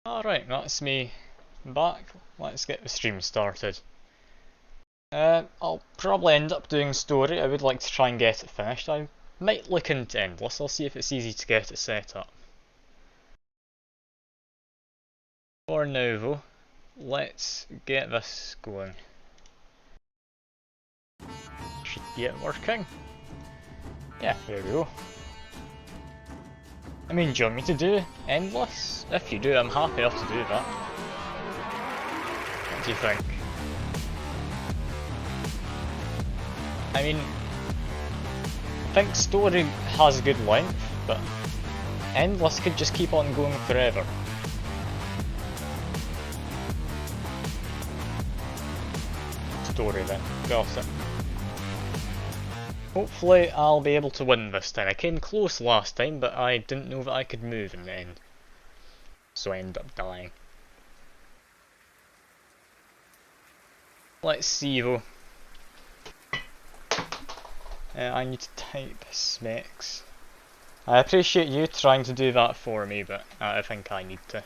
Alright, that's me back. Let's get the stream started. I'll probably end up doing story. I would like to try and get it finished. I might look into endless. I'll see if it's easy to get it set up. For now though, let's get this going. Should be it working. Yeah, there we go. I mean, do you want me to do endless? If you do, I'm happy enough to do that. What do you think? I mean, I think story has good length, but endless could just keep on going forever. Story then, got it. Hopefully I'll be able to win this time. I came close last time, but I didn't know that I could move in the end. So I ended up dying. Let's see though. I need to type specs. I appreciate you trying to do that for me, but I think I need to.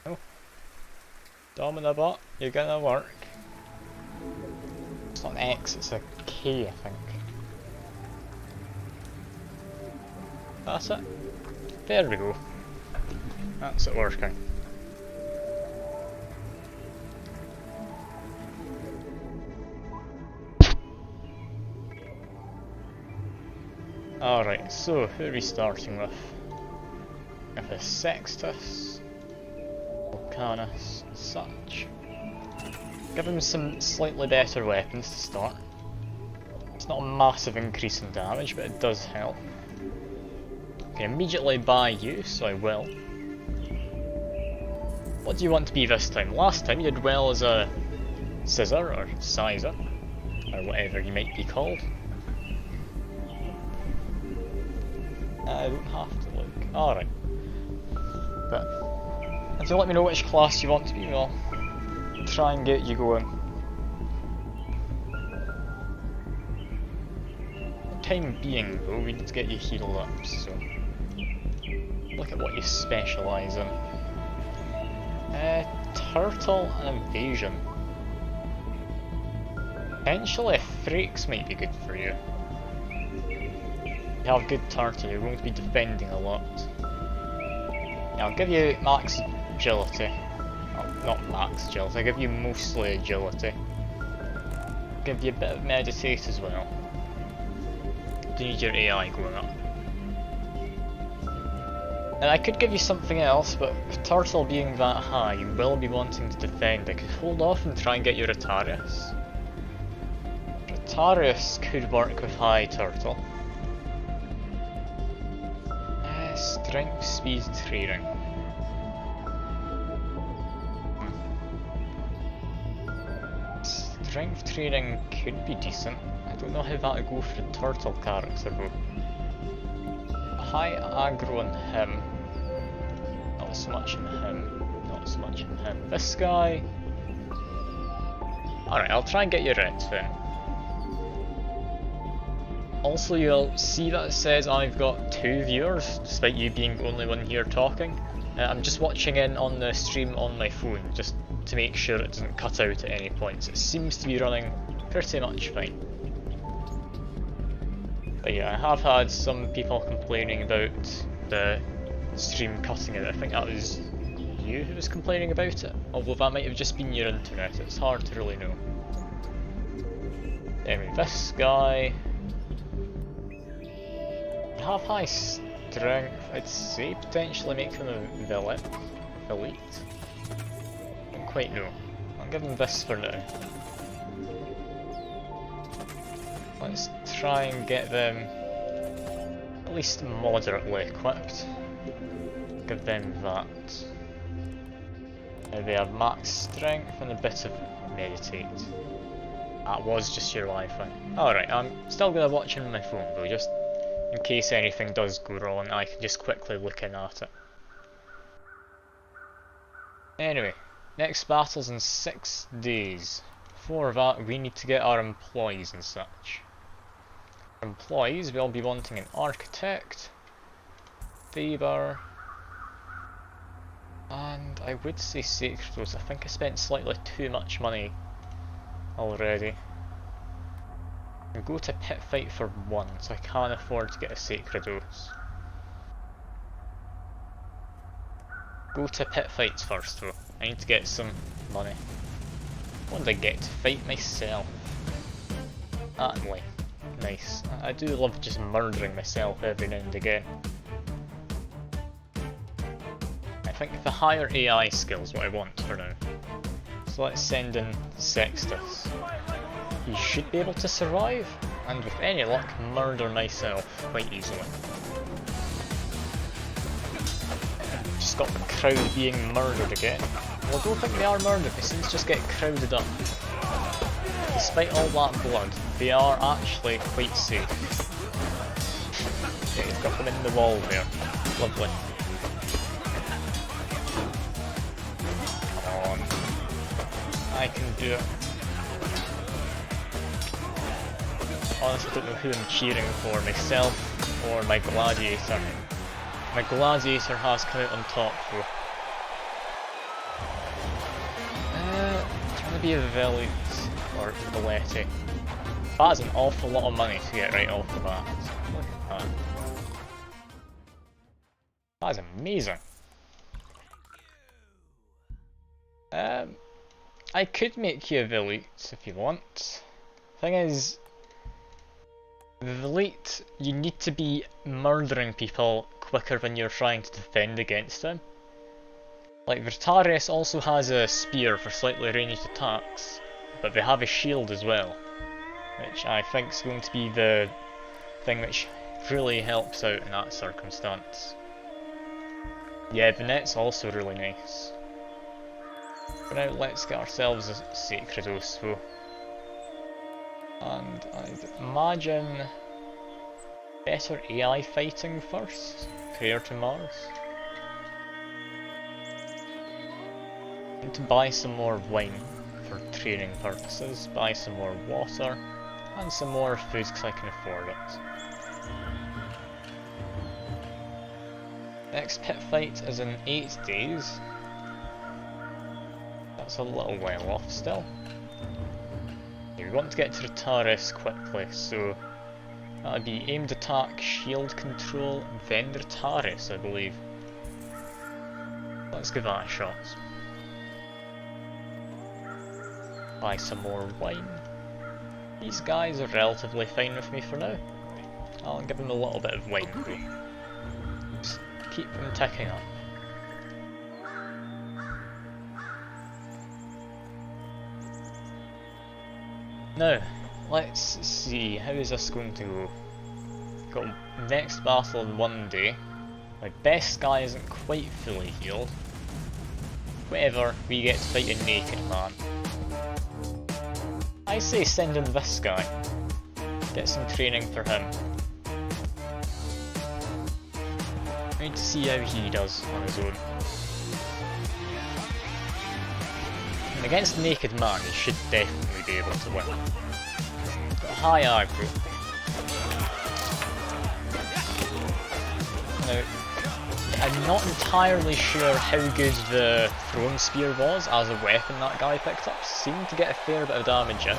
Oh. Domina bot, you're gonna work. It's not an X, it's a K, I think. That's it. There we go. That's it working. Alright, so who are we starting with? With a Sextus, Volcanus, and such. Give him some slightly better weapons to start. It's not a massive increase in damage, but it does help. I can immediately buy you, so I will. What do you want to be this time? Last time you did well as a scissor, or sizer, or whatever you might be called. I don't have to look. Alright. But if you let me know which class you want to be, well, try and get you going. For the time being though, we need to get you healed up, so look at what you specialise in. Turtle and evasion. Potentially Frakes might be good for you. You have good turtle, you're going to be defending a lot. Yeah, I'll give you max agility. Well, not max agility, I'll give you mostly agility. I'll give you a bit of meditate as well. You need your AI going up. And I could give you something else, but with turtle being that high, you will be wanting to defend. I could hold off and try and get your Retarius. Retarius could work with high turtle. Strength, speed, training. Strength training could be decent. I don't know how that would go for the turtle character though. High aggro on him. Not so much in him. Not so much in him. This guy. Alright, I'll try and get you red then. Also, you'll see that it says I've got 2 viewers, despite you being the only one here talking. I'm just watching in on the stream on my phone, just to make sure it doesn't cut out at any points. It seems to be running pretty much fine. But yeah, I have had some people complaining about the stream cutting it. I think that was you who was complaining about it, although that might have just been your internet, it's hard to really know. Anyway, this guy... have high strength, I'd say potentially make him a villain. Elite? Don't quite know. I'll give him this for now. Let's try and get them at least moderately equipped. Give them that. Now they have max strength and a bit of meditate. That was just your Wi-Fi. Alright, I'm still gonna watch on my phone though, just in case anything does go wrong, I can just quickly look in at it. Anyway, next battle's in 6 days. For that, we need to get our employees and such. employees, we'll be wanting an architect, Faber. And I would say Sacred Rose. I think I spent slightly too much money already. I'll go to Pit Fight for 1, so I can't afford to get a Sacred Rose. Go to Pit Fights first though. I need to get some money. What did I get to fight myself? Attenly. Nice. I do love just murdering myself every now and again. I think the higher AI skill is what I want for now. So let's send in Sextus. He should be able to survive, and with any luck, murder myself quite easily. Just got the crowd being murdered again. Well, I don't think they are murdered, they seem to just get crowded up. Despite all that blood, they are actually quite safe. Yeah, you've got them in the wall there. Lovely. Come on. I can do it. Honestly, I don't know who I'm cheering for, myself or my gladiator. My gladiator has come out on top though. Trying to be a valiant or Valetti. That is an awful lot of money to get right off the bat. Look at that. That is amazing. I could make you a Valiant if you want. Thing is, with Elite, you need to be murdering people quicker when you're trying to defend against them. Like, Virtarius also has a spear for slightly ranged attacks, but they have a shield as well, which I think is going to be the thing which really helps out in that circumstance. Yeah, Vinette's also really nice. For now, let's get ourselves a Sacred Oath though. And I'd imagine better AI fighting first, compared to Mars. Need to buy some more wine for training purposes, buy some more water, and some more food because I can afford it. Next pit fight is in 8 days. That's a little while off still. We want to get to Retaris quickly, so that would be aimed attack, shield control, then Retaris, I believe. Let's give that a shot. Buy some more wine. These guys are relatively fine with me for now. I'll give them a little bit of wine though. Just keep them ticking up. Now, let's see, how is this going to go? Got next battle in 1 day. My best guy isn't quite fully healed. Whatever, we get to fight a naked man. I say send in this guy. Get some training for him. I need to see how he does on his own. And against naked man, he should definitely be able to win. Got a high aggro. Now, I'm not entirely sure how good the throwing spear was as a weapon that guy picked up. Seemed to get a fair bit of damage in.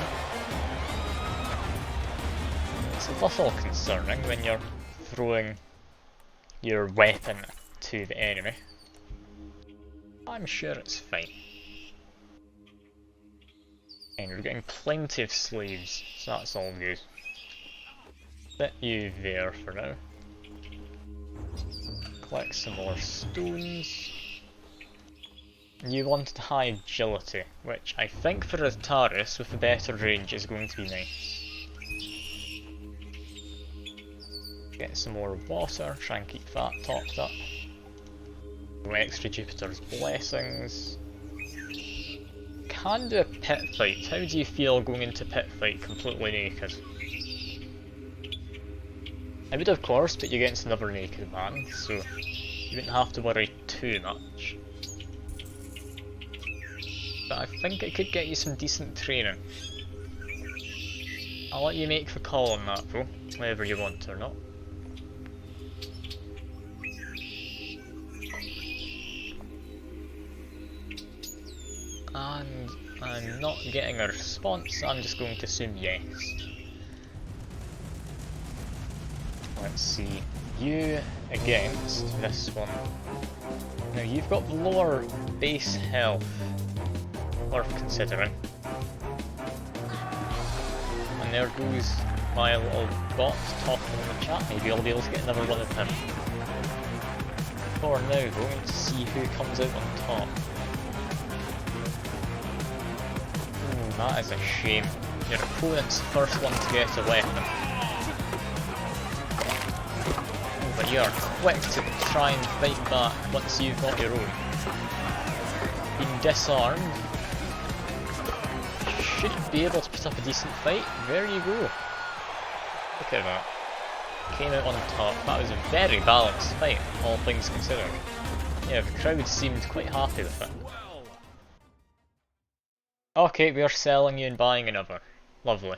It's a little concerning when you're throwing your weapon to the enemy. I'm sure it's fine. And we're getting plenty of slaves, so that's all good. Set you there for now. Collect some more stones. You wanted high agility, which I think for Retaris with a better range is going to be nice. Get some more water, try and keep that topped up. No extra Jupiter's blessings. Can do a pit fight. How do you feel going into pit fight completely naked? I would of course put you against another naked man, so you wouldn't have to worry too much. But I think it could get you some decent training. I'll let you make the call on that though, whether you want or not. And I'm not getting a response, I'm just going to assume yes. Let's see, you against this one. Now you've got lower base health, worth considering. And there goes my little bot talking in the chat, maybe I'll be able to get another one of him. For now though, we need to see who comes out on top. Ooh, that is a shame. Your opponent's the first one to get a weapon. But you are quick to try and fight back once you've got your own. Being disarmed. Should be able to put up a decent fight. There you go. Look at that. Came out on top. That was a very balanced fight, all things considered. Yeah, the crowd seemed quite happy with it. Okay, we are selling you and buying another. Lovely.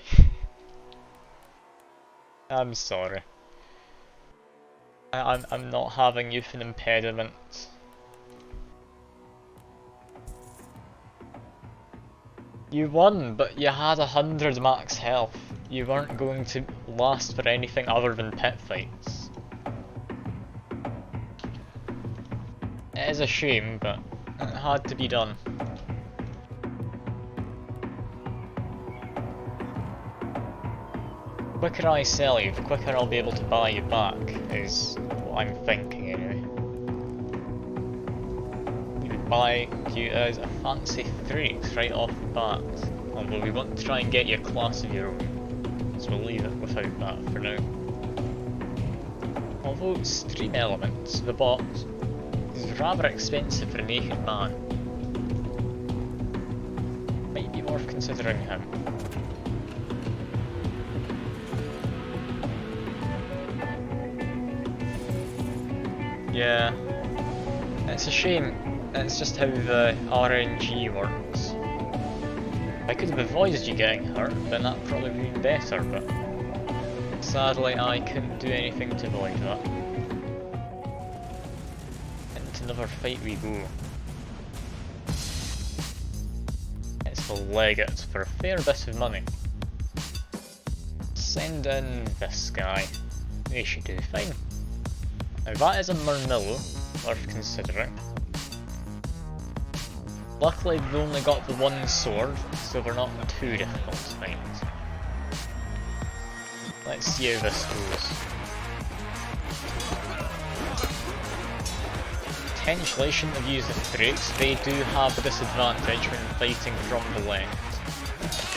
I'm sorry. I'm not having you for an impediment. You won, but you had 100 max health. You weren't going to last for anything other than pit fights. It is a shame, but it had to be done. The quicker I sell you, the quicker I'll be able to buy you back, is what I'm thinking anyway. We would buy you as a fancy 3 right off the bat, although we want to try and get you a class of your own, so we'll leave it without that for now. Although Stream Elements, the bot, is rather expensive for a naked man. Might be worth considering him. Yeah, it's a shame. It's just how the RNG works. I could have avoided you getting hurt, then that probably would have been better, but sadly I couldn't do anything to avoid that. Into another fight we go. It's the Legate for a fair bit of money. Send in this guy. They should do fine. Now that is a Murnillo, worth considering. Luckily we've only got the one sword, so they're not too difficult to find. Let's see how this goes. Potentially I shouldn't have used the Thrakes, they do have a disadvantage when fighting from the left.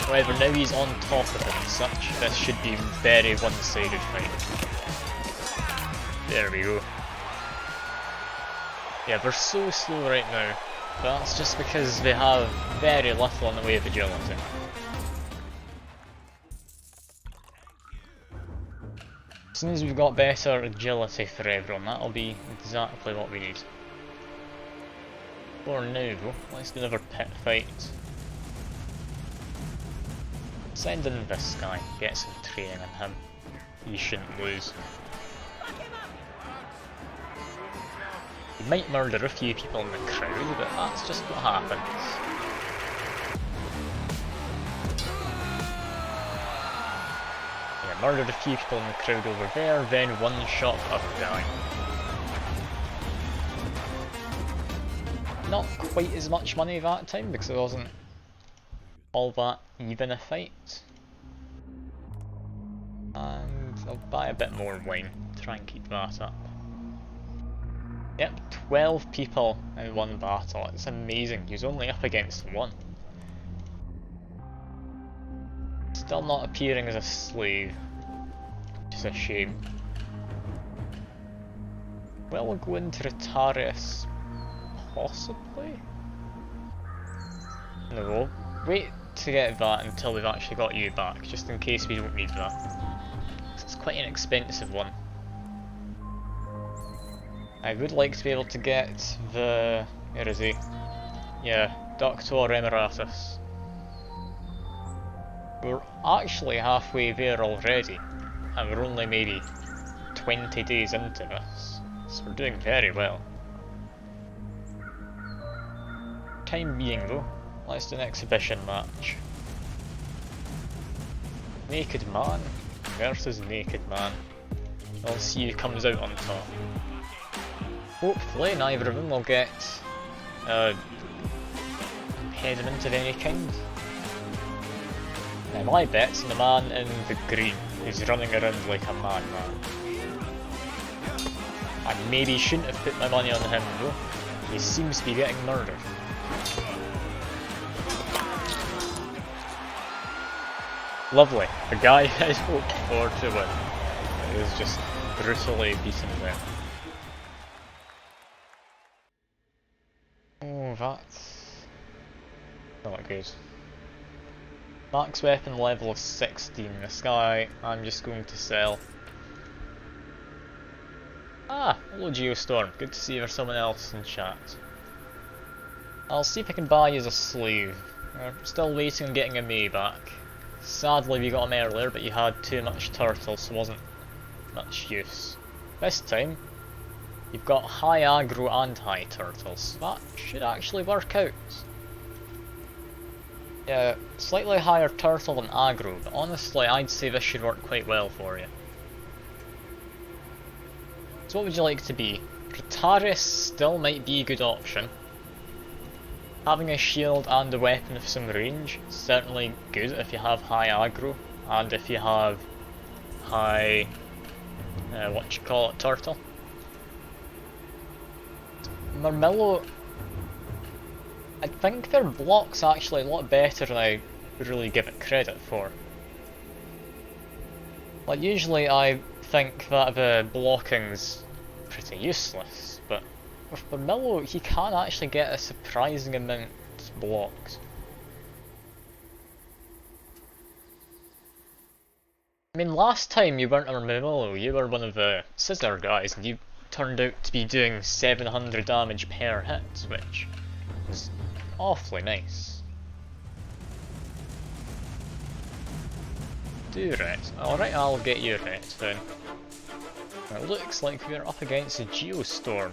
However, now he's on top of it and such, this should be very one-sided fight. There we go. Yeah, they're so slow right now, but that's just because they have very little in the way of agility. As soon as we've got better agility for everyone, that'll be exactly what we need. For now though, let's do another pit fight. Send in this guy, get some training on him. He shouldn't lose. He might murder a few people in the crowd, but that's just what happens. Yeah, murdered a few people in the crowd over there, then one shot up the guy. Not quite as much money that time because it wasn't all that even a fight. And I'll buy a bit more wine, try and keep that up. Yep, 12 people in one battle, it's amazing, he's only up against one. Still not appearing as a slave, which is a shame. Well, we'll go into Retarius, possibly? No, we'll wait to get that until we've actually got you back, just in case we don't need that. It's quite an expensive one. I would like to be able to get the... where is he? Yeah, Doctor Emeritus. We're actually halfway there already, and we're only maybe 20 days into this, so we're doing very well. Time being though, Let's do an exhibition match. Naked Man versus Naked Man. We'll see who comes out on top. Hopefully neither of them will get impediment of any kind. Now my bet's on the man in the green, who's running around like a madman. I maybe shouldn't have put my money on him though. He seems to be getting murdered. Lovely. The guy I hoped for to win is just brutally beaten there. Oh, that's not good. Max weapon level of 16. This guy I'm just going to sell. Ah, hello Geostorm. Good to see there's someone else in chat. I'll see if I can buy you as a slave. We're still waiting on getting a May back. Sadly we got him earlier, but you had too much turtle, so wasn't much use. This time, you've got high aggro and high turtles. That should actually work out. Yeah, slightly higher turtle than aggro, but honestly I'd say this should work quite well for you. So what would you like to be? Protaris still might be a good option. Having a shield and a weapon with some range is certainly good if you have high aggro and if you have high, turtle. Murmillo, I think their block's actually a lot better than I really give it credit for. Like usually I think that the blocking's pretty useless, but with Murmillo he can actually get a surprising amount blocked. I mean, last time you weren't a Murmillo, you were one of the scissor guys and you turned out to be doing 700 damage per hit, which was awfully nice. Do ret. Alright, I'll get you ret then. It looks like we're up against a Geostorm,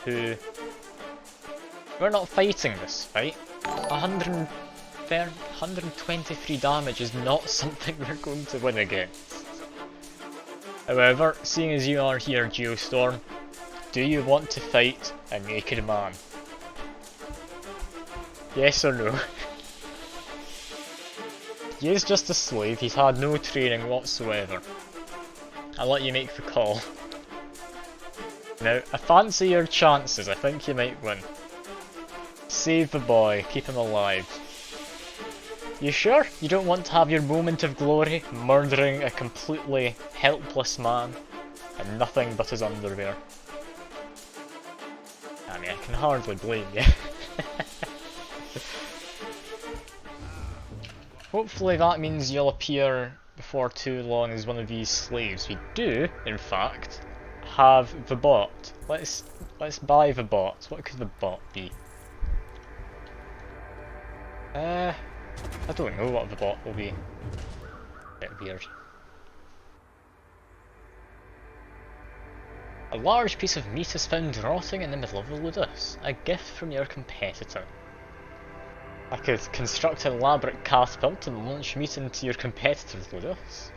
who... We're not fighting this fight. 123 damage is not something we're going to win against. However, seeing as you are here, Geostorm, do you want to fight a naked man? Yes or no? He is just a slave, he's had no training whatsoever. I'll let you make the call. Now, I fancy your chances, I think you might win. Save the boy, keep him alive. You sure you don't want to have your moment of glory murdering a completely helpless man and nothing but his underwear? I mean, I can hardly blame you. Hopefully that means you'll appear before too long as one of these slaves. We do, in fact, have the bot. Let's buy the bot. What could the bot be? I don't know what the bot will be. A bit weird. A large piece of meat is found rotting in the middle of the ludus. A gift from your competitor. I could construct an elaborate catapult and launch meat into your competitor's ludus.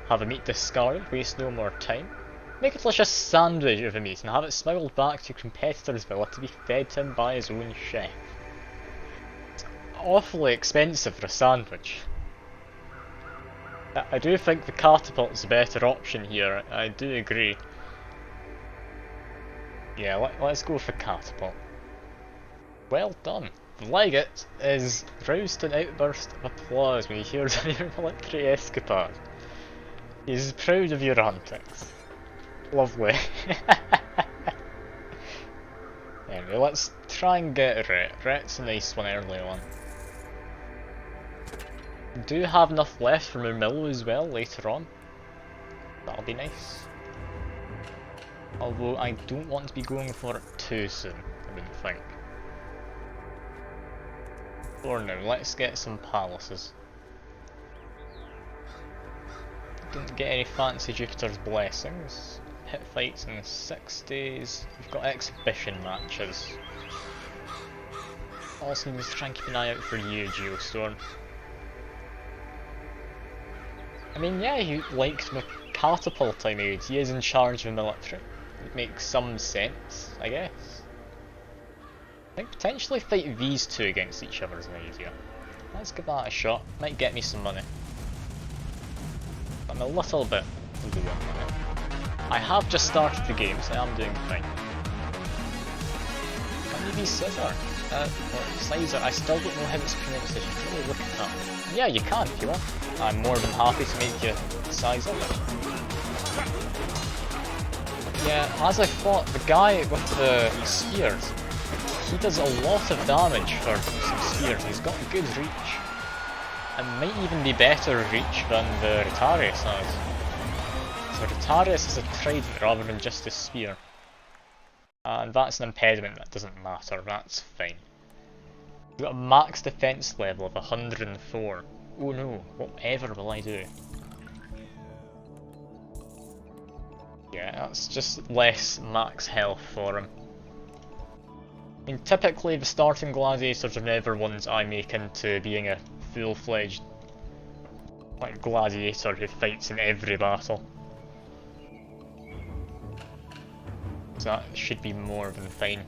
Have the meat discarded, waste no more time. Make a delicious sandwich of the meat and have it smuggled back to your competitor's villa to be fed to him by his own chef. It's awfully expensive for a sandwich. I do think the catapult's a better option here, I do agree. Yeah, let's go for catapult. Well done. The legate is roused to an outburst of applause when he hears of your military escapade. He is proud of your antics. Lovely. Anyway, let's try and get Ret. Ret's a nice one early on. We do have enough left for Murmillo as well later on. That'll be nice. Although I don't want to be going for it too soon, I wouldn't think. For now, let's get some palaces. Didn't get any fancy Jupiter's blessings. Hit fights in the 60s. We've got exhibition matches. Also need to try and keep an eye out for you, Geostorm. I mean, yeah, he likes the catapult I made. He is in charge of the military. It makes some sense, I guess. I think potentially fight these two against each other is an idea. Let's give that a shot. Might get me some money. I'm a little bit low on money. I have just started the game, so I'm doing fine. Can you be scissor? Or Sizer? I still don't know how it's pronounced. I should really look it up. Yeah, you can if you want. I'm more than happy to make you Sizer. Yeah, as I thought, the guy with the spears, he does a lot of damage for some spears. He's got good reach. And might even be better reach than the Retarius has. So Retarius is a trident rather than just a spear. And that's an impediment that doesn't matter, that's fine. We've got a max defense level of 104. Oh no, whatever will I do? Yeah, that's just less max health for him. I mean, typically the starting gladiators are never ones I make into being a full-fledged like gladiator who fights in every battle. So that should be more than fine.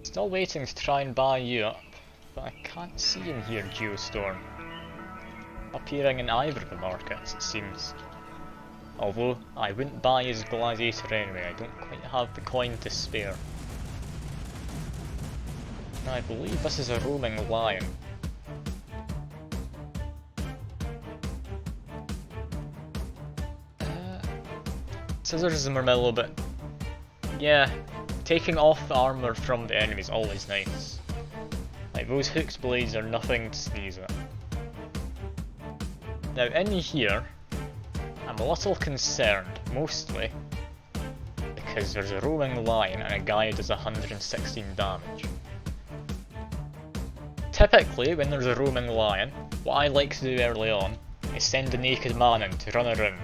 Still waiting to try and buy you up, but I can't see him here, Geostorm. Appearing in either of the markets, it seems. Although, I wouldn't buy his gladiator anyway, I don't quite have the coin to spare. Now, I believe this is a roaming lion. Scissors and Murmillo, but yeah, taking off the armour from the enemy is always nice. Like, those hooked blades are nothing to sneeze at. Now in here, I'm a little concerned, mostly because there's a roaming lion and a guy who does 116 damage. Typically, when there's a roaming lion, what I like to do early on is send a naked man in to run around.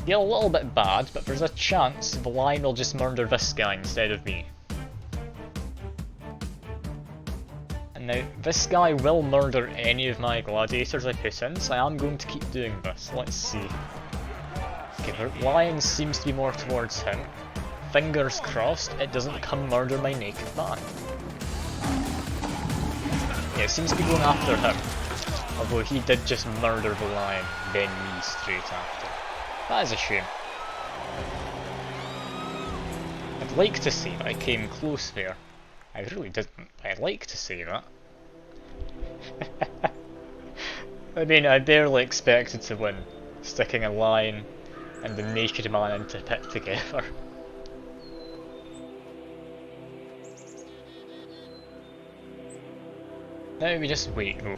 Feel a little bit bad, but there's a chance the lion will just murder this guy instead of me. And now, this guy will murder any of my gladiators I put in, so I am going to keep doing this. Let's see. Okay, the lion seems to be more towards him. Fingers crossed it doesn't come murder my naked man. Yeah, it seems to be going after him. Although he did just murder the lion, then me straight after. That is a shame. I'd like to say that I came close there. I really didn't. I'd like to say that. I mean, I barely expected to win, sticking a lion and the naked man into a pit together. Now we just wait though.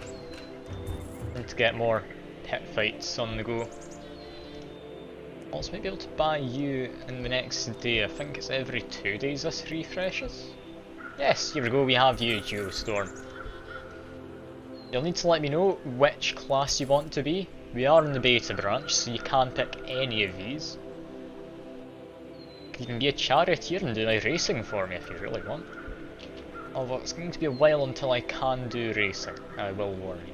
Need to get more pit fights on the go. Also, might be able to buy you in the next day. I think it's every 2 days this refreshes. Yes, here we go, we have you, Geostorm. You'll need to let me know which class you want to be. We are in the beta branch, so you can pick any of these. You can be a charioteer and do my racing for me if you really want. Although it's going to be a while until I can do racing, I will warn you.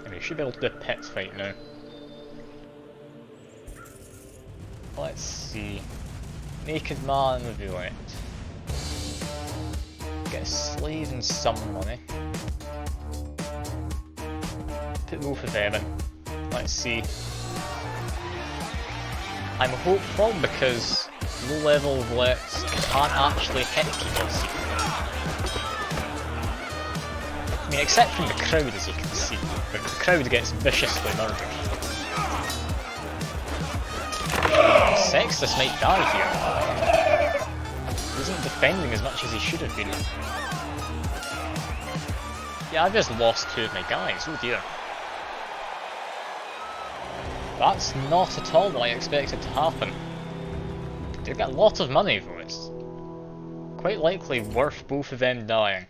And we should be able to do a pit fight now. Let's see. Naked man with Valiant. Get a slave and some money. Put both of them in. Let's see. I'm hopeful because low level Blitz can't actually hit people secretly. I mean, except from the crowd, as you can see, but the crowd gets viciously murdered. Sextus might die here. He isn't defending as much as he should have been. Yeah, I've just lost 2 of my guys, oh dear. That's not at all what I expected to happen. They get a lot of money though, it's quite likely worth both of them dying,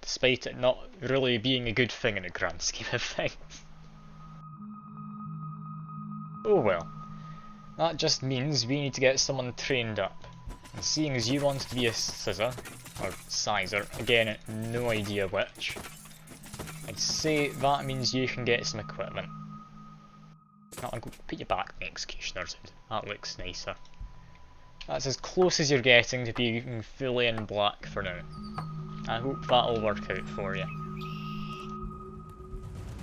despite it not really being a good thing in the grand scheme of things. Oh well. That just means we need to get someone trained up. And seeing as you want to be a scissor, or sizer, again, no idea which, I'd say that means you can get some equipment. I'll go put you back in the executioner's hood. That looks nicer. That's as close as you're getting to being fully in black for now. I hope that'll work out for you.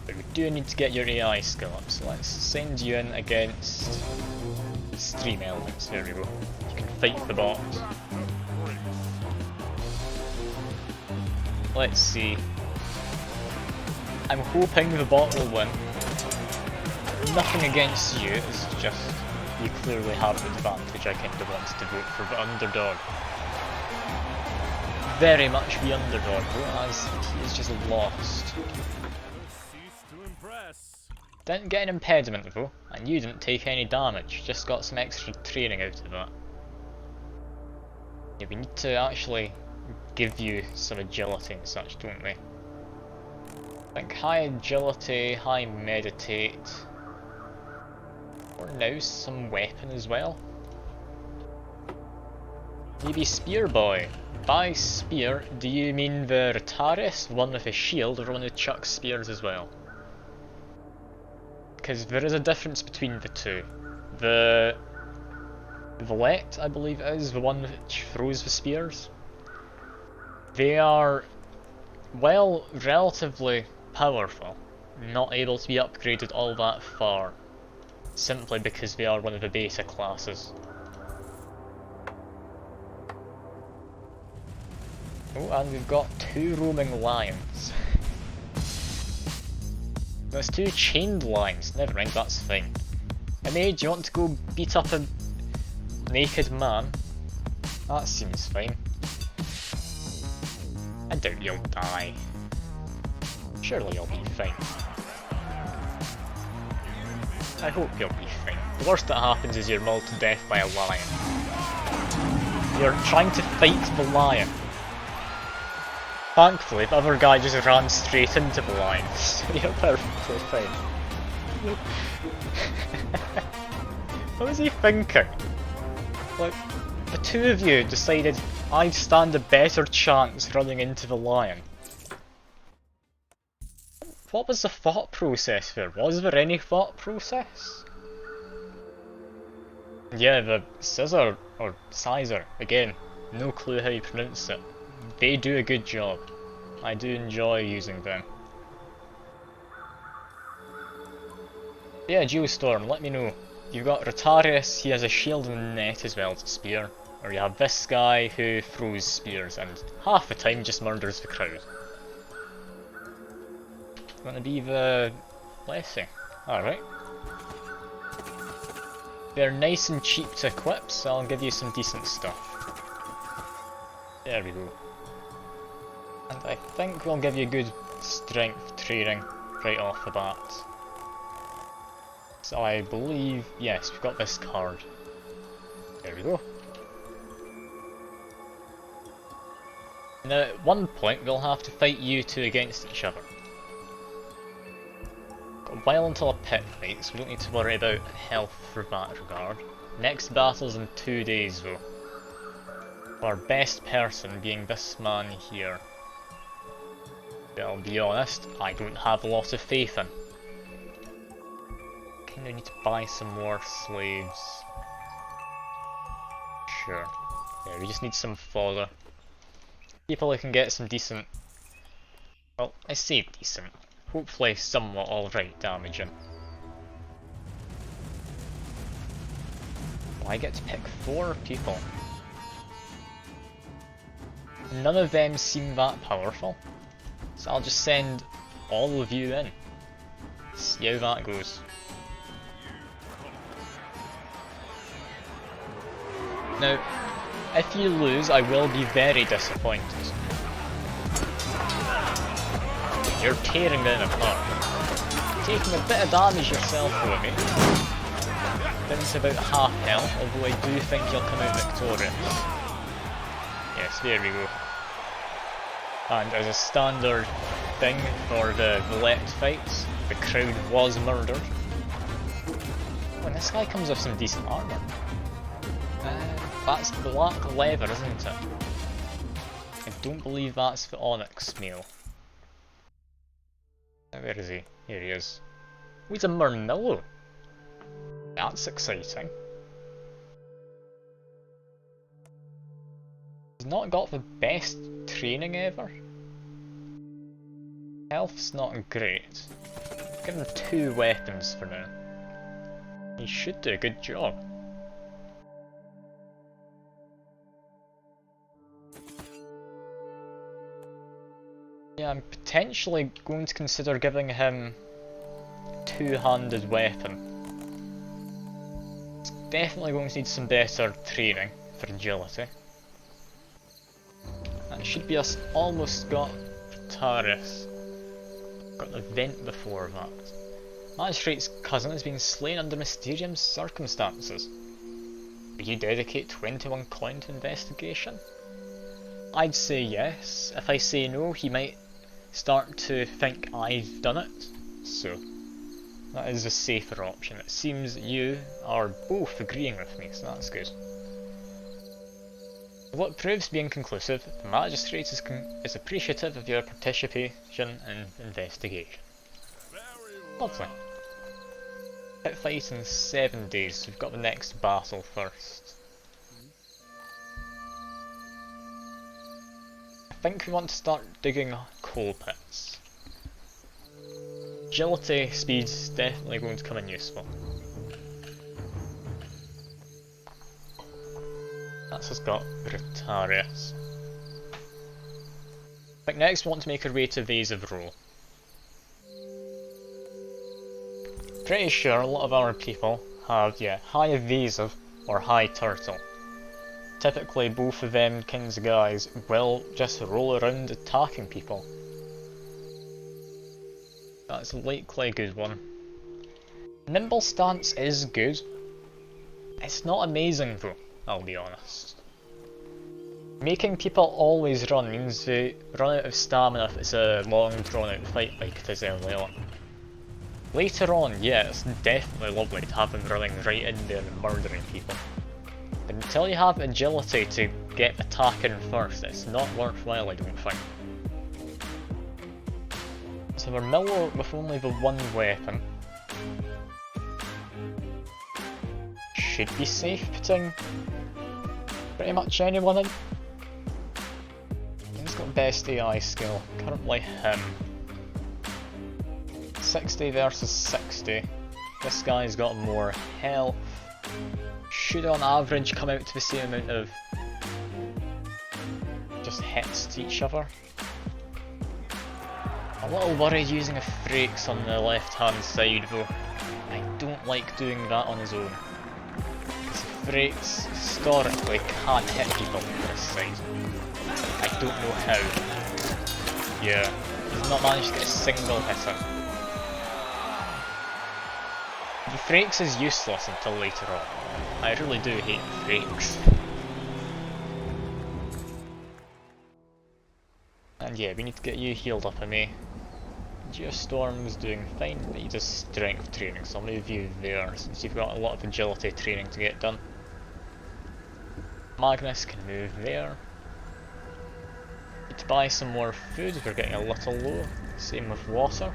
But we do need to get your AI skill up, so let's send you in against stream elements. There we go. You can fight the bot. Let's see. I'm hoping the bot will win. Nothing against you, it's just you clearly have the advantage. I kind of wanted to vote for the underdog. Very much the underdog, though, as he is just lost. Didn't get an impediment though, and you didn't take any damage, just got some extra training out of that. Yeah, we need to actually give you some agility and such, don't we? I think high agility, high meditate, or now some weapon as well. Maybe Spear Boy. By spear, do you mean the Retaris, the one with a shield, or one who chucks spears as well? Because there is a difference between the two. The Valiant, I believe it is, the one which throws the spears. They are, well, relatively powerful, not able to be upgraded all that far, simply because they are one of the basic classes. Oh, and we've got 2 roaming lions. There's 2 chained lions, never mind, that's fine. Hey, do you want to go beat up a naked man? That seems fine. I doubt you'll die. Surely you'll be fine. I hope you'll be fine. The worst that happens is you're mauled to death by a lion. You're trying to fight the lion. Thankfully, the other guy just ran straight into the lion, so you're perfectly fine. What was he thinking? Like, the 2 of you decided I'd stand a better chance running into the lion. What was the thought process there? Was there any thought process? Yeah, the scissor, or sizer, again, no clue how you pronounce it. They do a good job. I do enjoy using them. Yeah, Geostorm, let me know. You've got Rotarius, he has a shield and a net as well to spear. Or you have this guy who throws spears and half the time just murders the crowd. Gonna be the blessing. Alright. They're nice and cheap to equip, so I'll give you some decent stuff. There we go. And I think we'll give you good strength training right off the bat. So I believe, yes, we've got this card. There we go. Now at one point we'll have to fight you 2 against each other. Got a while until a pit fight, so we don't need to worry about health for that regard. Next battle's in 2 days though. Our best person being this man here. But I'll be honest, I don't have a lot of faith in. Kinda need to buy some more slaves. Sure. Yeah, we just need some fodder. People who can get some decent... Well, I say decent. Hopefully somewhat alright damage in. Well, I get to pick 4 people. None of them seem that powerful. So I'll just send all of you in. See how that goes. Now, if you lose, I will be very disappointed. You're tearing them apart. Taking a bit of damage yourself for me. Down to about half health, although I do think you'll come out victorious. Yes, there we go. And as a standard thing for the left fights, the crowd was murdered. When this guy comes with some decent armour. That's black leather, isn't it? I don't believe that's the onyx mail. Where is he? Here he is. Oh, he's a Murmillo. That's exciting. He's not got the best training ever. Health's not great. Give him 2 weapons for now. He should do a good job. Yeah, I'm potentially going to consider giving him two-handed weapon. It's definitely going to need some better training for agility. That should be us almost got Taris. Got an event before that. Magistrate's cousin has been slain under mysterious circumstances. Will you dedicate 21 coin to investigation? I'd say yes. If I say no, he might start to think I've done it. So, that is a safer option. It seems you are both agreeing with me, so that's good. What proves to be inconclusive, the magistrate is appreciative of your participation in investigation. Lovely. Pit fight in 7 days, so we've got the next battle first. I think we want to start digging coal pits. Agility speed's definitely going to come in useful. That's just got Rotarius. I think next we want to make our way to Evasive Row. Pretty sure a lot of our people have, high evasive or high turtle. Typically both of them kinds of guys will just roll around attacking people. That's likely a good one. Nimble stance is good. It's not amazing though, I'll be honest. Making people always run means they run out of stamina if it's a long drawn out fight like it is early on. Later on, yeah, it's definitely lovely to have them running right in there and murdering people. But until you have agility to get attacking first, it's not worthwhile, I don't think. So we're Millo with only the one weapon. Should be safe putting pretty much anyone in. He's got best AI skill, currently him. 60 versus 60. This guy's got more health. Should on average come out to the same amount of just hits to each other. A little worried using a Frakes on the left hand side though. I don't like doing that on his own. Because Frakes historically can't hit people on this side. I don't know how. Yeah, he's not managed to get a single hit in. The Frakes is useless until later on. I really do hate the Frakes. And yeah, we need to get you healed up, me. Geostorm's doing fine, but he does strength training, so I'll move you there since you've got a lot of agility training to get done. Magnus can move there. Need to buy some more food, we're getting a little low. Same with water.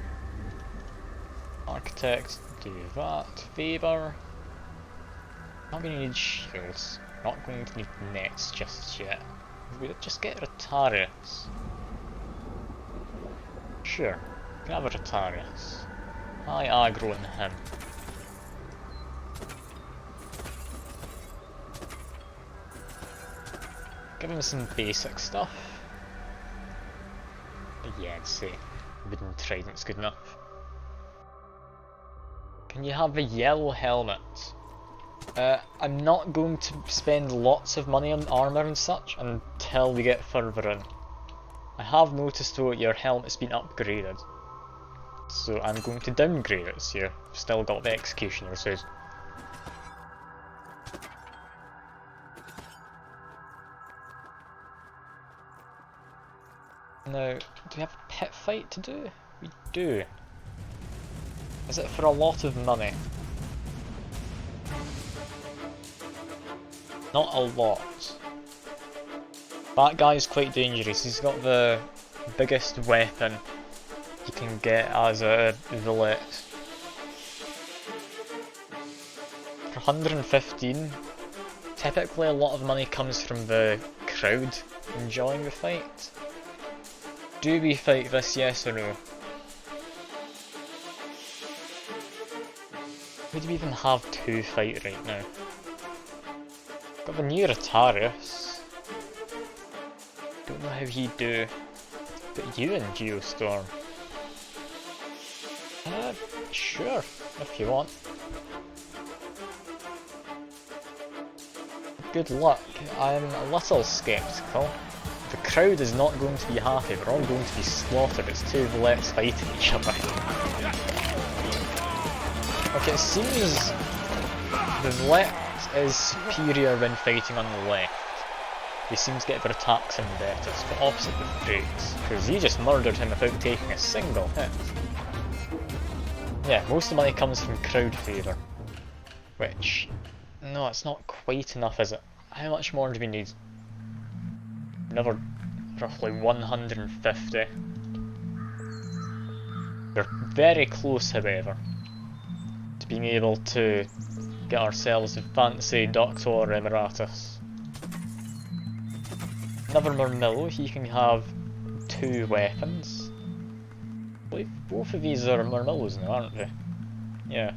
Architect, do that. Faber. Not going to need shields. Not going to need nets just yet. We'll just get Rotarius. Sure, we can have a Rotarius. High aggro in him. Give him some basic stuff. Yeah, I'd say wooden trident's good enough. Can you have a yellow helmet? I'm not going to spend lots of money on armour and such until we get further in. I have noticed though your helmet's been upgraded, so I'm going to downgrade it, so you've still got the Executioner's hood. Now, do we have a pit fight to do? We do. Is it for a lot of money? Not a lot. That guy's quite dangerous. He's got the biggest weapon you can get as a valiant. For 115, typically a lot of money comes from the crowd enjoying the fight. Do we fight this, yes or no? Who do we even have to fight right now? Got the new Retarius. Don't know how he'd do. But you and Geostorm. Sure, if you want. Good luck. I'm a little sceptical. The crowd is not going to be happy, we're all going to be slaughtered. It's two valiants fighting each other. Okay, it seems the valiant is superior when fighting on the left. He seems to get their attacks in better. It's the opposite with Drake's, because he just murdered him without taking a single hit. Yeah, most of the money comes from crowd favour. Which, no, it's not quite enough, is it? How much more do we need? Another roughly 150. We're very close, however, to being able to get ourselves a fancy Doctor Emeritus. Another Murmillo, he can have 2 weapons. I believe both of these are Murmillos now, aren't they? Yeah.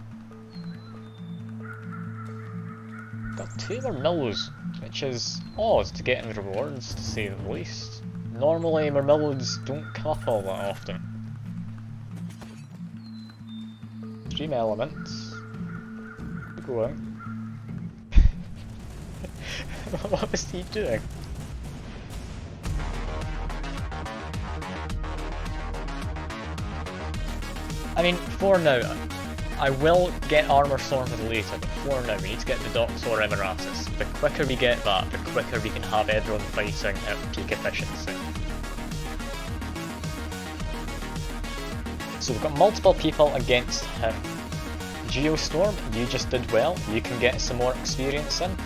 Got 2 Murmillos, which is odd to get in rewards, to say the least. Normally Murmillos don't come up all that often. Dream elements. Go on. What was he doing? I mean, for now, I will get Armor Sorted later, but for now we need to get the Doctor Emeritus. The quicker we get that, the quicker we can have everyone fighting at peak efficiency. So we've got multiple people against him. Geostorm, you just did well, you can get some more experience in.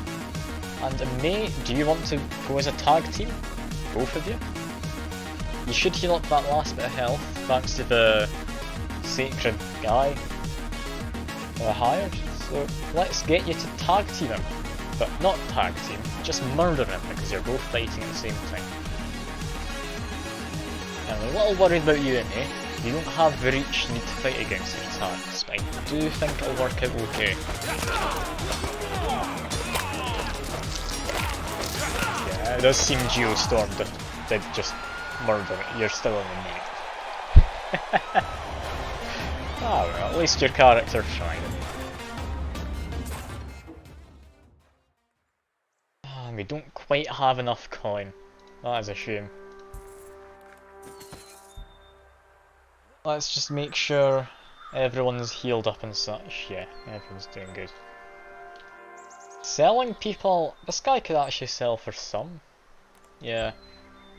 And May, do you want to go as a tag team? Both of you? You should heal up that last bit of health, thanks to the sacred guy that I hired. So let's get you to tag team him. But not tag team, just murder him because you're both fighting at the same time. I'm a little worried about you, May. You don't have the reach you need to fight against the attacks, but I do think it'll work out okay. Yeah, it does seem Geostorm did just murder it. You're still in the net. Ah well, at least your character tried. Ah, we don't quite have enough coin. That is a shame. Let's just make sure everyone's healed up and such. Yeah, everyone's doing good. Selling people, this guy could actually sell for some. Yeah.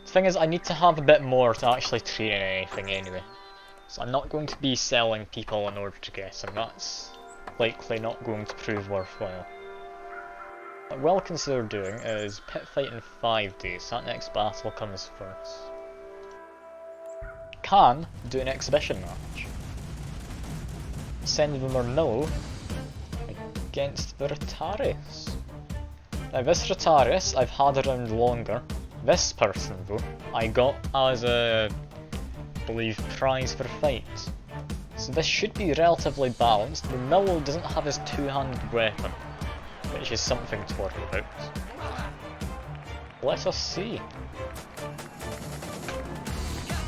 The thing is, I need to have a bit more to actually trade in anything anyway. So I'm not going to be selling people in order to get them. That's likely not going to prove worthwhile. What I will consider doing is pit fight in 5 days. That next battle comes first. Can do an exhibition match. Send the Murmillo against the Retarius. Now this Retarius I've had around longer. This person though, I got as a, I believe, prize for fight. So this should be relatively balanced. Murmillo doesn't have his 2-handed weapon, which is something to worry about. Let us see.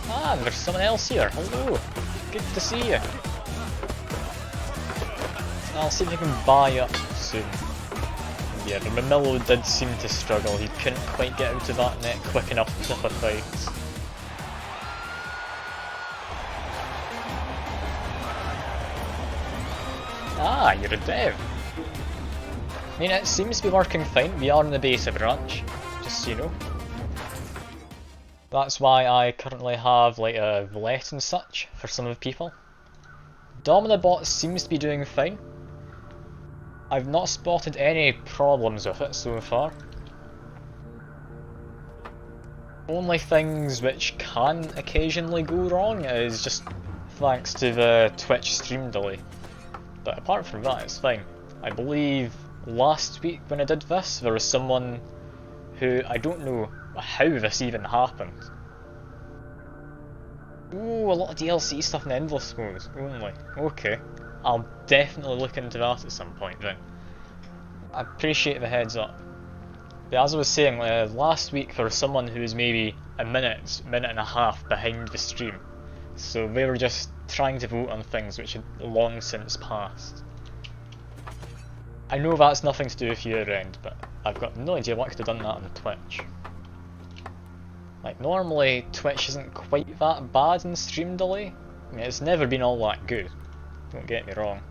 Ah, there's someone else here. Hello. Good to see you. I'll see if I can buy up soon. Yeah, the Murmillo did seem to struggle. He couldn't quite get out of that net quick enough to pick a fight. Ah, you're a dev. I mean, it seems to be working fine. We are in the beta branch, just so you know. That's why I currently have like a roulette and such for some of the people. Domina bot seems to be doing fine. I've not spotted any problems with it so far. Only things which can occasionally go wrong is just thanks to the Twitch stream delay. But apart from that, it's fine. I believe last week when I did this, there was someone who, I don't know how this even happened. Ooh, a lot of DLC stuff in endless mode only. Okay. I'll definitely look into that at some point then. I appreciate the heads up. But as I was saying, last week there was someone who was maybe a minute and a half behind the stream. So they were just trying to vote on things which had long since passed. I know that's nothing to do with your end, but I've got no idea what I could have done that on Twitch. Like, normally Twitch isn't quite that bad in stream delay. I mean, it's never been all that good, don't get me wrong.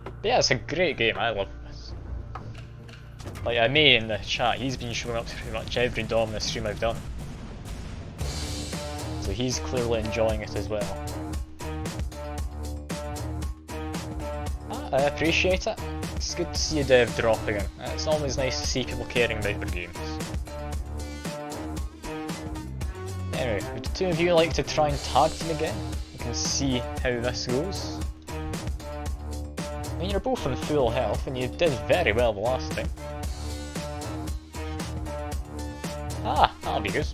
But yeah, it's a great game, I love this. Like, I May in the chat, he's been showing up to pretty much every Domina stream I've done. So he's clearly enjoying it as well. I appreciate it. It's good to see a dev drop again. It's always nice to see people caring about their games. Anyway, would the two of you like to try and tag team again? You can see how this goes. I mean, you're both on full health and you did very well the last time. Ah, that'll be good.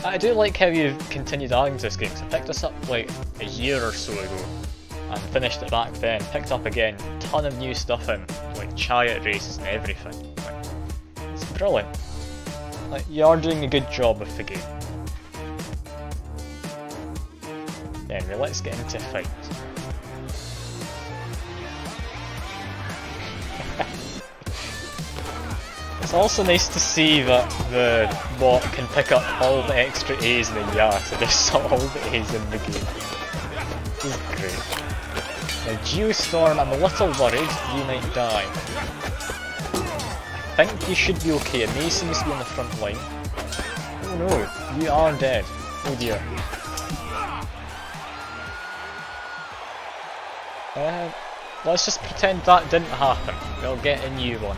I do like how you've continued adding to this game, because I picked this up like a year or so ago and finished it back then, picked up again, ton of new stuff in, like chariot races and everything. Like, it's brilliant. Like, you are doing a good job with the game. Anyway, let's get into a fight. It's also nice to see that the bot can pick up all the extra A's in the yard, so just saw all the A's in the game. This is great. Now, Geostorm, I'm a little worried you might die. I think you should be okay. May seems to be on the front line. Oh no, you are dead. Oh dear. Let's just pretend that didn't happen. We'll get a new one.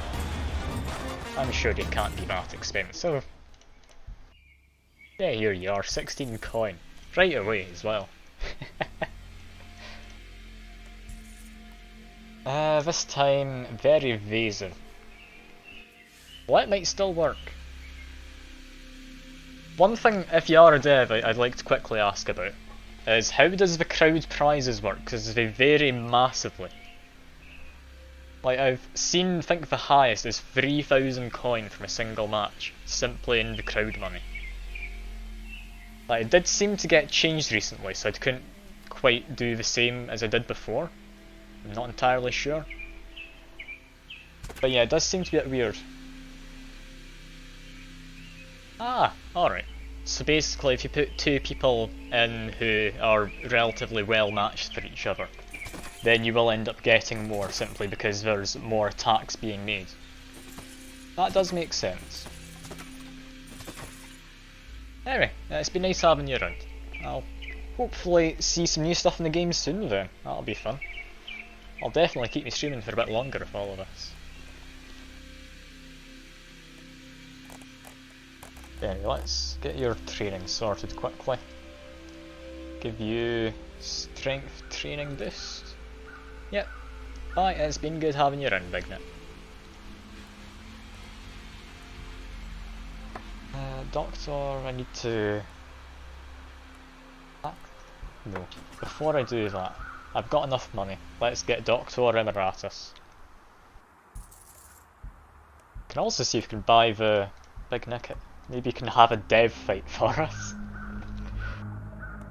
I'm sure it can't be that expensive. Yeah, here you are, 16 coin. Right away as well. This time, very evasive. Well, it might still work. One thing, if you are a dev, I'd like to quickly ask about is how does the crowd prizes work? Because they vary massively. Like, I've seen, I think the highest is 3,000 coin from a single match, simply in the crowd money. Like, it did seem to get changed recently, so I couldn't quite do the same as I did before. I'm not entirely sure. But yeah, it does seem to be a bit weird. Ah, alright. So basically, if you put two people in who are relatively well matched for each other, then you will end up getting more simply because there's more attacks being made. That does make sense. Anyway, it's been nice having you around. I'll hopefully see some new stuff in the game soon then, that'll be fun. I'll definitely keep me streaming for a bit longer with all of this. Anyway, let's get your training sorted quickly. Give you strength training boost. Yep. Bye, it's been good having you around, Big Nip. Doctor, I need to... No. Before I do that, I've got enough money. Let's get Doctor Emeritus. Can also see if we can buy the Big Nicket. Maybe you can have a dev fight for us.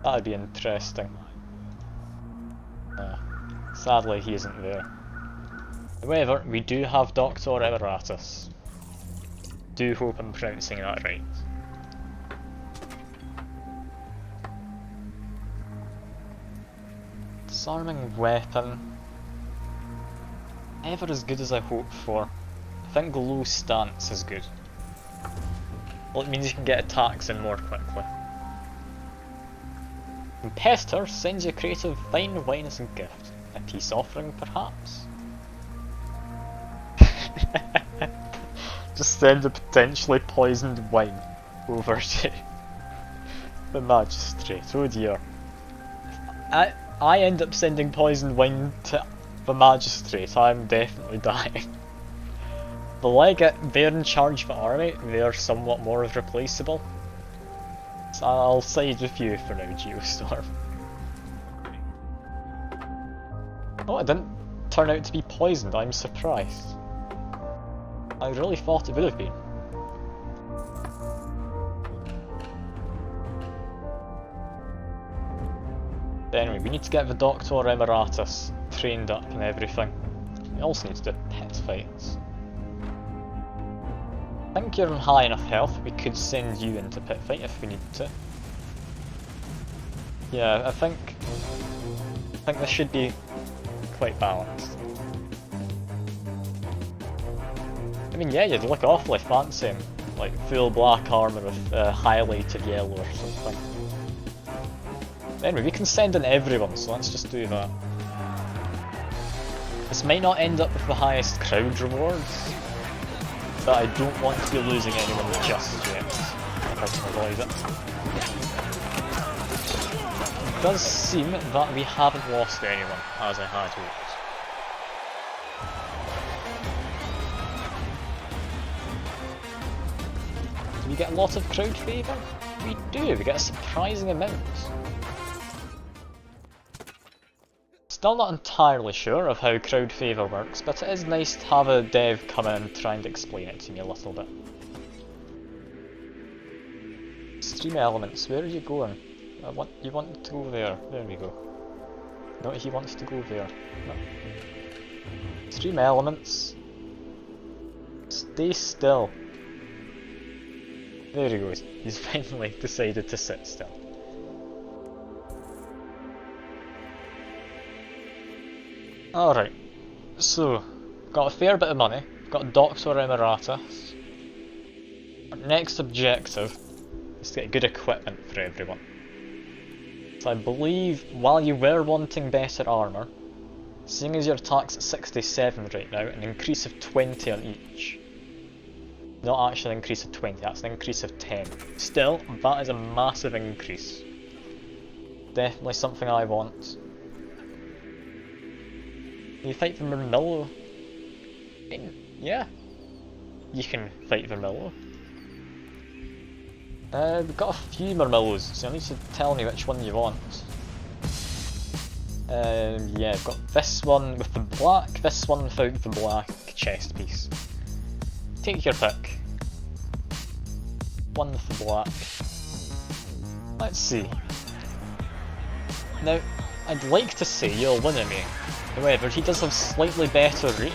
That'd be interesting. Sadly, he isn't there. However, we do have Doctor Emeritus. Do hope I'm pronouncing that right. Disarming weapon. Never as good as I hoped for. I think low stance is good. Well, it means you can get attacks in more quickly. Competitor sends you creative fine wine as a gift. A peace offering, perhaps? Just send a potentially poisoned wine over to the magistrate. Oh dear. I end up sending poisoned wine to the magistrate. I'm definitely dying. The legate, they're in charge of the army. They're somewhat more replaceable. So I'll side with you for now, Geostorm. Oh, it didn't turn out to be poisoned. I'm surprised. I really thought it would have been. Anyway, we need to get the Doctor Emeritus trained up and everything. We also need to do pet fights. I think you're in high enough health, we could send you into pit fight if we need to. Yeah, I think this should be quite balanced. I mean, yeah, you'd look awfully fancy, like full black armour with highlighted yellow or something. Anyway, we can send in everyone, so let's just do that. This might not end up with the highest crowd rewards, but I don't want to be losing anyone just yet, if I can avoid it. It does seem that we haven't lost anyone, as I had hoped. Do we get a lot of crowd favour? We do, we get a surprising amount. Still not entirely sure of how crowd favour works, but it is nice to have a dev come in and try and explain it to me a little bit. Stream elements, where are you going? You want to go there, there we go. No, he wants to go there. No. Stream elements. Stay still. There he goes, he's finally decided to sit still. Alright, so, got a fair bit of money, got Doctor Emeritus. Our next objective is to get good equipment for everyone. So I believe, while you were wanting better armour, seeing as your attack's at 67 right now, an increase of 20 on each. Not actually an increase of 20, that's an increase of 10. Still, that is a massive increase. Definitely something I want. You fight the Murmillo? Yeah, you can fight the Murmillo. We've got a few Murmillos, so you need to tell me which one you want. Yeah, I've got this one with the black, this one without the black chest piece. Take your pick. One with the black. Let's see. Now, I'd like to say you'll win at me. However, he does have slightly better reach.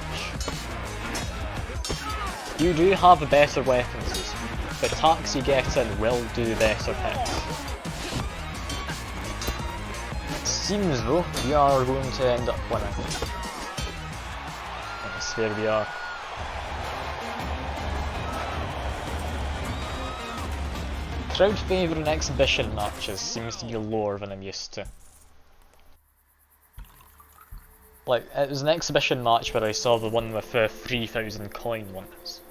You do have better weapons. The attacks you get in will do better hits. It seems though, we are going to end up winning. Yes, here we are. Crowd favour in exhibition matches seems to be lower than I'm used to. Like, it was an exhibition match where I saw the one with 3,000 coin ones.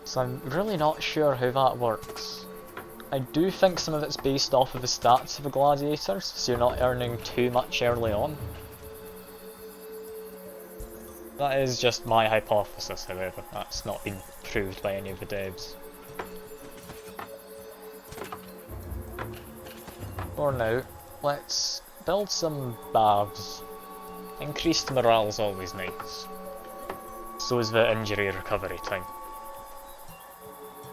So I'm really not sure how that works. I do think some of it's based off of the stats of the gladiators, so you're not earning too much early on. That is just my hypothesis, however, that's not been proved by any of the devs. For now, let's build some baths. Increased morale is always nice. So is the injury recovery time.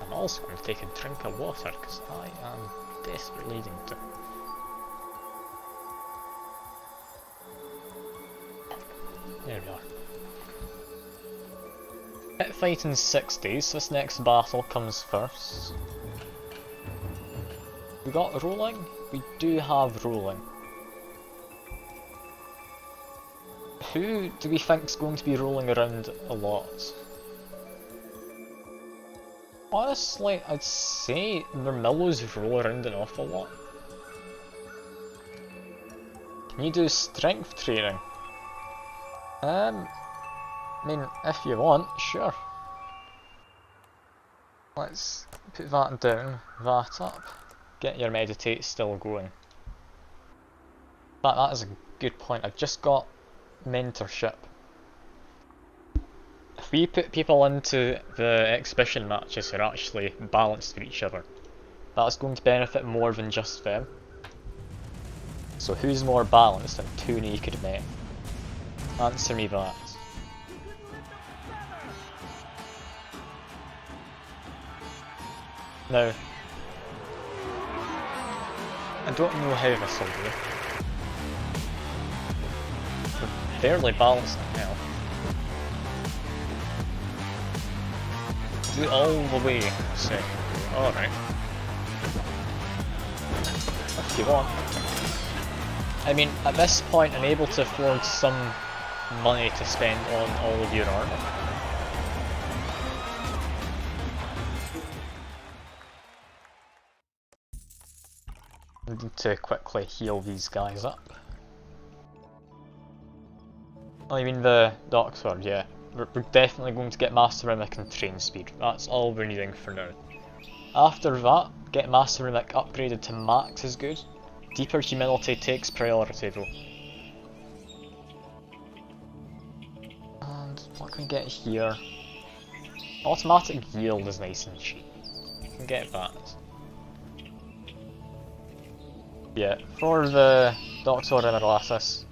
I'm also going to take a drink of water because I am desperately needing to. There we are. Pit fight in 6 days, this next battle comes first. We got rolling? We do have rolling. Who do we think is going to be rolling around a lot? Honestly, I'd say Mermillo's roll around an awful lot. Can you do strength training? I mean, if you want, sure. Let's put that down, that up. Get your meditate still going. That is a good point. I've just got mentorship. If we put people into the exhibition matches who are actually balanced for each other, that's going to benefit more than just them. So who's more balanced than two naked men? Answer me that. Now, I don't know how this will do. We're barely balanced in hell. Do it all the way, so alright. If you want. I mean, at this point I'm able to afford some money to spend on all of your armor. I need to quickly heal these guys up. Oh, you mean the Doctor, yeah. We're definitely going to get Master Mimic and Train Speed. That's all we're needing for now. After that, get Master Mimic upgraded to max is good. Deeper Humility takes priority though. And what can we get here? Automatic yield is nice and cheap. We can get that. Yeah, for the Doctor Emeritus,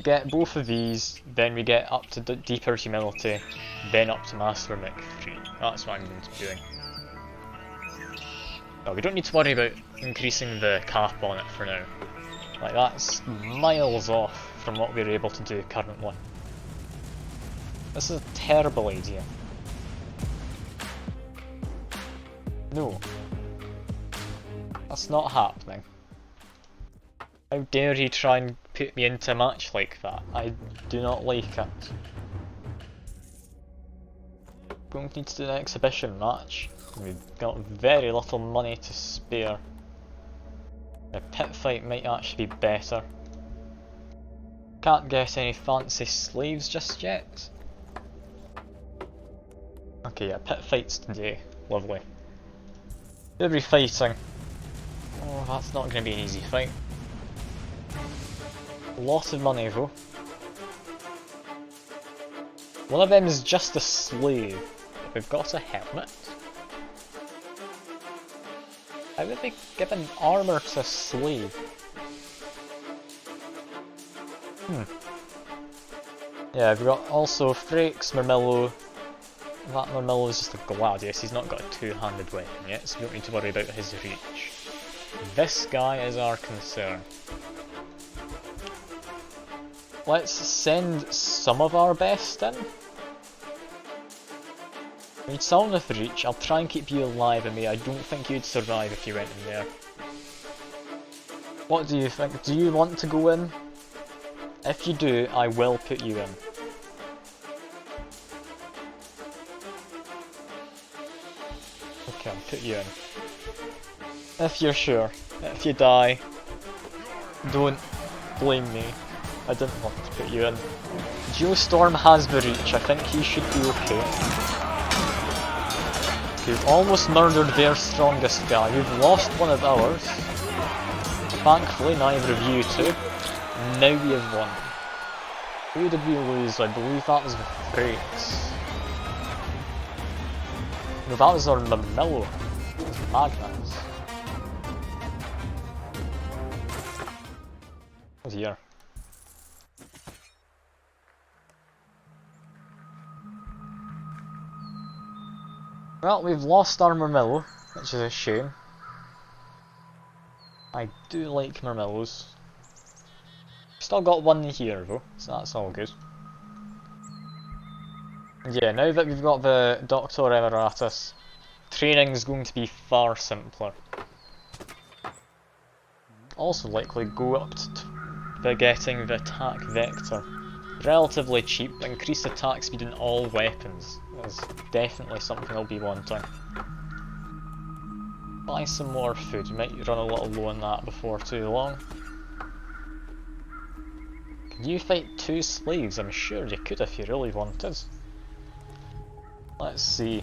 get both of these, then we get up to Deeper Humility, then up to Master Mimic 3. That's what I'm going to be doing. No, we don't need to worry about increasing the cap on it for now. Like, that's miles off from what we're able to do currently. This is a terrible idea. No. That's not happening. How dare he try and put me into a match like that? I do not like it. Going to need to do an exhibition match. We've got very little money to spare. A pit fight might actually be better. Can't get any fancy slaves just yet. Okay, yeah, pit fights today. Lovely. Who'll be fighting? Oh, that's not going to be an easy fight. A lot of money though. One of them is just a slave. We've got a helmet. How would they give an armour to a slave? Yeah, we've got also Frakes, Mermillo. That Mermillo is just a gladius, he's not got a two-handed weapon yet, so we don't need to worry about his reach. This guy is our concern. Let's send some of our best in. We need someone with reach. I'll try and keep you alive, Amy. I don't think you'd survive if you went in there. What do you think? Do you want to go in? If you do, I will put you in. Okay, I'll put you in. If you're sure. If you die, don't blame me. I didn't want to put you in. Geostorm has the reach. I think he should be okay. We've almost murdered their strongest guy. We've lost one of ours. Thankfully, neither of you two. Now we have won. Who did we lose? I believe that was the Frakes. No, that was our Mermillo. It was Magnus. Oh dear. Well, we've lost our Mermillo, which is a shame. I do like Mermillos. Still got one here though, so that's all good. And yeah, now that we've got the Doctor Emeritus, training is going to be far simpler. Also likely go up to getting the attack vector. Relatively cheap, increased attack speed in all weapons is definitely something I'll be wanting. Buy some more food, you might run a little low on that before too long. Can you fight 2 slaves? I'm sure you could if you really wanted. Let's see.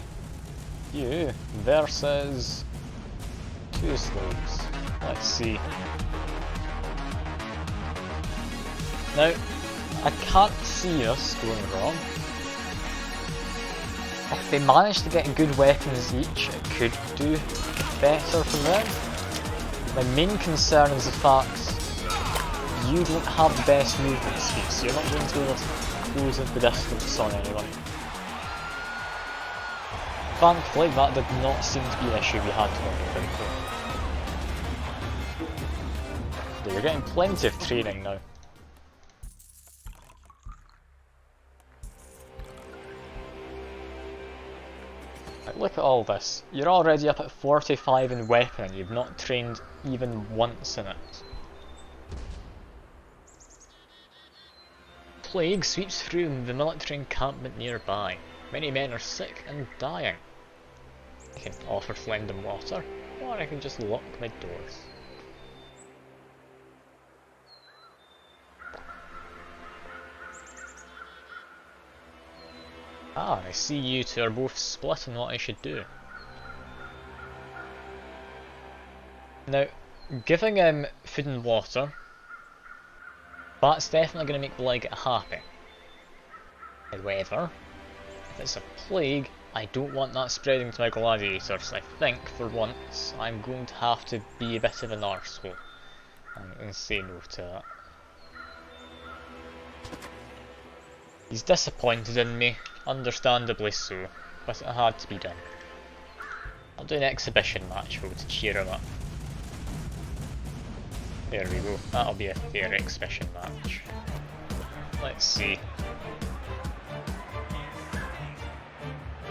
You versus 2 slaves. Let's see. Now, I can't see us going wrong. If they manage to get good weapons each, it could do better for them. My main concern is the fact you don't have the best movement speed, so you're not going to be able to close the distance on anyone. Thankfully, that did not seem to be an issue we had to worry about. You're getting plenty of training now. Like, look at all this. You're already up at 45 in weapon and you've not trained even once in it. Plague sweeps through the military encampment nearby. Many men are sick and dying. I can offer to lend them water, or I can just lock my doors. Ah, I see you two are both split on what I should do. Now, giving him food and water, that's definitely going to make the Legate happy. However, if it's a plague, I don't want that spreading to my gladiators. I think, for once, I'm going to have to be a bit of an arsehole and say no to that. He's disappointed in me, understandably so, but it had to be done. I'll do an exhibition match for him to cheer him up. There we go, that'll be a fair exhibition match. Let's see.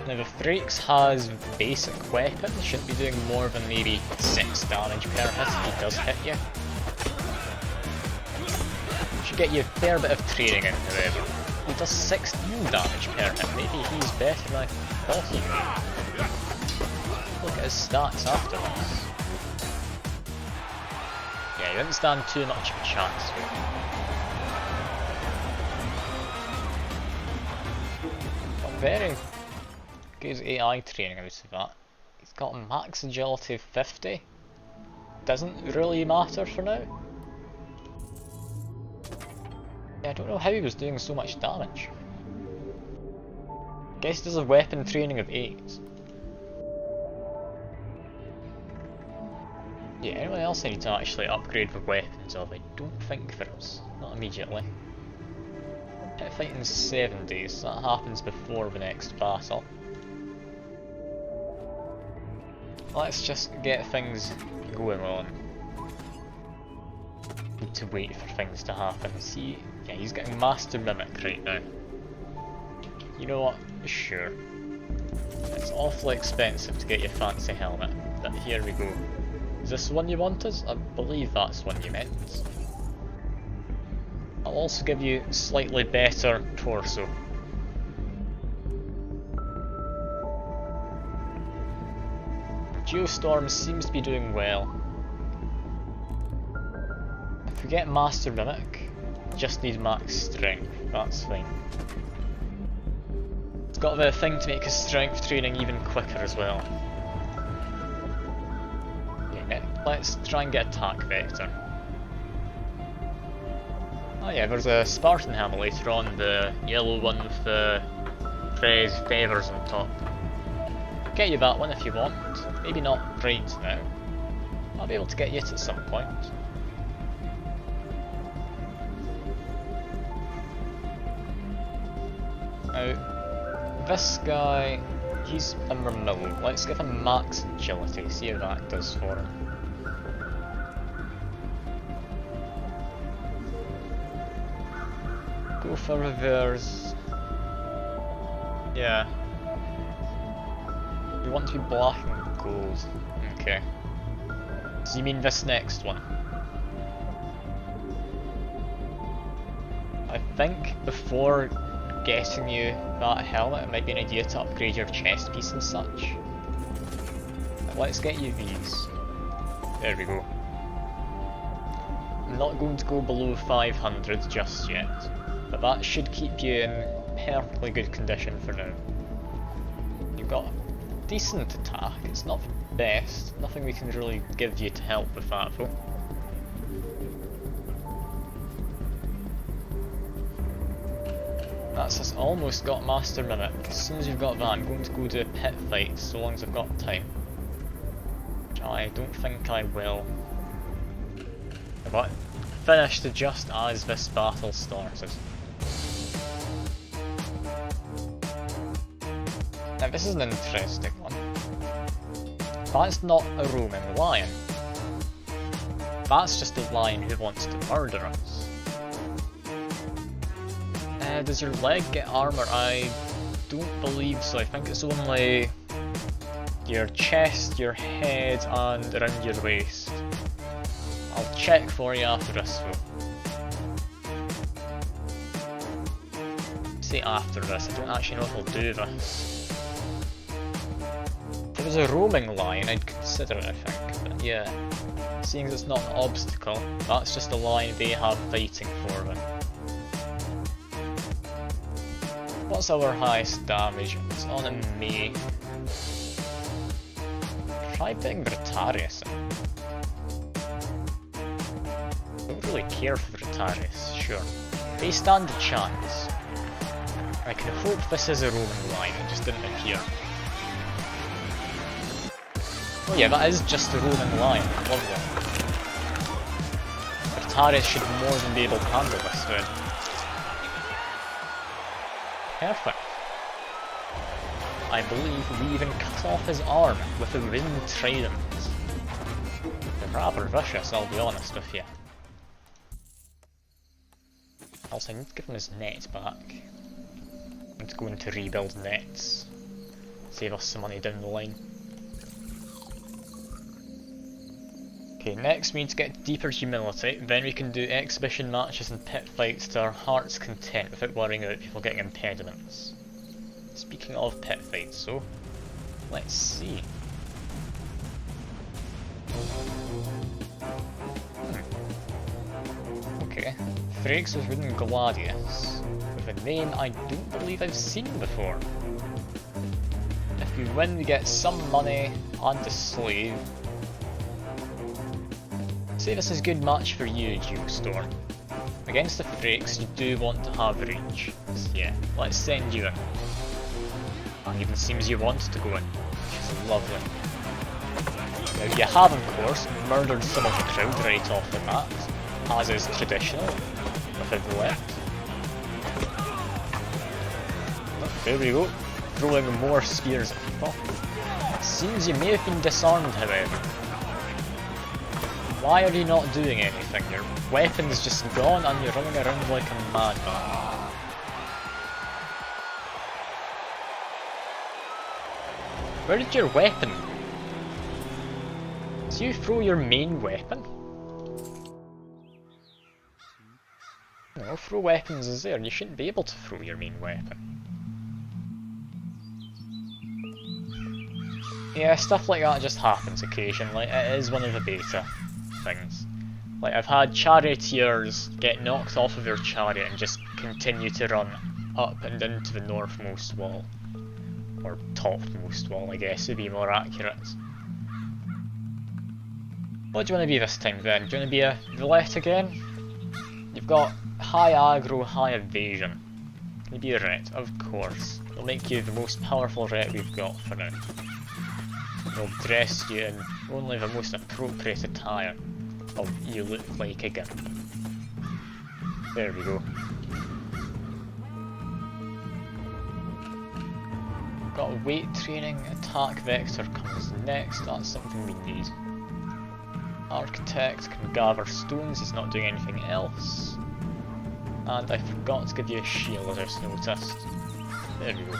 Now the Thrakes has basic weapon, should be doing more than maybe 6 damage per hit if he does hit you. Should get you a fair bit of training in, however. He does 16 damage per hit, maybe he's better than I thought he would. Look at his stats after this. Yeah, he didn't stand too much of a chance here. But very good AI training out of that. He's got max agility of 50. Doesn't really matter for now. Yeah, I don't know how he was doing so much damage. Guess he does a weapon training of 8. Yeah, anyone else I need to actually upgrade with weapons of? I don't think there is. Not immediately. Pit fight in 7 days, that happens before the next battle. Let's just get things going on. Need to wait for things to happen. See, yeah, he's getting Master Mimic right now. You know what? Sure. It's awfully expensive to get your fancy helmet, but here we go. Is this the one you wanted? I believe that's the one you meant. I'll also give you slightly better torso. Geostorm seems to be doing well. If we get Master Mimic, just need max strength, that's fine. It's got the thing to make his strength training even quicker as well. Yeah, let's try and get attack vector. Oh yeah, there's a Spartan helmet later on, the yellow one with the feathers on top. Get you that one if you want, maybe not right now. I'll be able to get you it at some point. Now, this guy, he's a Mermillo. Let's give him max agility, see how that does for him. Go for reverse. Yeah. We want to be black and gold. Okay. So you mean this next one? I think before getting you that helmet, it might be an idea to upgrade your chest piece and such. let's get you these. There we go. I'm not going to go below 500 just yet, but that should keep you in perfectly good condition for now. You've got decent attack, it's not the best, nothing we can really give you to help with that though. That's us almost got Master Mimic. As soon as you've got that, I'm going to go do a pit fight, so long as I've got time. Which I don't think I will. But finished just as this battle started. Now this is an interesting one. That's not a roaming lion. That's just a lion who wants to murder us. Does your leg get armor? I don't believe so. I think it's only your chest, your head, and around your waist. I'll check for you after this though. Say after this, I don't actually know if I'll do this. If it was a roaming lion, I'd consider it, I think, but yeah. Seeing as it's not an obstacle, that's just a lion they have fighting for them. What's our highest damage? It's on a me. Try putting Brutarius in. Don't really care for Brutarius, sure. They stand a chance. I can hope this is a roaming lion, it just didn't appear. Oh yeah, that is just a roaming lion, lovely. Brutarius should more than be able to handle this then. Perfect. I believe we even cut off his arm with a wind trident. They're rather vicious, I'll be honest with you. Also, I need to give him his net back. I'm going to rebuild nets. Save us some money down the line. Okay, next we need to get deeper humility, then we can do exhibition matches and pit fights to our heart's content without worrying about people getting impediments. Speaking of pit fights, so let's see. Okay, Frakes was ridden Gladius, with a name I don't believe I've seen before. If we win we get some money and a slave. Say this is a good match for you, Geostorm. Against the Frakes, you do want to have reach. So yeah, let's send you in. And even seems you want to go in, which is lovely. Now you have, of course, murdered some of the crowd right off the bat, as is traditional, with a left. There we go, throwing more spears at people. It seems you may have been disarmed, however. Why are you not doing anything? Your weapon's just gone and you're running around like a madman. Where did your weapon go? Did you throw your main weapon? No, throw weapons is there. You shouldn't be able to throw your main weapon. Yeah, stuff like that just happens occasionally. It is one of the beta things. Like, I've had charioteers get knocked off of their chariot and just continue to run up and into the northmost wall. Or topmost wall, I guess, to be more accurate. What do you want to be this time then? Do you want to be a roulette again? You've got high aggro, high evasion. Can you be a ret? Of course. It'll make you the most powerful ret we've got for now. We'll dress you in only the most appropriate attire. Oh, you look like a gimp. There we go. Got weight training, attack vector comes next, that's something we need. Architect can gather stones, he's not doing anything else. And I forgot to give you a shield, as I just noticed. There we go.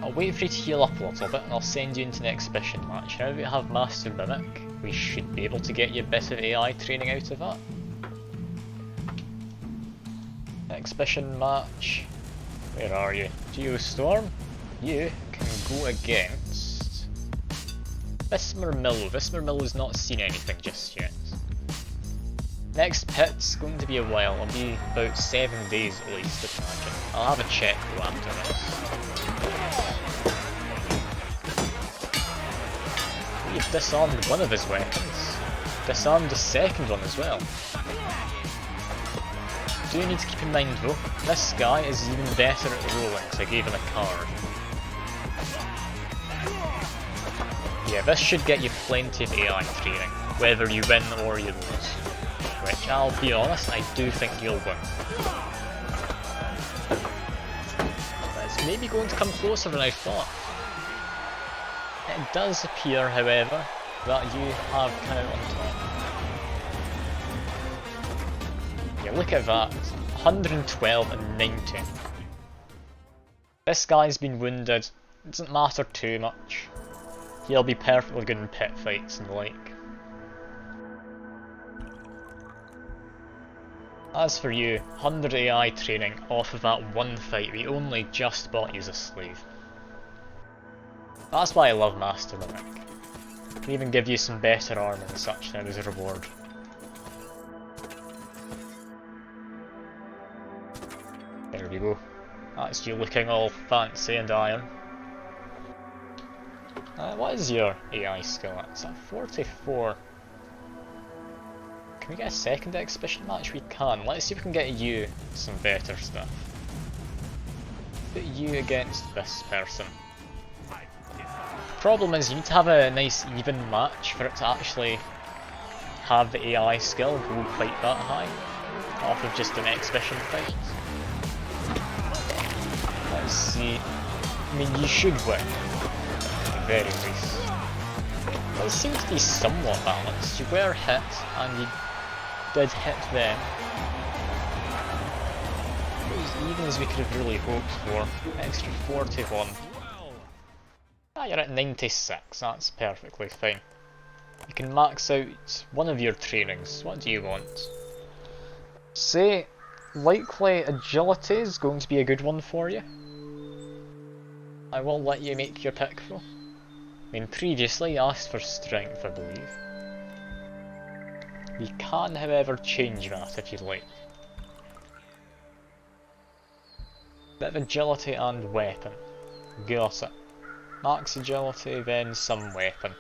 I'll wait for you to heal up a little bit and I'll send you into the exhibition match. Now that we have Master Mimic, we should be able to get you a bit of AI training out of that. Exhibition match. Where are you? Geostorm? You can go against Vismermillo's not seen anything just yet. Next pit's going to be a while, it'll be about 7 days at least, I'd imagine. I'll have a check though after this. We've disarmed one of his weapons. Disarmed the second one as well. Do you need to keep in mind though, this guy is even better at rolling, so I gave him a card. Yeah, this should get you plenty of AI training, whether you win or you lose. Which, I'll be honest, I do think you'll win. It's maybe going to come closer than I thought. It does appear, however, that you have come out on top. Yeah, look at that. 112 and 90. This guy's been wounded. It doesn't matter too much. He'll be perfectly good in pit fights and the like. As for you, 100 AI training off of that one fight we only just bought you as a slave. That's why I love Master Mimic. Can even give you some better armor and such now as a reward. There we go. That's you looking all fancy and iron. What is your AI skill at? It's at 44. Can we get a second exhibition match? We can. Let's see if we can get you some better stuff. Put you against this person. Problem is you need to have a nice even match for it to actually have the AI skill go quite that high off of just an exhibition fight. Let's see. I mean, you should win, at the very least. It seems to be somewhat balanced. You were hit and you did hit them. It was even as we could have really hoped for. Extra 41. Ah, you're at 96, that's perfectly fine. You can max out one of your trainings. What do you want? Say, likely agility is going to be a good one for you. I will let you make your pick though. I mean, previously you asked for strength, I believe. We can, however, change that if you'd like. Bit of agility and weapon. Got it. Max agility, then some weapon.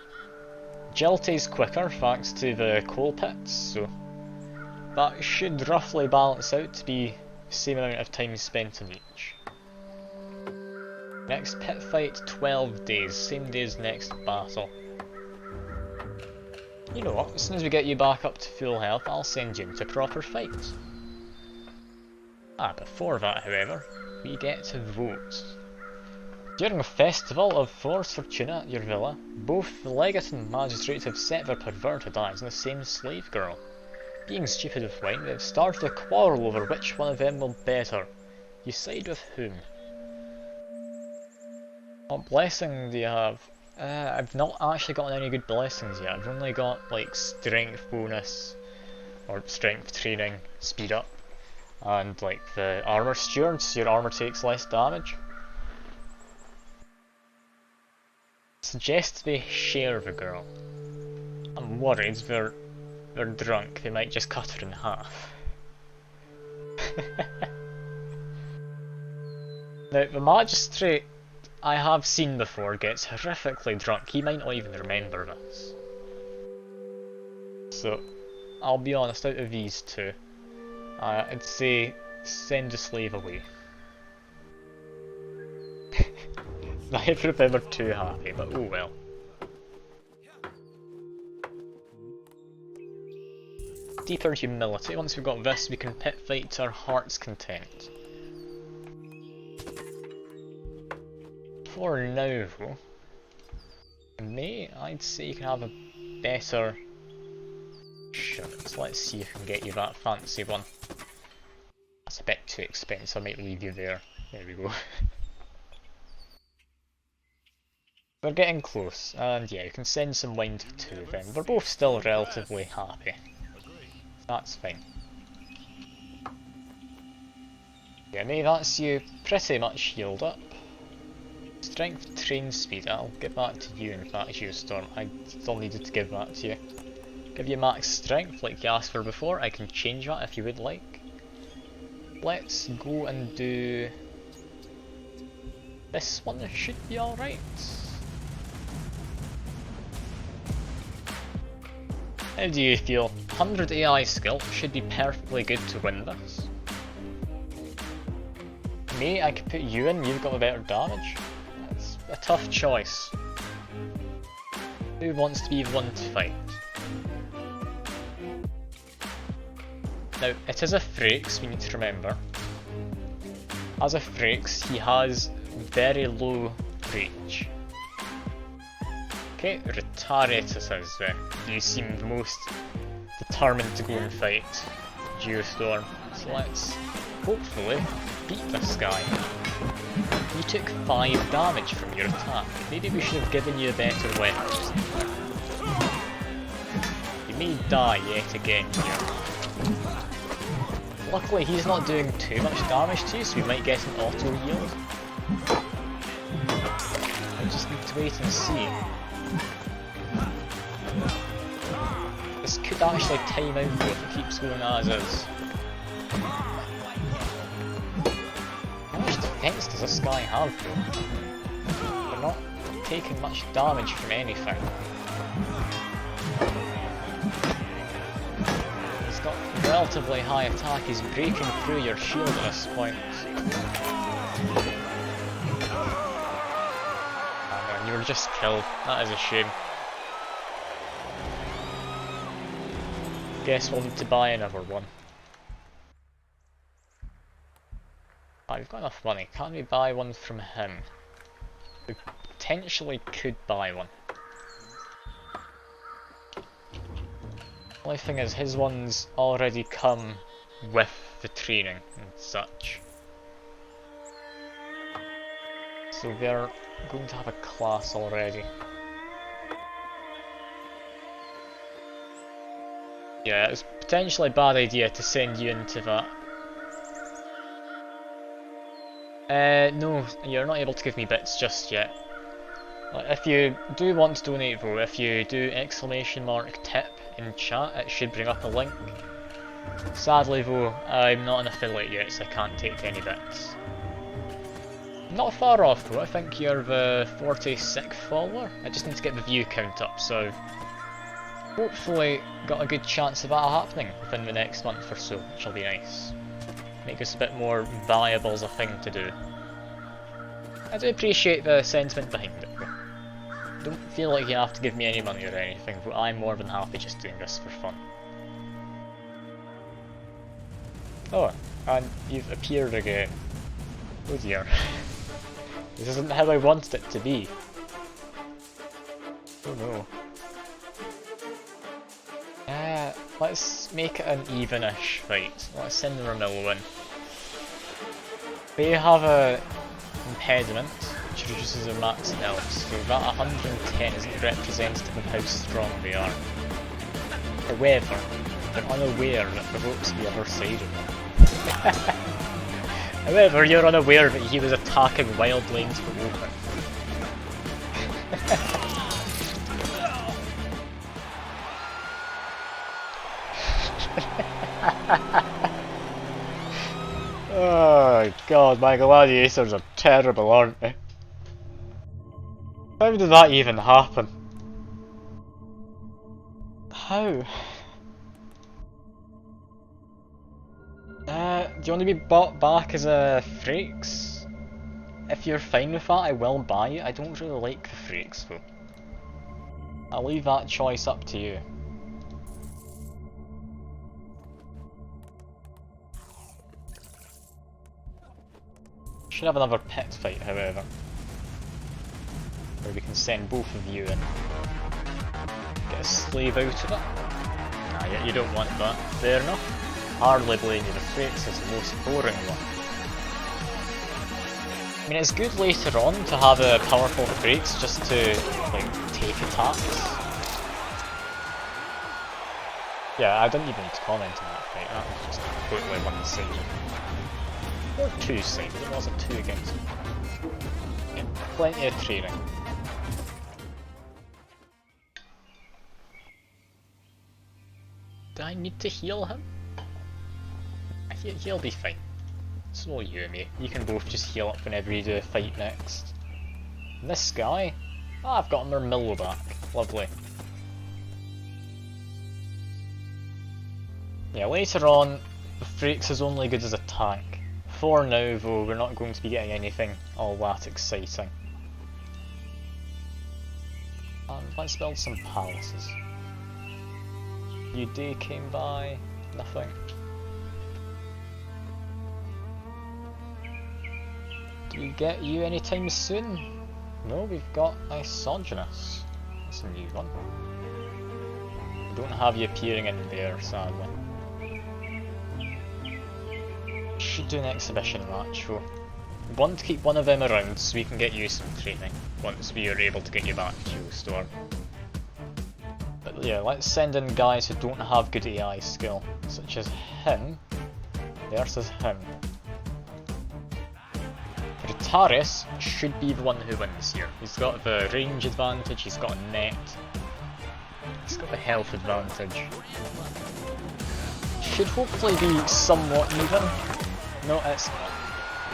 Agility's quicker thanks to the coal pits, so that should roughly balance out to be the same amount of time spent on each. Next pit fight, 12 days, same day as next battle. You know what, as soon as we get you back up to full health, I'll send you into proper fights. Before that, however, we get to vote. During a festival of Force Fortuna at your villa, both the legate and magistrate have set their perverted eyes on the same slave girl. Being stupid with wine, they've started a quarrel over which one of them will better. You side with whom? What blessing do you have? I've not actually gotten any good blessings yet. I've only got like strength bonus, or strength training, speed up, and like the armor steward, so your armor takes less damage. Suggest they share the girl. I'm worried they're drunk, they might just cut her in half. Now the magistrate I have seen before gets horrifically drunk, he might not even remember this. So, I'll be honest, out of these two, I'd say send the slave away. Neither of them are too happy, but oh well. Deeper humility. Once we've got this, we can pit fight to our heart's content. For now though, I'd say you can have a better shirt. Let's see if we can get you that fancy one. That's a bit too expensive, I might leave you there. There we go. We're getting close, and yeah, you can send some wine to two of them. They're both still relatively happy. That's fine. Yeah, that's you pretty much healed up. Strength, train speed, I'll give that to you in fact, Storm. I still needed to give that to you. Give you max strength like you asked for before, I can change that if you would like. Let's go and do... this one should be alright. How do you feel? 100 AI skill should be perfectly good to win this. Me, I could put you in, you've got a better damage. That's a tough choice. Who wants to be the one to fight? Now, it is a Frakes, we need to remember. As a Frakes, he has very low reach. Okay, Retariatus is then. You seem the most determined to go and fight Geostorm. So let's hopefully beat this guy. You took 5 damage from your attack. Maybe we should have given you a better weapon. You may die yet again here. Luckily he's not doing too much damage to you, so we might get an auto heal. I just need to wait and see. This could actually time out though if it keeps going as is. How much defense does this guy have though? They're not taking much damage from anything. He's got relatively high attack, he's breaking through your shield at this point. Oh man, you were just killed, that is a shame. Guess we'll need to buy another one. Ah, we've got enough money. Can't we buy one from him? We potentially could buy one. Only thing is, his ones already come with the training and such. So they're going to have a class already. Yeah, it's potentially a bad idea to send you into that. No, you're not able to give me bits just yet. If you do want to donate though, if you do !tip in chat, it should bring up a link. Sadly though, I'm not an affiliate yet, so I can't take any bits. Not far off though, I think you're the 46th follower. I just need to get the view count up, so hopefully got a good chance of that happening within the next month or so, which will be nice. Make us a bit more valuable as a thing to do. I do appreciate the sentiment behind it though. Don't feel like you have to give me any money or anything, but I'm more than happy just doing this for fun. Oh, and you've appeared again. Oh dear. This isn't how I wanted it to be. Oh no. Let's make it an evenish fight. Let's send the Ramillo in. They have a impediment which reduces their max health, so that 110 isn't representative of how strong they are. However, they're unaware that the rope's the other side of them. However, you're unaware that he was attacking wild lanes for open. Oh god, my gladiators are terrible, aren't they? How did that even happen? How? Do you want to be bought back as a Frakes? If you're fine with that, I will buy it. I don't really like the Frakes though. I'll leave that choice up to you. Should have another pit fight, however, where we can send both of you in. Get a slave out of it. Nah, yeah, you don't want that. Fair enough. Hardly blame you, the Frakes is the most boring one. I mean, it's good later on to have a powerful Frakes just to, like, take attacks. Yeah, I didn't even need to comment on that fight, that was just totally one-sided. Or two-sided, it wasn't two against one. Yeah. plenty of training. Do I need to heal him? He'll be fine. So you and me, you can both just heal up whenever you do a fight next. And this guy, oh, I've got another mill back. Lovely. Yeah, later on, the Frakes is only good as a tank. For now though, we're not going to be getting anything all that exciting. And let's build some palaces. Day came by, nothing. Do we get you anytime soon? No, we've got Isogenous. That's a new one. We don't have you appearing in there, sadly. Should do an exhibition match though. We want to keep one of them around so we can get you some training once we are able to get you back to Geostorm. But yeah, let's send in guys who don't have good AI skill, such as him versus him. Ritaris should be the one who wins here. He's got the range advantage, he's got a net, he's got the health advantage. Should hopefully be somewhat even. No, it's not.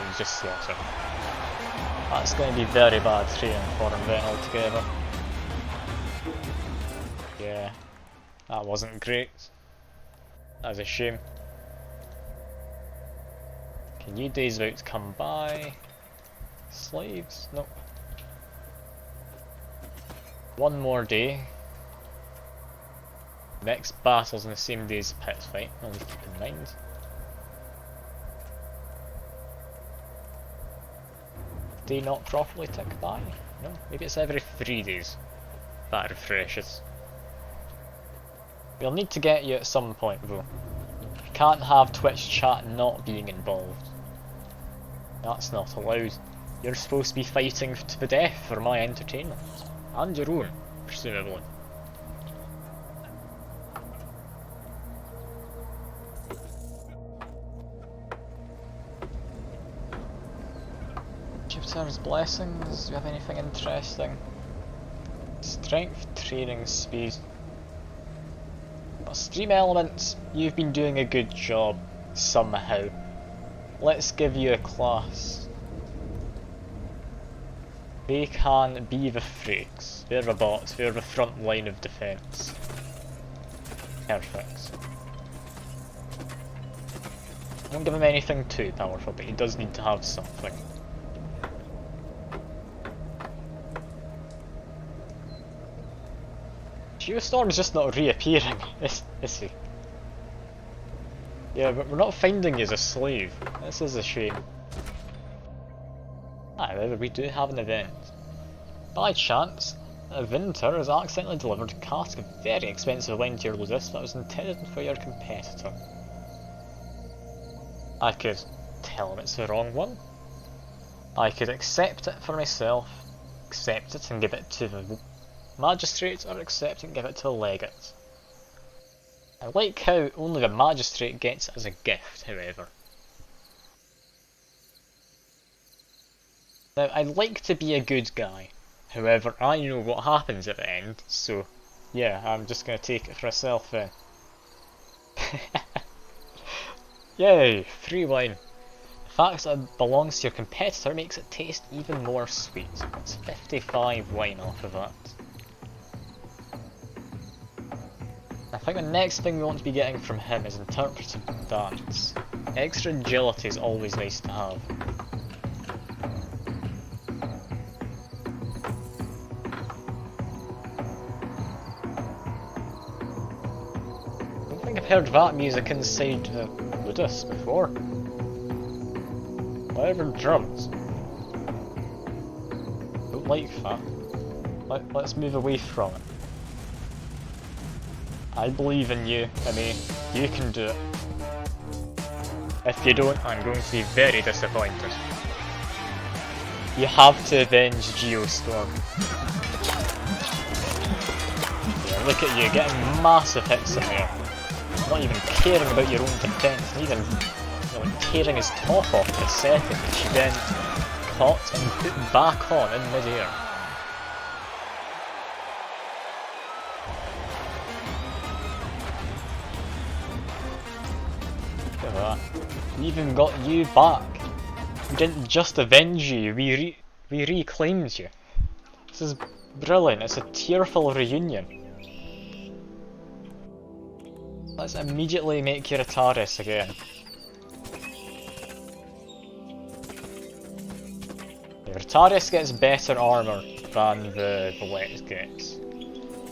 He's just slaughtered. That's going to be very bad training for him then altogether. Yeah, that wasn't great. That's a shame. Okay, new day's about to come by. Slaves? Nope. One more day. Next battle's on the same day as Pit fight, only keep in mind. Day not properly tick by? No, maybe it's every 3 days. That refreshes. We'll need to get you at some point though. You can't have Twitch chat not being involved. That's not allowed. You're supposed to be fighting to the death for my entertainment. And your own, presumably. Jupiter's blessings, do you have anything interesting? Strength, training, speed. But stream elements, you've been doing a good job, somehow. Let's give you a class. They can be the Frakes. They're the bots, they're the front line of defence. Perfect. Don't give him anything too powerful, but he does need to have something. Geostorm's just not reappearing, is he? Yeah, but we're not finding you as a slave. This is a shame. However, we do have an event. By chance, a Vinter has accidentally delivered a cask of very expensive wine to your Ludus that was intended for your competitor. I could tell him it's the wrong one. I could accept it for myself, accept it and give it to the magistrate, or accept it and give it to the legate. I like how only the magistrate gets it as a gift, however. Now, I'd like to be a good guy, however I know what happens at the end, so yeah, I'm just going to take it for myself then. Yay, free wine. The fact that it belongs to your competitor makes it taste even more sweet. That's 55 wine off of that. I think the next thing we want to be getting from him is interpretive dance. Extra agility is always nice to have. I don't think I've heard that music inside Ludus before. Whatever drums. Don't like that. Let's move away from it. I believe in you, I mean, you can do it. If you don't, I'm going to be very disappointed. You have to avenge Geostorm. Yeah, look at you, getting massive hits in there. Not even caring about your own defence, not even tearing his top off for a second, which you then caught and put back on in mid-air. Look at that. We even got you back. We didn't just avenge you, we reclaimed you. This is brilliant, it's a tearful reunion. Let's immediately make you Retaris again. Retaris gets better armour than the Valiant gets,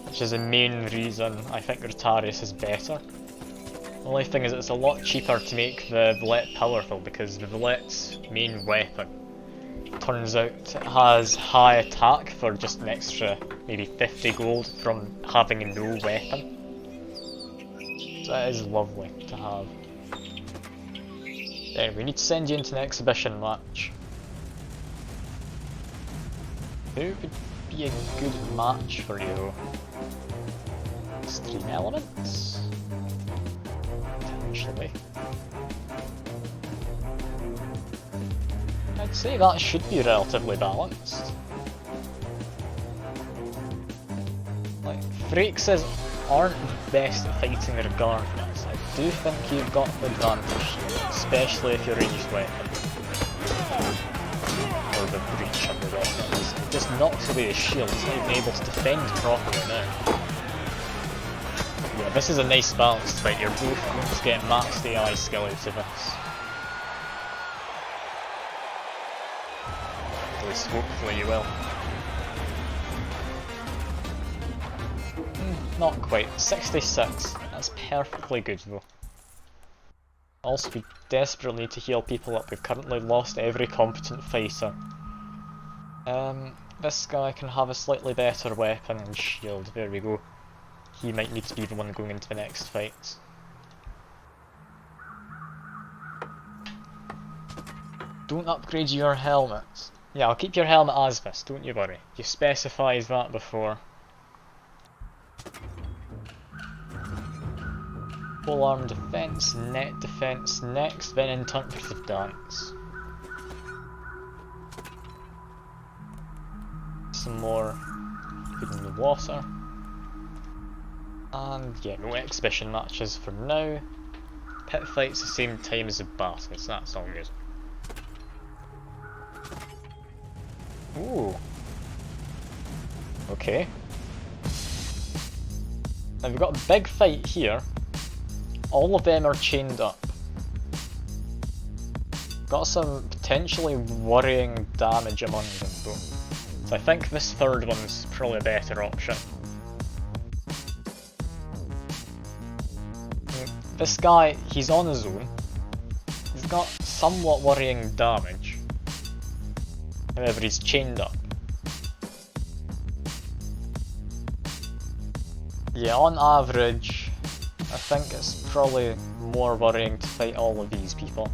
which is the main reason I think Retaris is better. The only thing is it's a lot cheaper to make the Valiant powerful because the Valiant's main weapon turns out it has high attack for just an extra maybe 50 gold from having no weapon. So that is lovely to have. Anyway, we need to send you into an exhibition match. Who would be a good match for you? Extreme Elements? Potentially. I'd say that should be relatively balanced. Like, Phraxes aren't best at fighting regardless. I do think you've got the advantage here, especially if you're ranged weapon. Or the breach of the weapons. It just knocks away his shield, he's not even able to defend properly now. Yeah, this is a nice balanced fight, you're both going to get maxed AI skill out of this. At least hopefully you will. Not quite, 66, that's perfectly good though. Also, we desperately need to heal people up, we've currently lost every competent fighter. This guy can have a slightly better weapon and shield, there we go. He might need to be the one going into the next fight. Don't upgrade your helmet. Yeah, I'll keep your helmet as this, don't you worry. You specified that before. Full arm defense, net defense next, then interpretive dance. Some more food in the water. And yeah, no exhibition matches for now. Pit fights the same time as the battles, that's all good. Ooh. Okay. Now we've got a big fight here. All of them are chained up. Got some potentially worrying damage among them though. So I think this third one's probably a better option. This guy, he's on his own. He's got somewhat worrying damage. However, he's chained up. Yeah, on average, I think it's probably more worrying to fight all of these people.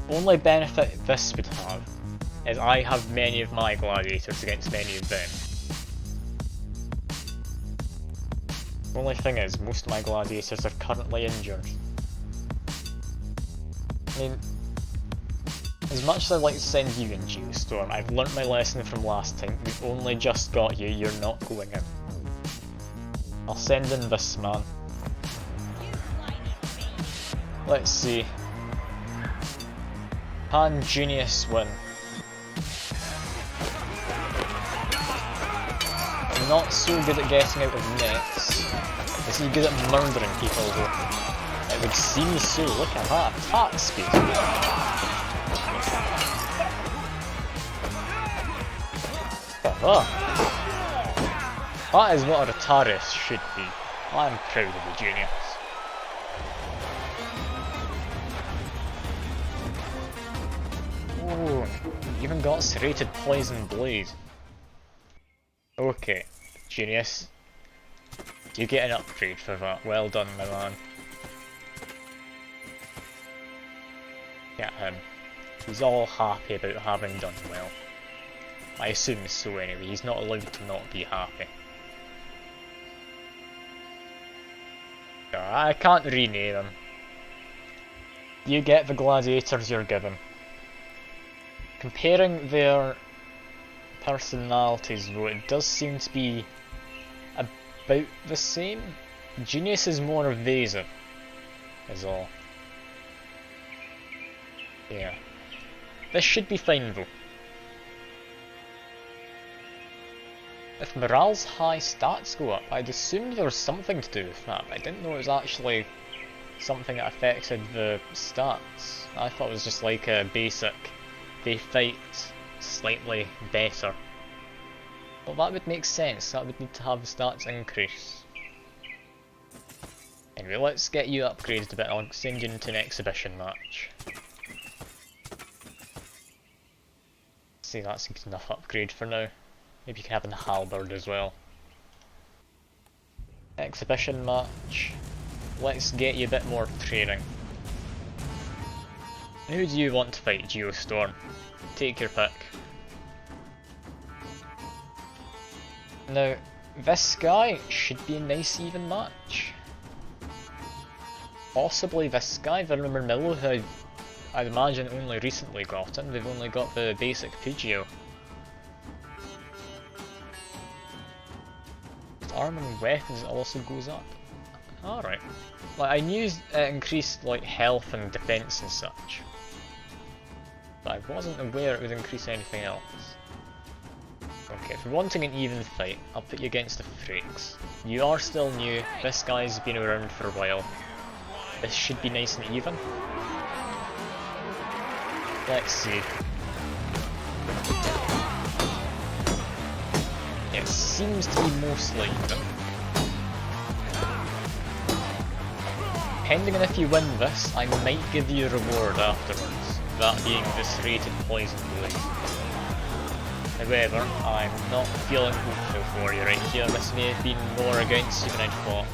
Only benefit this would have is I have many of my gladiators against many of them. The only thing is, most of my gladiators are currently injured. I mean, as much as I'd like to send you in, Geostorm, I've learnt my lesson from last time. We've only just got you, you're not going in. I'll send in this man. Let's see. Can Junius win? Not so good at getting out of nets. Is he good at murdering people though? It would seem so, look at that, attack speed. Oh. That is what a Retaris should be. I'm proud of the Junius. Oh, you even got serrated poison blade. Okay, Genius. You get an upgrade for that. Well done, my man. Get him. He's all happy about having done well. I assume so anyway, he's not allowed to not be happy. I can't rename him. You get the gladiators you're given. Comparing their personalities though, it does seem to be about the same. Genius is more evasive, is all. Yeah. This should be fine though. If morale's high, stats go up. I'd assumed there was something to do with that, but I didn't know it was actually something that affected the stats. I thought it was just like a basic, they fight slightly better. Well, that would make sense, that would need to have the stats increase. Anyway, let's get you upgraded a bit, I'll send you into an exhibition match. See, that's a good enough upgrade for now. Maybe you can have an halberd as well. Exhibition match. Let's get you a bit more training. Who do you want to fight, Geostorm? Take your pick. Now, this guy should be a nice even match. Possibly this guy, Vermillo, who I'd imagine only recently got him. They've only got the basic Pugio. Armor and weapons also goes up. Alright. Like, I knew it increased like health and defense and such, but I wasn't aware it would increase anything else. Okay, if you're wanting an even fight, I'll put you against the Freaks. You are still new, this guy's been around for a while. This should be nice and even. Let's see. It seems to be mostly even. Depending on if you win this, I might give you a reward afterwards, that being this rated poison blade. However, I'm not feeling hopeful for you right here. This may have been more against you than I'd thought.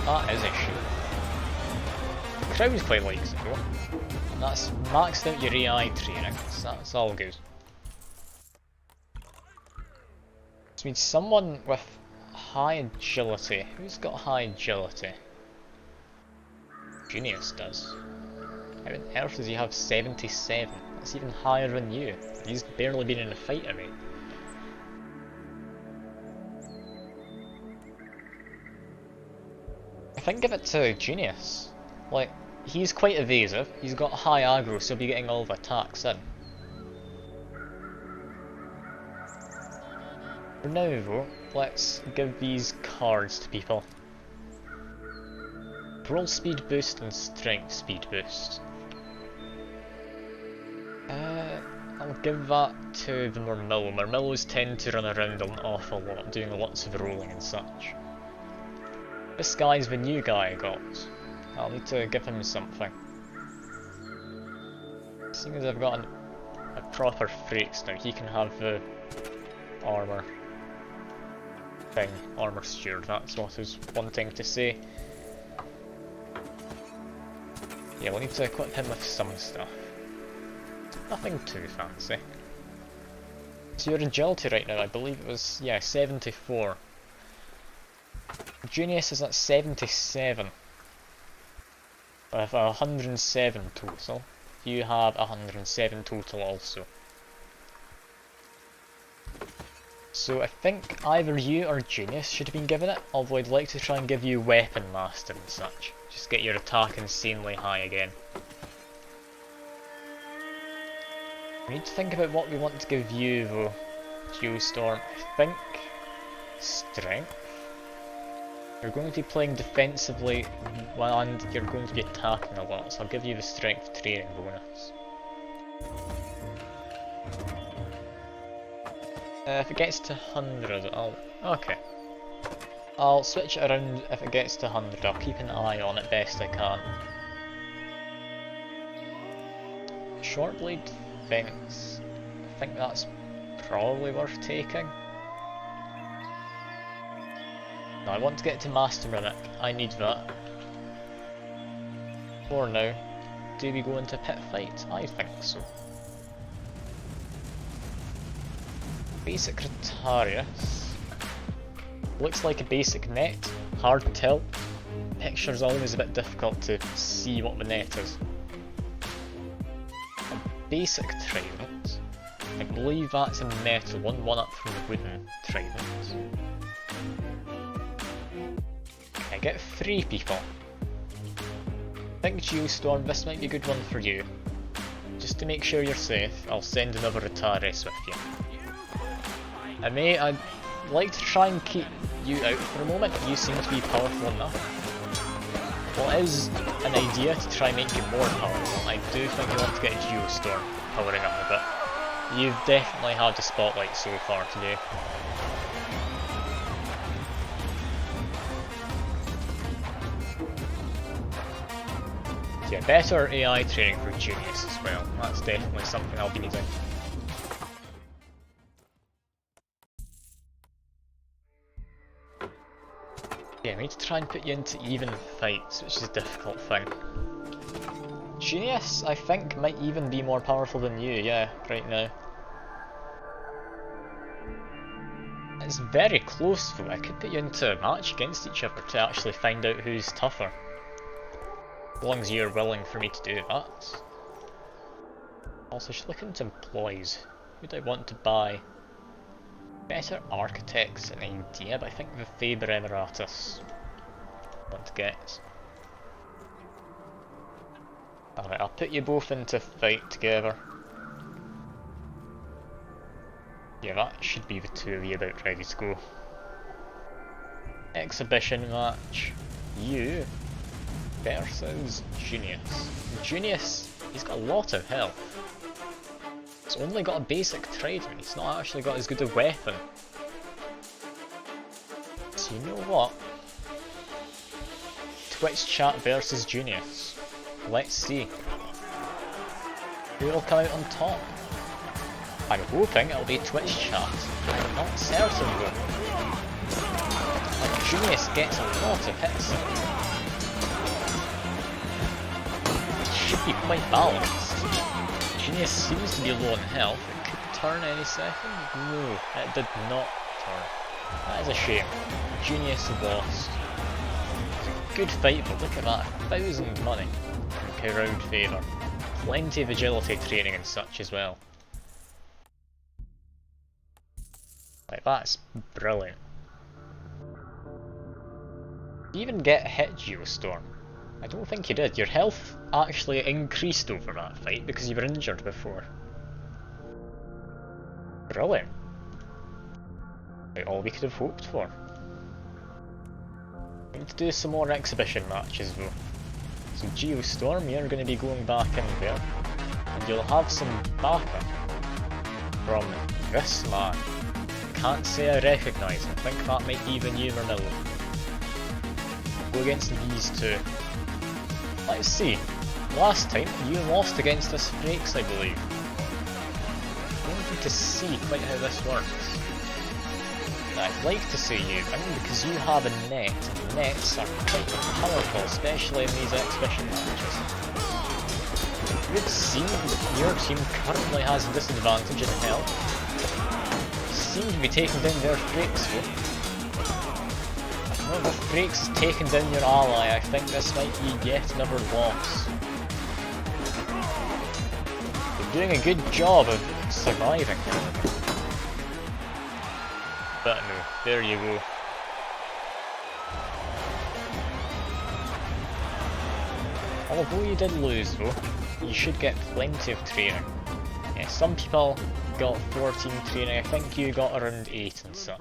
That is a shoot. The crowd quite likes it though. And that's maxed out your AI training, so that's all good. This means someone with high agility. Who's got high agility? Genius does. How on earth does he have 77? That's even higher than you. He's barely been in a fight, I mean. I think give it to Genius. Like, he's quite evasive, he's got high aggro, so he'll be getting all the attacks in. For now though, let's give these cards to people. Roll speed boost and strength speed boost. I'll give that to the Murmillo. Murmillos tend to run around an awful lot, doing lots of rolling and such. This guy's the new guy I got. I'll need to give him something. Seeing as I've got a proper Freaks now, he can have the armor thing, armor steward, that's what I was wanting to say. Yeah, we'll need to equip him with some stuff. Nothing too fancy. So your agility right now, I believe it was, yeah, 74. Genius is at 77. With 107 total. You have 107 total also. So I think either you or Genius should have been given it, although I'd like to try and give you Weapon Master and such. Just get your attack insanely high again. We need to think about what we want to give you though, Geostorm. I think Strength. You're going to be playing defensively and you're going to be attacking a lot, so I'll give you the Strength training bonus. If it gets to 100, okay. I'll switch it around if it gets to 100, I'll keep an eye on it best I can. Short blade defense, I think that's probably worth taking. No, I want to get to Master Mimic, I need that. For now, do we go into pit fight? I think so. Basic Rotarius. Looks like a basic net, hard to tell. picture's always a bit difficult to see what the net is. A basic trident. I believe that's a metal one, one up from the wooden trident. I get 3 people. I think Geostorm, this might be a good one for you. Just to make sure you're safe, I'll send another Ataris with you. I'd like to try and keep you out for a moment. You seem to be powerful enough. Well, it is an idea to try and make you more powerful. I do think you want to get Geostorm powering up a bit. You've definitely had the spotlight so far today. Yeah, better AI training for Genius as well. That's definitely something I'll be needing. Yeah, I need to try and put you into even fights, which is a difficult thing. Genius, I think, might even be more powerful than you, yeah, right now. It's very close though. I could put you into a match against each other to actually find out who's tougher. As long as you're willing for me to do that. Also, just look into employees. Who do I want to buy? Better architects, an idea, but I think the Faber Emiratus I want to get. Alright, I'll put you both into fight together. Yeah, that should be the two of you about ready to go. Exhibition match. You versus Genius. Genius, he's got a lot of health. He's only got a basic trident, he's not actually got as good a weapon. So you know what? Twitch chat versus Genius. Let's see. Who will come out on top? I'm hoping it'll be Twitch chat. I'm not certain though. Genius gets a lot of hits. It should be quite balanced. Genius seems to be low on health. It could turn any second. No, it did not turn. That is a shame. Genius lost. Good fight, but look at that. 1,000 money. Crowd favour. Plenty of agility training and such as well. Like, that's brilliant. You even get hit, Geostorm. I don't think you did. Your health actually increased over that fight because you were injured before. Brilliant. Like, all we could have hoped for. We need to do some more exhibition matches though. So Geostorm, you're going to be going back in there. And you'll have some backup from this man. Can't say I recognise him. I think that might be the new Manila. Go against these two. Let's see. Last time you lost against us Frakes, I believe. I wanted to see quite how this works. I'd like to see you win because you have a net, and nets are quite powerful, especially in these exhibition matches. It would seem that your team currently has a disadvantage in health. Seem to be taking down their Frakes though. Well, if Frakes has taken down your ally, I think this might be yet another loss. You're doing a good job of surviving. But no, there you go. Although you did lose though, you should get plenty of training. Yeah, some people got 14 training, I think you got around 8 and such.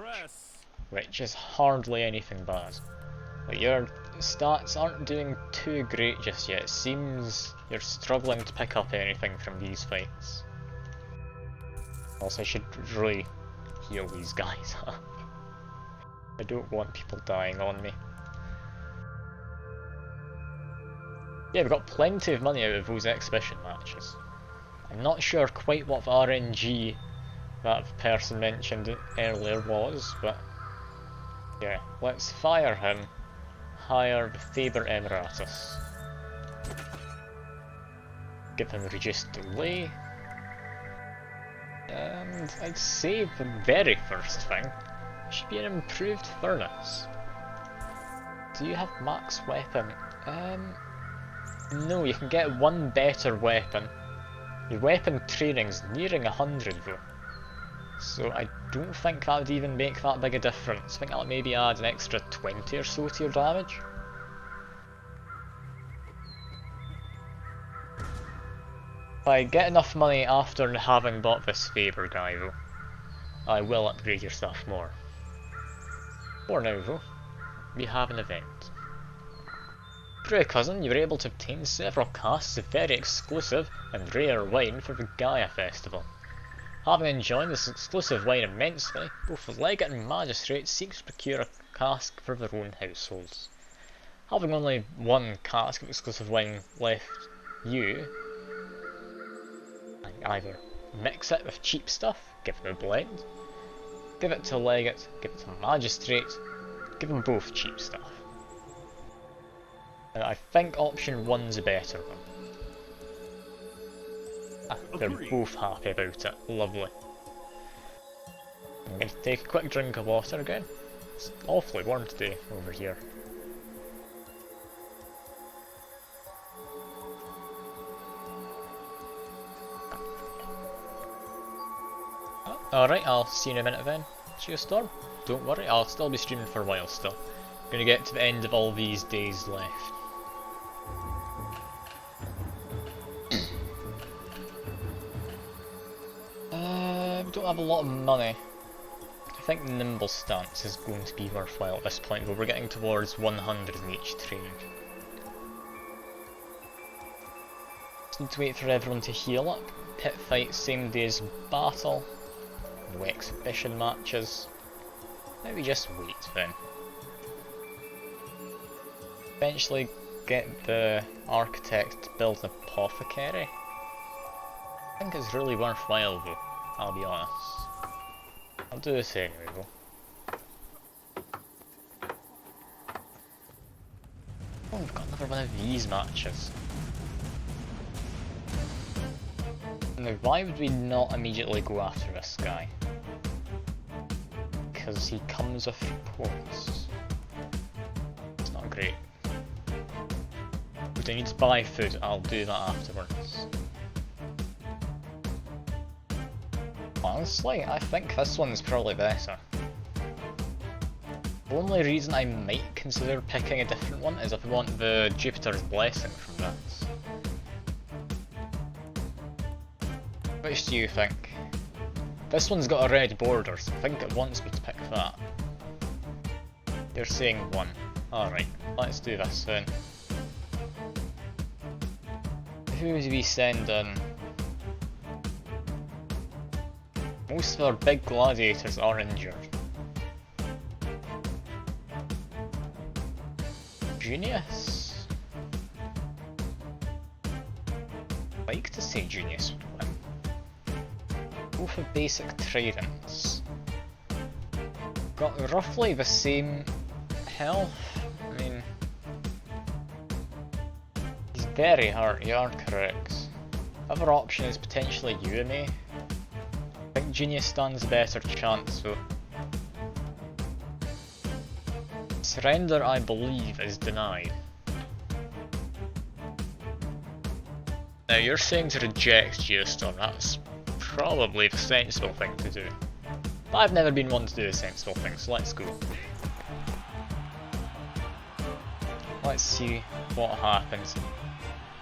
Which is hardly anything bad. But your stats aren't doing too great just yet. It seems you're struggling to pick up anything from these fights. Also, I should really heal these guys up. I don't want people dying on me. Yeah, we got plenty of money out of those exhibition matches. I'm not sure quite what the RNG that person mentioned earlier was, but yeah, let's fire him. Hire the Faber Emiratus. Give him reduced delay. And I'd say the very first thing should be an improved furnace. do you have max weapon? No, you can get one better weapon. Your weapon training's nearing 100 though. So I don't think that would even make that big a difference. I think that'll maybe add an extra 20 or so to your damage. If I get enough money after having bought this favour guy though, I will upgrade your stuff more. For now though, we have an event. Through a cousin, you were able to obtain several casks of very exclusive and rare wine for the Gaia Festival. Having enjoyed this exclusive wine immensely, both the legate and magistrate seek to procure a cask for their own households. Having only one cask of exclusive wine left, you either mix it with cheap stuff, give them a blend, give it to a legate, give it to a magistrate, give them both cheap stuff. And I think option 1's a better one. They're both happy about it. Lovely. I'm going to take a quick drink of water again. It's awfully warm today over here. Alright, I'll see you in a minute then. Geostorm. Don't worry, I'll still be streaming for a while still. I'm going to get to the end of all these days left. We don't have a lot of money. I think Nimble Stance is going to be worthwhile at this point, but we're getting towards 100 in each trade. Just need to wait for everyone to heal up. Pit fight, same day as battle. No exhibition matches. Maybe just wait then. Eventually get the architect to build an apothecary. I think it's really worthwhile though, I'll be honest. I'll do this anyway though. Oh, we've got another one of these matches. Now, why would we not immediately go after this guy? Because he comes with reports. It's not great. Would I need to buy food? I'll do that afterwards. Honestly, I think this one's probably better. The only reason I might consider picking a different one is if I want the Jupiter's Blessing from this. Which do you think? This one's got a red border, so I think it wants me to pick that. You're saying 1. Alright, let's do this then. Who do we send in? Most of our big gladiators are injured. Junius? I'd like to say Junius would win. Both have basic tridents. Got roughly the same health. I mean, he's very hurt, you are correct. Other option is potentially Uame. I think Genius stands a better chance though. Surrender, I believe, is denied. Now you're saying to reject Geostorm, that's probably the sensible thing to do. But I've never been one to do a sensible thing, so let's go. Let's see what happens.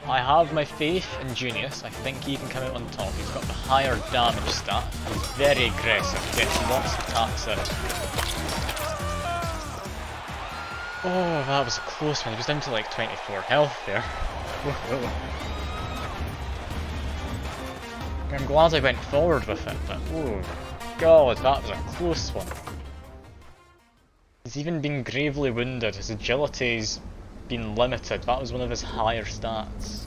I have my faith in Junius. I think he can come out on top. He's got the higher damage stat. He's very aggressive, gets lots of attacks in. Oh, that was a close one. He was down to like 24 health there. I'm glad I went forward with it, but oh god, that was a close one. He's even been gravely wounded. His agility's been limited. That was one of his higher stats.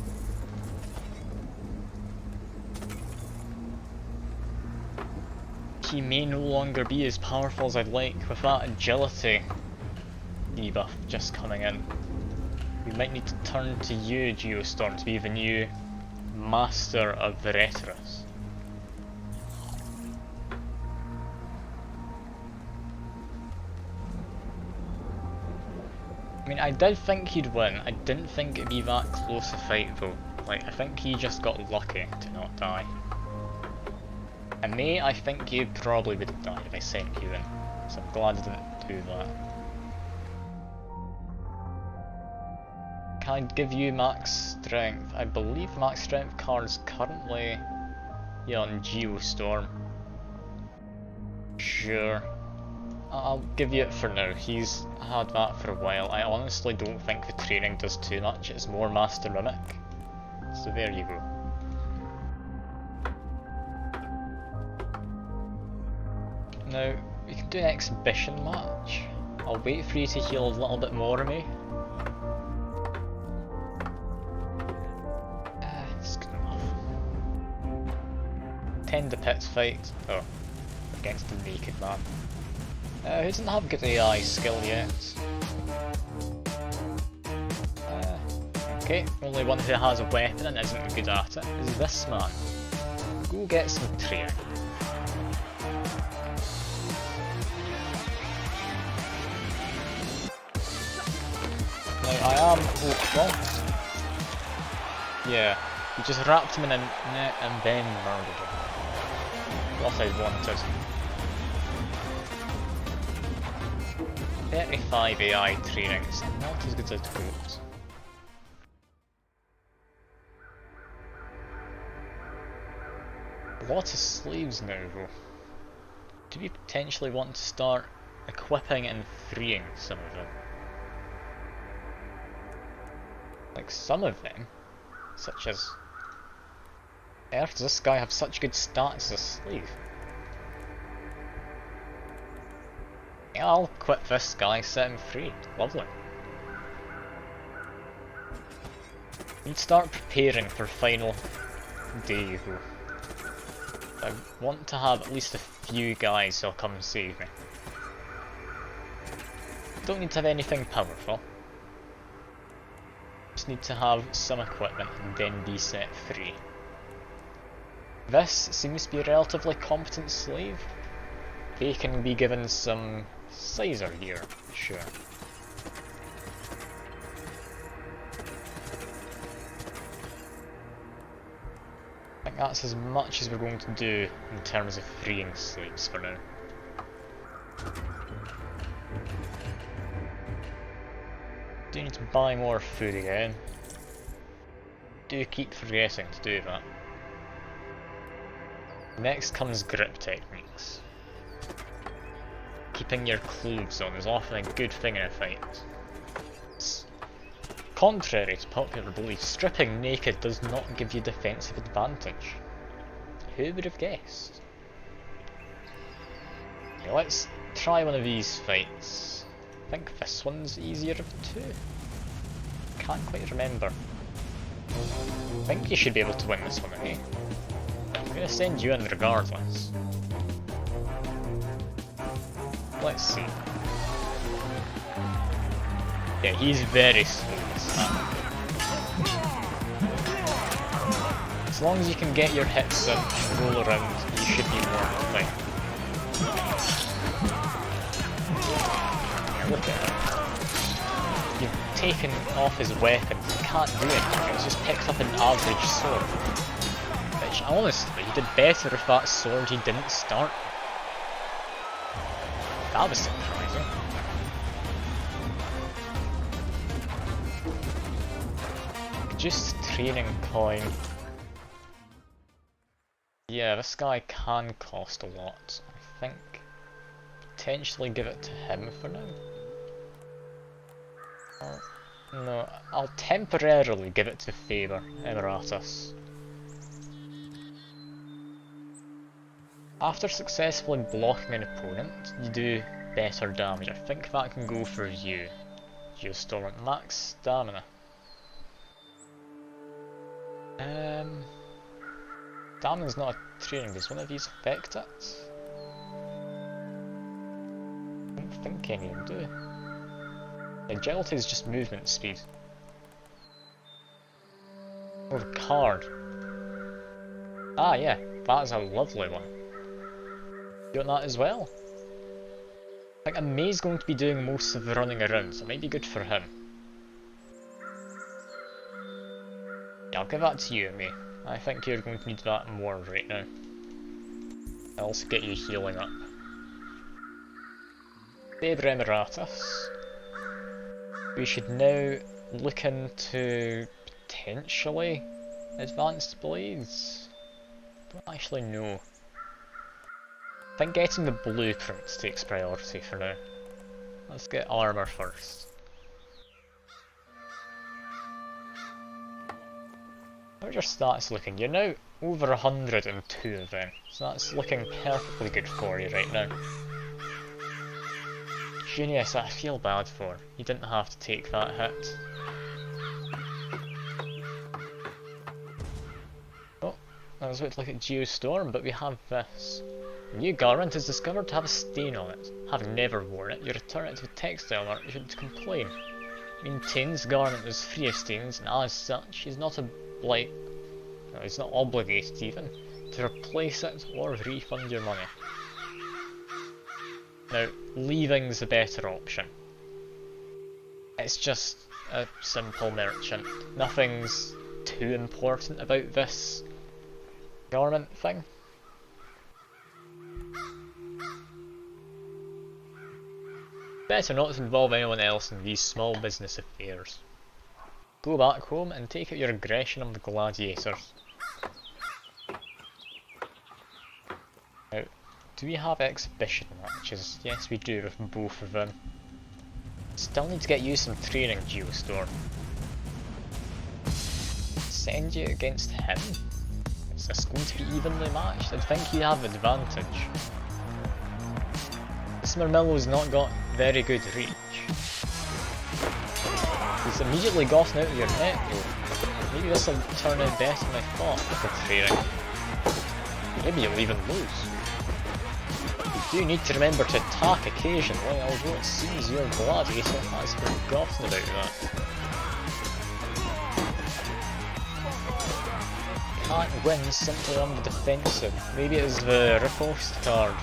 He may no longer be as powerful as I'd like with that agility debuff just coming in. We might need to turn to you, Geostorm, to be the new master of the Rhetorus. mean, I did think he'd win. I didn't think it'd be that close a fight though. Like, I think he just got lucky to not die. And me, I think you probably would have died if I sent you in. So I'm glad I didn't do that. Can I give you max strength? I believe max strength card's currently on Geostorm. Sure. I'll give you it for now. He's had that for a while. I honestly don't think the training does too much. It's more Master Mimic. So there you go. Now, we can do an exhibition match. I'll wait for you to heal a little bit more of me. It's good enough. Tend the pits fight. Oh, against the naked man. Who doesn't have good AI skill yet. Okay, only one who has a weapon and isn't good at it is this man. Go get some training. Now I am hopeful. Yeah, he just wrapped him in a net and then murdered him. What I wanted. 35 AI training is not as good as I'd hoped. A lot of slaves now though. Do we potentially want to start equipping and freeing some of them? Like some of them, such as... Earth, does this guy have such good stats as a slave? Yeah, I'll equip this guy, set him free. Lovely. Need to start preparing for final day though. I want to have at least a few guys who'll come and save me. Don't need to have anything powerful. Just need to have some equipment and then be set free. This seems to be a relatively competent slave. They can be given some sizer here, sure. I think that's as much as we're going to do in terms of freeing slaves for now. Do need to buy more food again. Do keep forgetting to do that. Next comes grip techniques. Keeping your clothes on is often a good thing in a fight. Contrary to popular belief, stripping naked does not give you defensive advantage. Who would have guessed? Okay, let's try one of these fights. I think this one's easier of the two. Can't quite remember. I think you should be able to win this one, eh? I'm gonna send you in regardless. Let's see. Yeah, he's very slow this time. As long as you can get your hits and roll around, you should be more than fine. Yeah, look at that. You've taken off his weapon, he can't do anything, it's just picked up an average sword. Which, honestly, he did better if that sword he didn't start. That was surprising. Just training coin. Yeah, this guy can cost a lot. I think potentially give it to him for now. Or, no, I'll temporarily give it to Faber Emiratus. After successfully blocking an opponent, you do better damage. I think that can go for you. You're still at max stamina. Stamina's not a training, does one of these affect it? I don't think any of them do. Agility is just movement speed. Or the card. Ah yeah, that is a lovely one. You want that as well? I think May's going to be doing most of the running around, so it might be good for him. I'll give that to you, mate. I think you're going to need that more right now. I'll also get you healing up. Babe Remeratus. We should now look into potentially advanced blades. Don't actually know. I think getting the blueprints takes priority for now. Let's get armor first. How's your stats looking? You're now over 102 of them, so that's looking perfectly good for you right now. Junius, I feel bad for. You didn't have to take that hit. Oh, I was about to look at Geostorm, but we have this. A new garment is discovered to have a stain on it. Having never worn it, you return it to a textile merchant to complain. Maintains the garment is free of stains, and as such, he's not he's not obligated even to replace it or refund your money. Now, leaving's the better option. It's just a simple merchant. Nothing's too important about this garment thing. Better not to involve anyone else in these small business affairs. Go back home and take out your aggression on the gladiators. Now, do we have exhibition matches? Yes, we do with both of them. Still need to get you some training, Geostorm. Send you against him? Is this going to be evenly matched? I think you have advantage. This Murmillo's not got very good reach. He's immediately gotten out of your net though. Maybe this will turn out better than I thought with the training. Maybe you'll even lose. You do need to remember to attack occasionally, although it seems your gladiator has forgotten about that. Can't win simply on the defensive. Maybe it is the riposte card.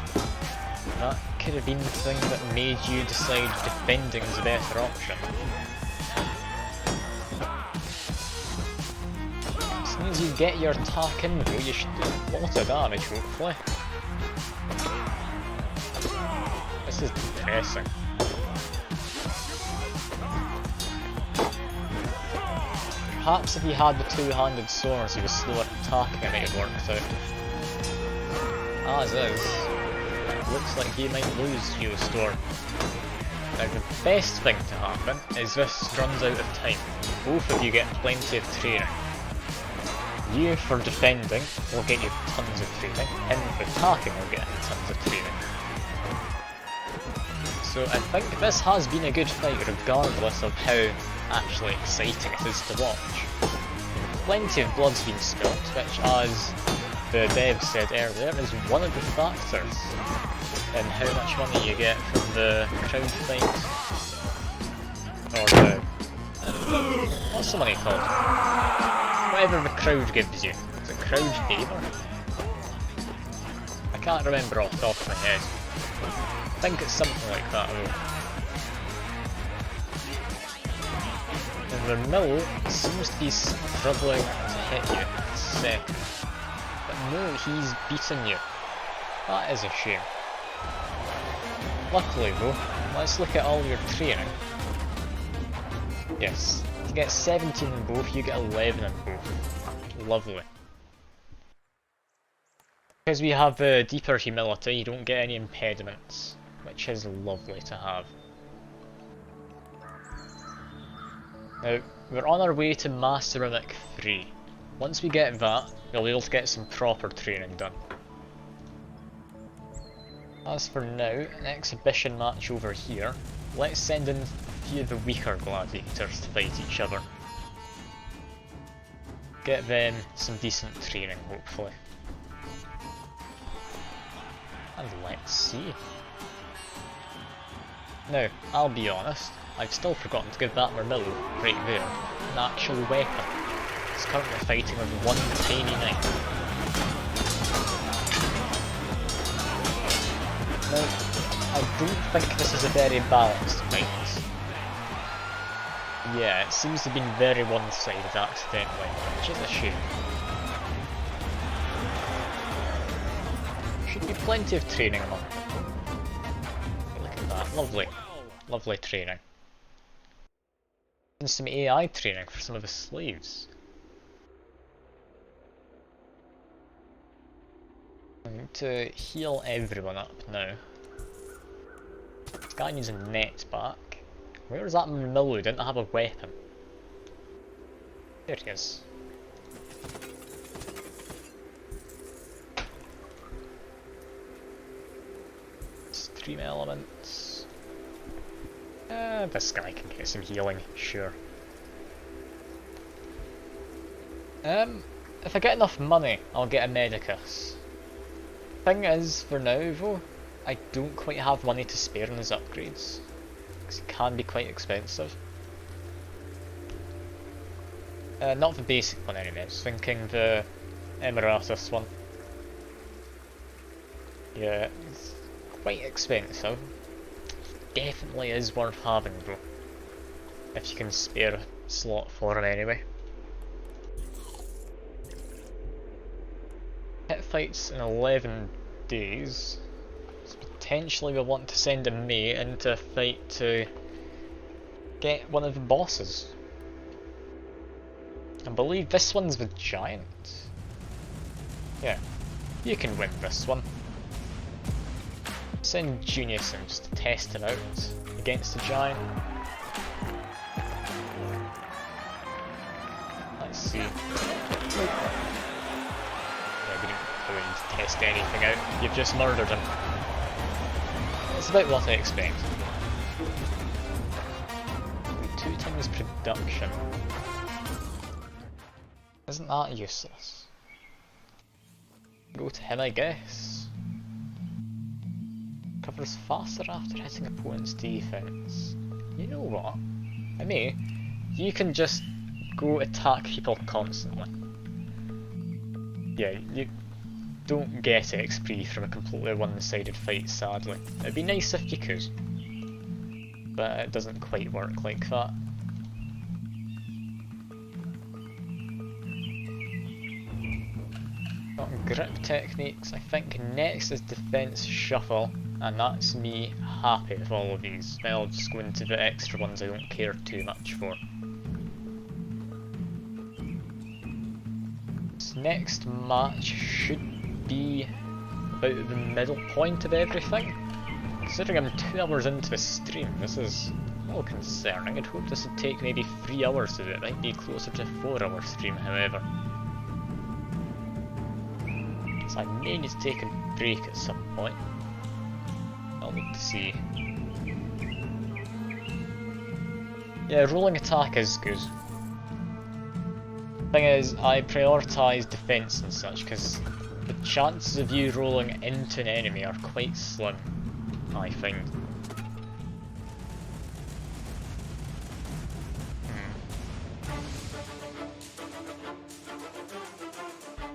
That could have been the thing that made you decide defending is the better option. As soon as you get your attack in though, you should do a lot of damage hopefully. This is depressing. Perhaps if he had the two-handed swords he was slower at attacking, it might have worked out. As is, looks like he might lose Geostorm. Now the best thing to happen is this runs out of time. Both of you get plenty of training. You for defending will get you tons of training, him for attacking will get tons of training. So I think this has been a good fight regardless of how actually exciting it is to watch. Plenty of blood's been spilt, which as the dev said earlier is one of the factors in how much money you get from the crowd fight. Or the... what's the money called? Whatever the crowd gives you. Is it crowd favour? I can't remember off the top of my head. I think it's something like that though. The mill seems to be struggling to hit you in a second. But no, he's beaten you. That is a shame. Luckily though, let's look at all your training. Yes, you get 17 in both, you get 11 in both. Lovely. Because we have deeper humility, you don't get any impediments, which is lovely to have. Now, we're on our way to Master Mimic 3. Once we get that, we'll be able to get some proper training done. As for now, an exhibition match over here. Let's send in a few of the weaker gladiators to fight each other. Get them some decent training, hopefully. And let's see. Now, I'll be honest, I've still forgotten to give that Murmillo, right there, an actual weapon. It's currently fighting with one tiny knife. Now, I don't think this is a very balanced fight. Yeah, it seems to have been very one-sided accidentally, which is a shame. Should be plenty of training among them. Look at that, lovely, lovely training. And some AI training for some of the slaves. I need to heal everyone up now. This guy needs a net back. Where is that Miller who didn't have a weapon? There he is. Stream elements. This guy can get some healing, sure. If I get enough money, I'll get a Medicus. Thing is, for now though, I don't quite have money to spare on his upgrades. Because it can be quite expensive. Not the basic one anyway, I was thinking the Emeritus one. Yeah, it's quite expensive. Definitely is worth having though. If you can spare a slot for him anyway. Pit fights in 11 days. So potentially we'll want to send a mate into a fight to get one of the bosses. I believe this one's with Giant. Yeah, you can win this one. Send Junius in just to test him out against the Giant. Let's see. Yeah, we didn't really need to test anything out. You've just murdered him. It's about what I expect. 2 times production. Isn't that useless? Go to him, I guess. Covers faster after hitting opponent's defense. You know what? I mean, you can just go attack people constantly. Yeah, you don't get XP from a completely one-sided fight, sadly. It'd be nice if you could, but it doesn't quite work like that. Got grip techniques. I think next is defense shuffle, and that's me happy with all of these. I'll just go into the extra ones I don't care too much for. This next match should be about the middle point of everything. Considering I'm 2 hours into the stream, this is a little concerning. I'd hope this would take maybe 3 hours to do. It might be closer to a 4-hour stream, however. So I may need to take a break at some point. I'll need to see. Yeah, rolling attack is good. Thing is, I prioritise defence and such, because the chances of you rolling into an enemy are quite slim, I find.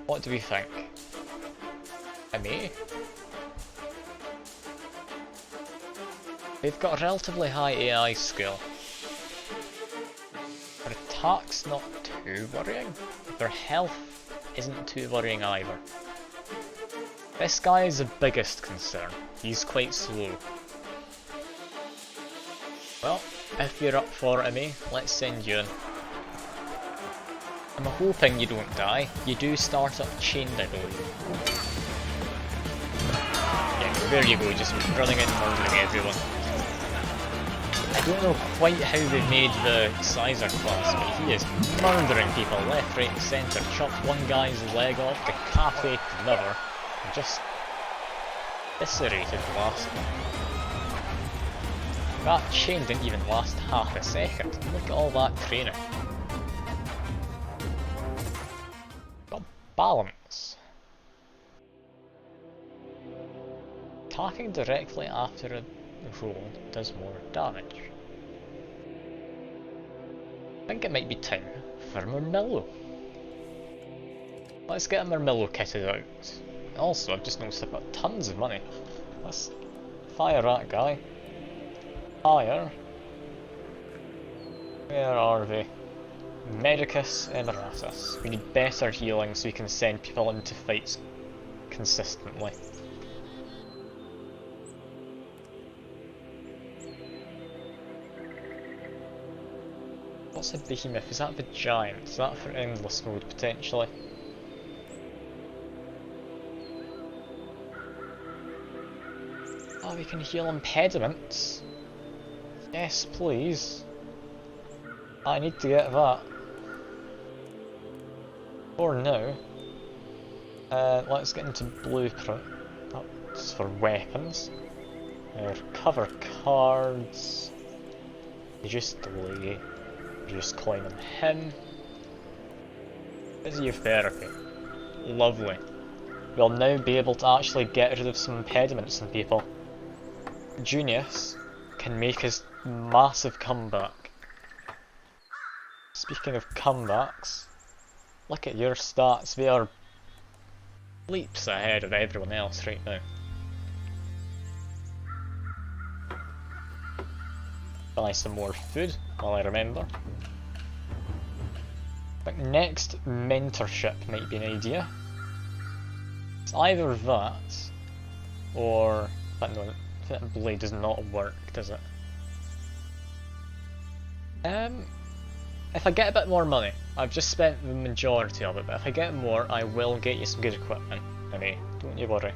What do we think? A me? They've got a relatively high AI skill. Their attack's not too worrying. Their health isn't too worrying either. This guy is the biggest concern. He's quite slow. Well, if you're up for it, Amy, let's send you in. I'm hoping you don't die. You do start up chained, I believe. Yeah, there you go, just running in and murdering everyone. I don't know quite how they made the Sizer class, but he is murdering people left, right and centre. Chopped one guy's leg off, decapitated another, and just eviscerated the last one. That chain didn't even last half a second. Look at all that training. Got balance. Attacking directly after a roll does more damage. I think it might be time for Murmillo. Let's get a Murmillo kitted out. Also, I've just noticed I've got tons of money. Let's fire that guy. Fire. Where are they? Medicus Emeritus. We need better healing so we can send people into fights consistently. What's a behemoth? Is that the giant? Is that for endless mode potentially? Oh, we can heal impediments. Yes, please. I need to get that. For now, let's get into blueprint. That's for weapons. Recover cards. Reduce delay. Reduce coin on him. Physiotherapy. Lovely. We'll now be able to actually get rid of some impediments in people. Junius can make his massive comeback. Speaking of comebacks, look at your stats, they are leaps ahead of everyone else right now. Buy some more food while I remember. But next, mentorship might be an idea. It's either that, or... but no, that blade does not work, does it? If I get a bit more money, I've just spent the majority of it, but if I get more, I will get you some good equipment. Anyway, don't you worry.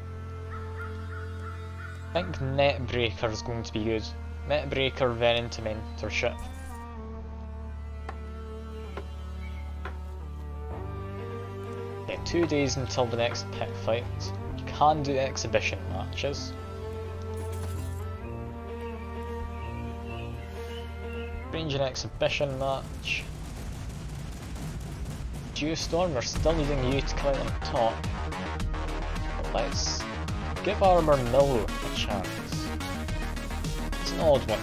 I think Netbreaker is going to be good. Netbreaker then into mentorship. Okay, 2 days until the next pit fight. You can do exhibition matches. Arrange an exhibition match. Geostorm, we're still needing you to come out on top. But let's give Armor Milo a chance. It's an odd one.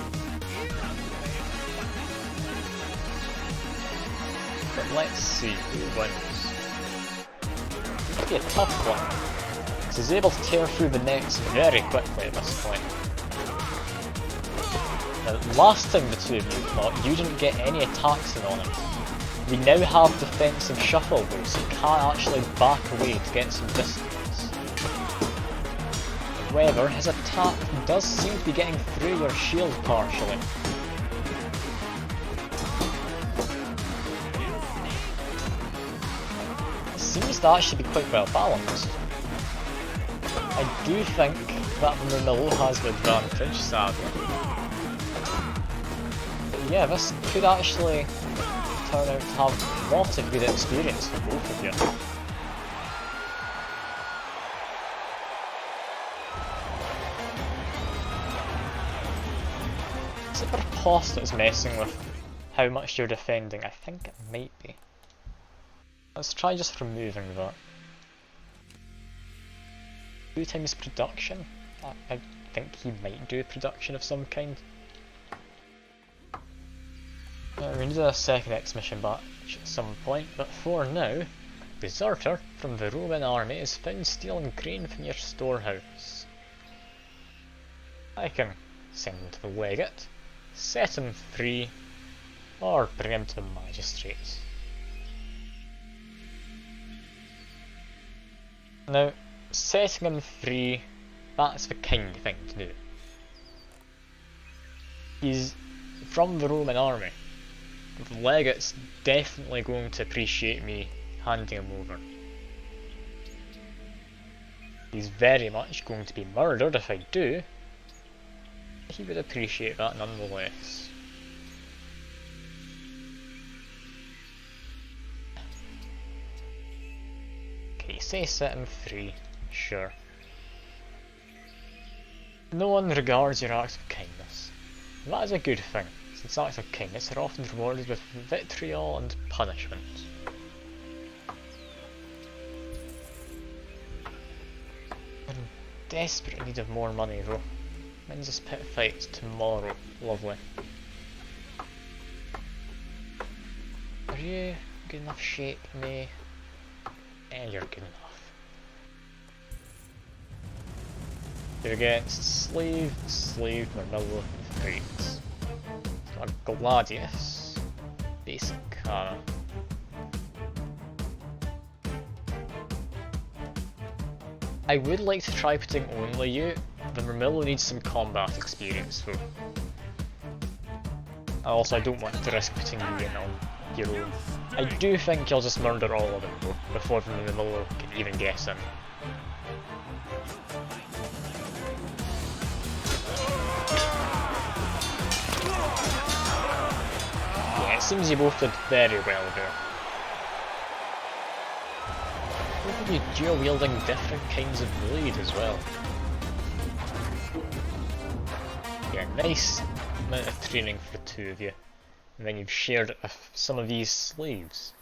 But let's see who wins. It might be a tough one, because he's able to tear through the nets very quickly at this point. Now, last time the two of you fought, you didn't get any attacks in on him. We now have defensive shuffle though, so you can't actually back away to get some distance. However, his attack does seem to be getting through your shield partially. It seems to actually be quite well balanced. I do think that the Milo has the advantage, sadly. Yeah, this could actually turn out to have a lot of good experience for both of you. Is it Riposte that's messing with how much you're defending? I think it might be. Let's try just removing that. 2 times production? I think he might do production of some kind. We need a second exhibition batch at some point, but for now, deserter from the Roman army is found stealing grain from your storehouse. I can send him to the legate, set him free, or bring him to the magistrates. Now, setting him free, that's the kind thing to do. He's from the Roman army. The legate's definitely going to appreciate me handing him over. He's very much going to be murdered if I do. He would appreciate that nonetheless. Okay, say set him free, sure. No one regards your acts of kindness. That is a good thing. Since acts of kindness are often rewarded with vitriol and punishment. I'm in desperate need of more money though. When's this pit fight? Tomorrow. Lovely. Are you good enough shape, May? Eh, you're good enough. You're against Slave, Marmillo, Greeks. Gladius. basic armor. I would like to try putting only you, but Ramillo needs some combat experience though. Also, I don't want to risk putting you in on your own. I do think you'll just murder all of them though, before Ramillo can even guess in. Yeah, it seems you both did very well there. Both of you dual wielding different kinds of blade as well. Yeah, nice amount of training for the two of you. And then you've shared it with some of these slaves.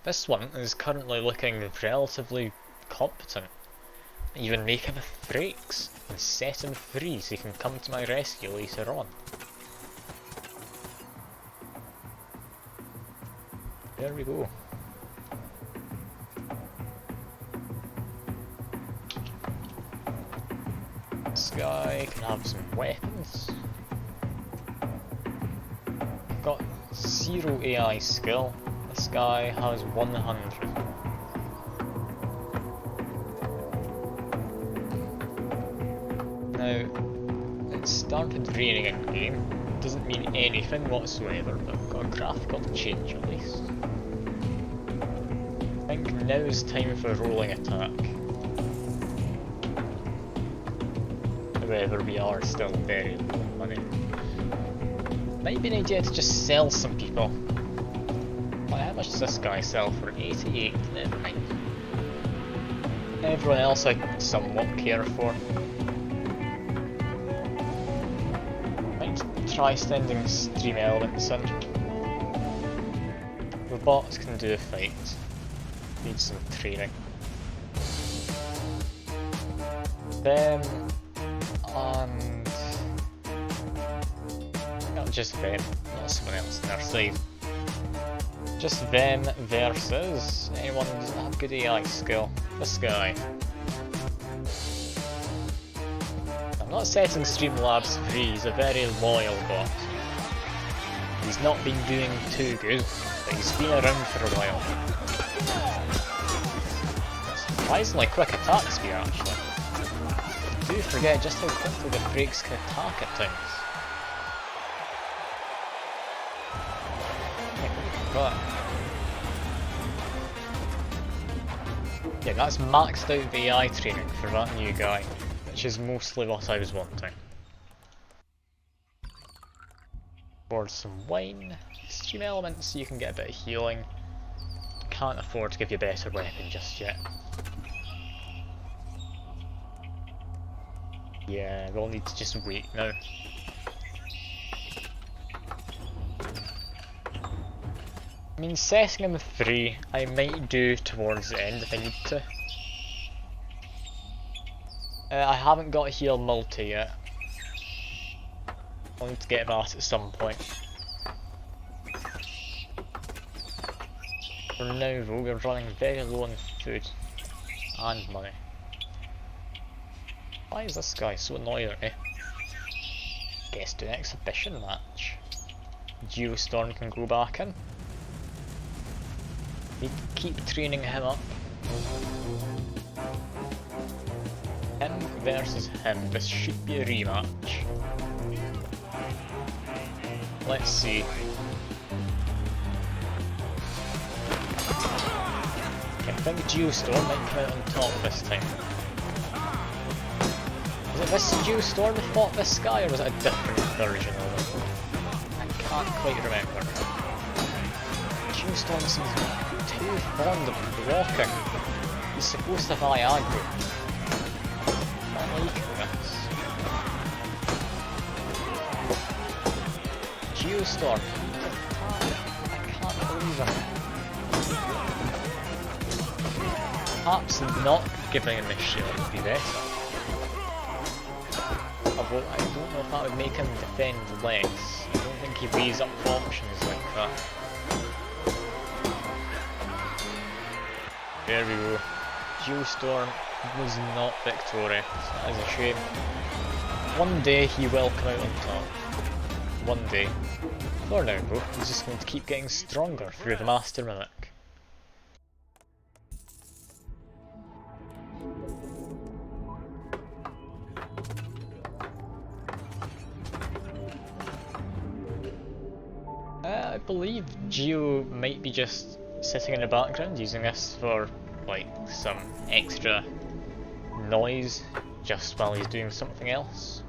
This one is currently looking relatively competent. Even making with breaks and set him free so he can come to my rescue later on. There we go. This guy can have some weapons. Got 0 AI skill. This guy has 100. Now, it started raining in game. Doesn't mean anything whatsoever, but I've got a graphical change at least. I think now is time for a rolling attack. However, we are still very low on money. Might be an idea to just sell some people. Well, how much does this guy sell for? 88, never mind. Everyone else I somewhat care for. Might try sending stream elements in. Robots can do a fight. Need some training. Them and not just them, not someone else on their side. Just them versus anyone who doesn't have good AI skill. This guy. I'm not setting Streamlabs free, he's a very loyal bot. He's not been doing too good, but he's been around for a while. Surprisingly quick attack speed actually. I do forget just how quickly the brakes can attack at times. Yeah, that's maxed out the AI training for that new guy, which is mostly what I was wanting. For some wine, stream elements so you can get a bit of healing. Can't afford to give you a better weapon just yet. Yeah, we'll need to just wait now. I mean, setting him free, I might do towards the end if I need to. I haven't got a heal multi yet. I'll need to get that at some point. For now though, we're running very low on food and money. Why is this guy so annoying at me? Guess do an exhibition match. Geostorm can go back in. Need to keep training him up. Him versus him. This should be a rematch. Let's see. I think Geostorm might come out on top this time. Was it this Geostorm that fought this guy, or was it a different version of it? I can't quite remember. Geostorm seems too fond of blocking. He's supposed to have high aggro. Not liking this. Geostorm. I can't believe it. Perhaps not giving him a shield would be better. Although I don't know if that would make him defend less. I don't think he weighs up options like that. There we go. Geostorm was not victorious. That is a shame. One day he will come out on top. One day. For now though, he's just going to keep getting stronger through the Master Mimic. I believe Geo might be just sitting in the background using this for like some extra noise just while he's doing something else.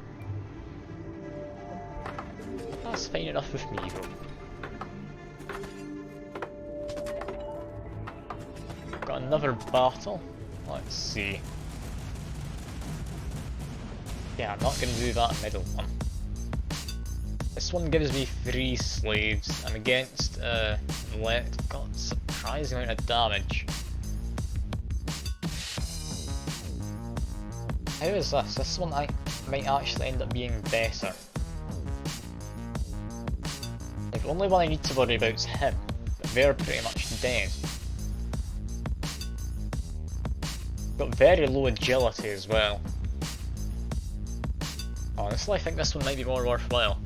That's fine enough with me though. Got another battle. Let's see. Yeah, I'm not going to do that middle one. This one gives me 3 slaves. I'm against got a surprising amount of damage. How is this? This one might actually end up being better. Like, the only one I need to worry about is him, but they're pretty much dead. Got very low agility as well. Honestly, I think this one might be more worthwhile.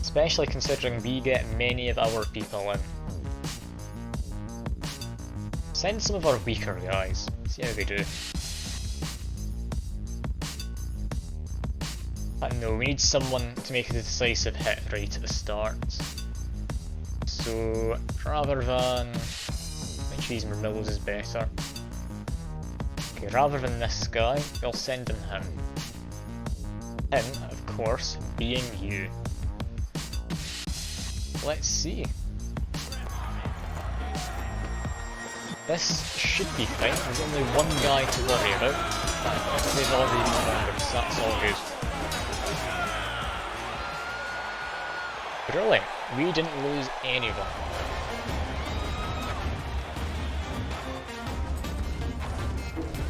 Especially considering we get many of our people in. Send some of our weaker guys, see how they do. But no, we need someone to make a decisive hit right at the start. So, rather than... I think these Mermillos is better. Okay, rather than this guy, we'll send in him. Him, of course, being you. Let's see. This should be fine, there's only one guy to worry about. If they've already been numbers, that's all good. Brilliant, we didn't lose anyone.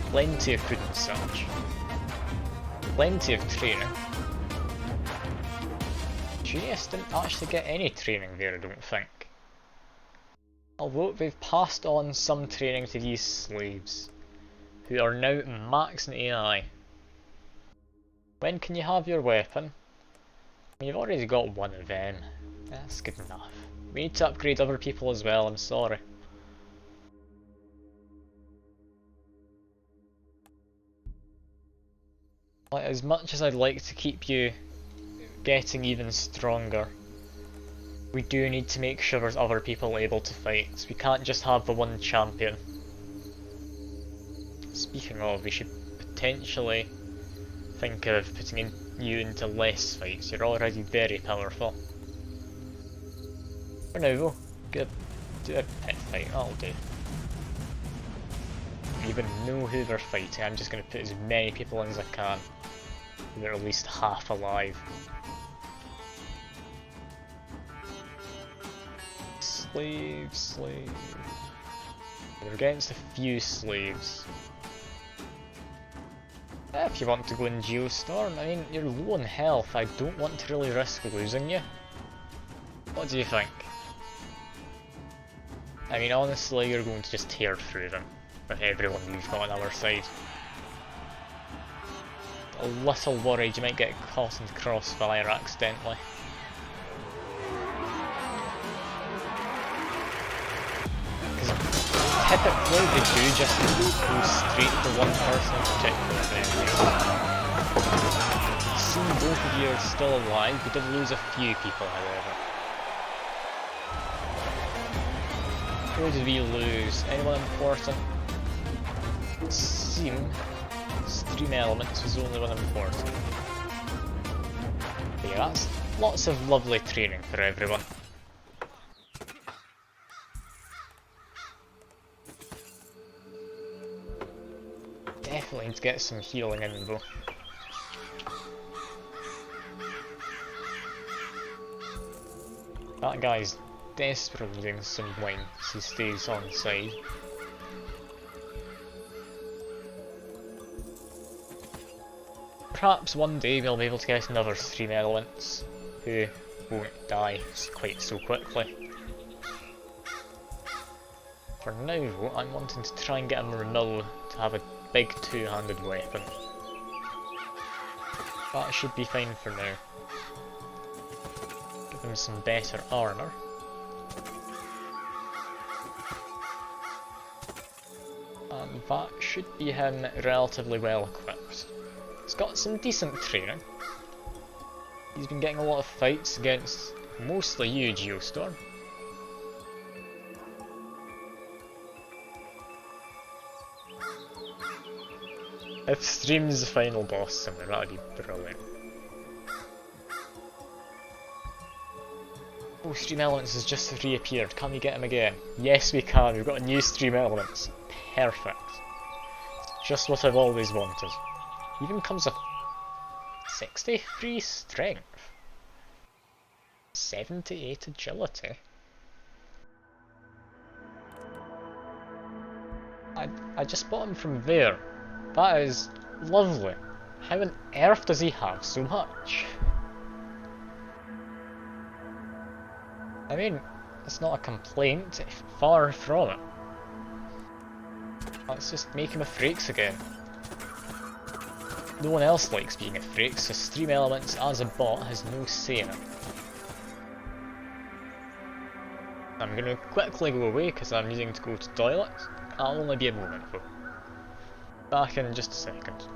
Plenty of food and such. Plenty of training. GS didn't actually get any training there, I don't think. Although they've passed on some training to these slaves, who are now max in AI. When can you have your weapon? You've already got one of them. That's good enough. We need to upgrade other people as well, I'm sorry. Like, as much as I'd like to keep you getting even stronger, we do need to make sure there's other people able to fight. We can't just have the one champion. Speaking of, we should potentially think of putting you into less fights. You're already very powerful. For now though, do a pit fight, that'll do. I even know who they're fighting, I'm just going to put as many people in as I can. They're at least half alive. Slaves. They're against a few slaves. If you want to go in Geostorm, I mean, you're low on health, I don't want to really risk losing you. What do you think? I mean, honestly, you're going to just tear through them with everyone you've got on our side. A little worried you might get caught in crossfire accidentally. Typically they do just go straight for one person in particular then. Seeing both of you are still alive, we did lose a few people however. Who did we lose? Anyone important? Seem Stream Elements was the only one important. But yeah, that's lots of lovely training for everyone. Definitely need to get some healing in though. That guy's desperately needing some wine as he stays on side. Perhaps one day we'll be able to get another Stream Elements who won't die quite so quickly. For now though, I'm wanting to try and get a Mermillo to have a big two-handed weapon. That should be fine for now. Give him some better armour. And that should be him relatively well equipped. He's got some decent training. He's been getting a lot of fights against mostly you, Geostorm. If Stream's the final boss somewhere, that'd be brilliant. Oh, Stream Elements has just reappeared. Can we get him again? Yes, we can. We've got a new Stream Elements. Perfect. Just what I've always wanted. Even comes with 63 strength. 78 agility. I just bought him from there. That is lovely. How on earth does he have so much? I mean, it's not a complaint, far from it. Let's just make him a Frakes again. No one else likes being a Frakes, so Stream Elements as a bot has no say in it. I'm gonna quickly go away because I'm needing to go to the toilet. I'll only be a moment though. Back in just a second.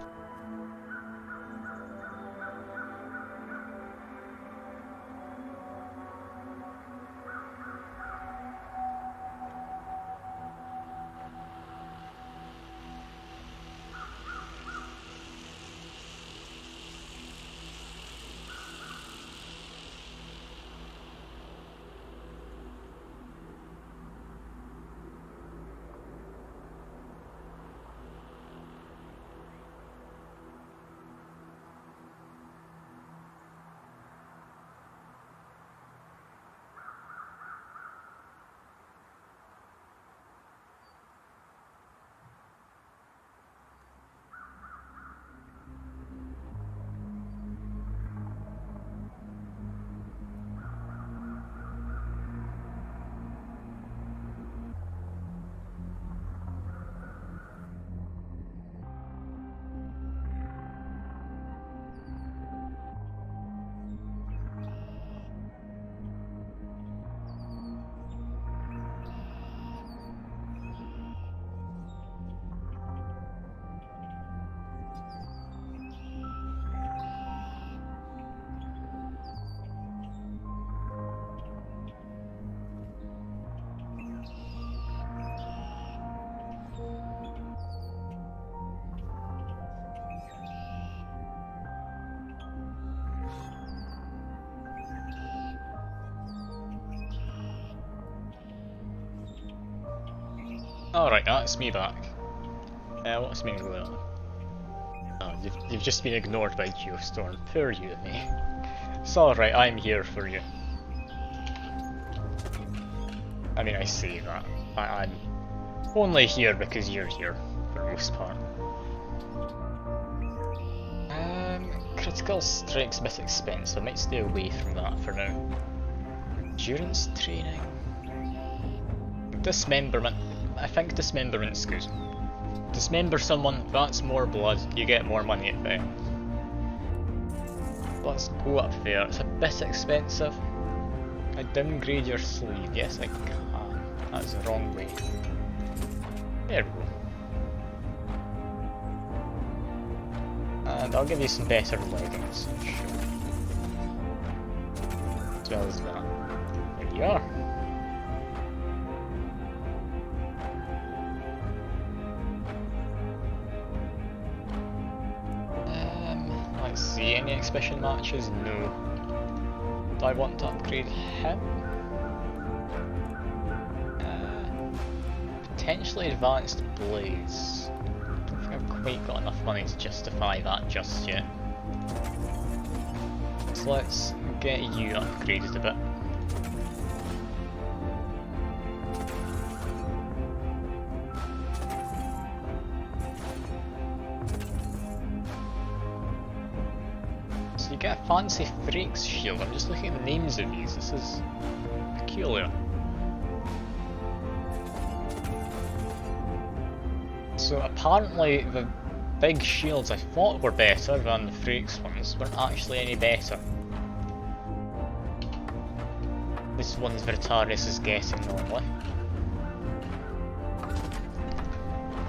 Alright, that's me back. What's been going on? Oh, you've just been ignored by Geostorm. Poor you and me. It's alright, I'm here for you. I mean, I say that. I'm only here because you're here, for the most part. Critical strike's a bit expensive. I might stay away from that for now. Endurance training. Dismemberment. I think dismemberment's good. Dismember someone, that's more blood, you get more money at the end. Let's go up there. It's a bit expensive. I downgrade your sleeve. Yes, I can. That's the wrong way. There we go. And I'll give you some better leggings. Sure. As well as that. There you are. Let's see, any exhibition matches? No. Do I want to upgrade him? Potentially advanced blades. I don't think I've quite got enough money to justify that just yet. So let's get you upgraded a bit. So you get a fancy Frakes shield. I'm just looking at the names of these. This is peculiar. So apparently big shields I thought were better than the Freaks ones weren't actually any better. This one's Vertarius is getting normally.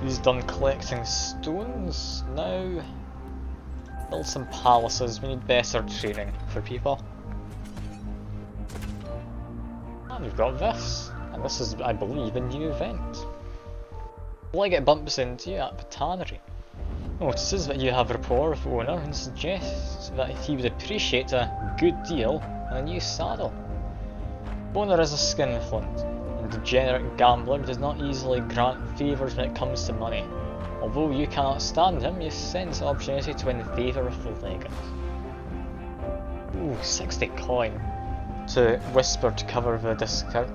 He's done collecting stones. Now build some palaces. We need better training for people. And we've got this. And this is, I believe, a new event. Legate bumps into you at Botanery. Notices that you have rapport with the owner and suggests that he would appreciate a good deal on a new saddle. The owner is a skinflint, and degenerate gambler does not easily grant favours when it comes to money. Although you cannot stand him, you sense the opportunity to win the favour of the legate. Ooh, 60 coin to whisper to cover the discount.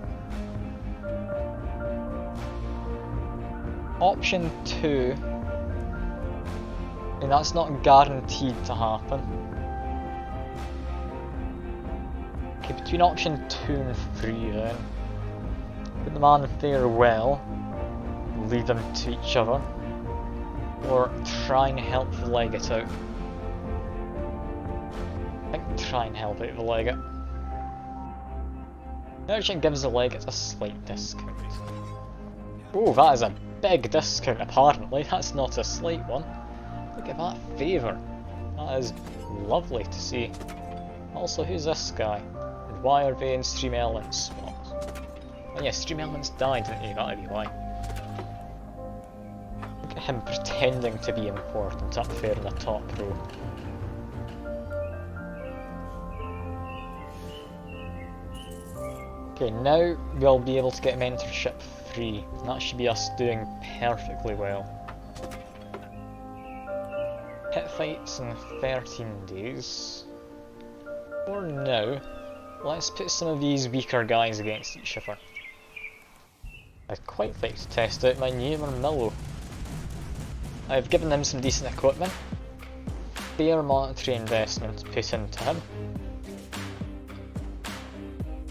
Option 2, and that's not guaranteed to happen. Okay, between option 2 and 3 then. Put the man farewell, lead them to each other, or try and help the legate out. I think try and help out the legate. Merchant gives the legate a slight discount. Oh, that is a big discount apparently, that's not a slight one. Look at that favour. That is lovely to see. Also, who's this guy? And why are they in Stream Elements spots? Oh yeah, Stream Elements died, didn't he? That'd be why. Look at him pretending to be important up there in the top row. Okay, now we'll be able to get mentorship 3, and that should be us doing perfectly well. Hit fights in 13 days. For now, let's put some of these weaker guys against each other. I'd quite like to test out my new Milo. I've given him some decent equipment, fair monetary investment put into him.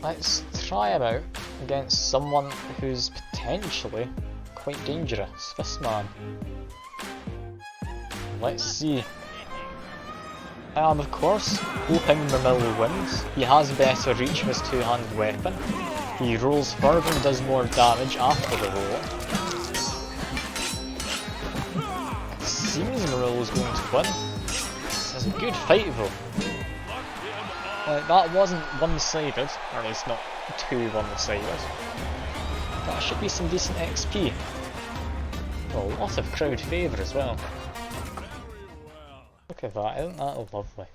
Let's try him out against someone who's potentially quite dangerous, this man. Let's see. I am of course hoping Mermillo wins. He has better reach with his two-handed weapon. He rolls further and does more damage after the roll. It seems Mermillo's going to win. This is a good fight though. That wasn't one-sided, or at least not too one-sided. That should be some decent XP. Oh, a lot of crowd favour as well. Look at that, isn't that lovely?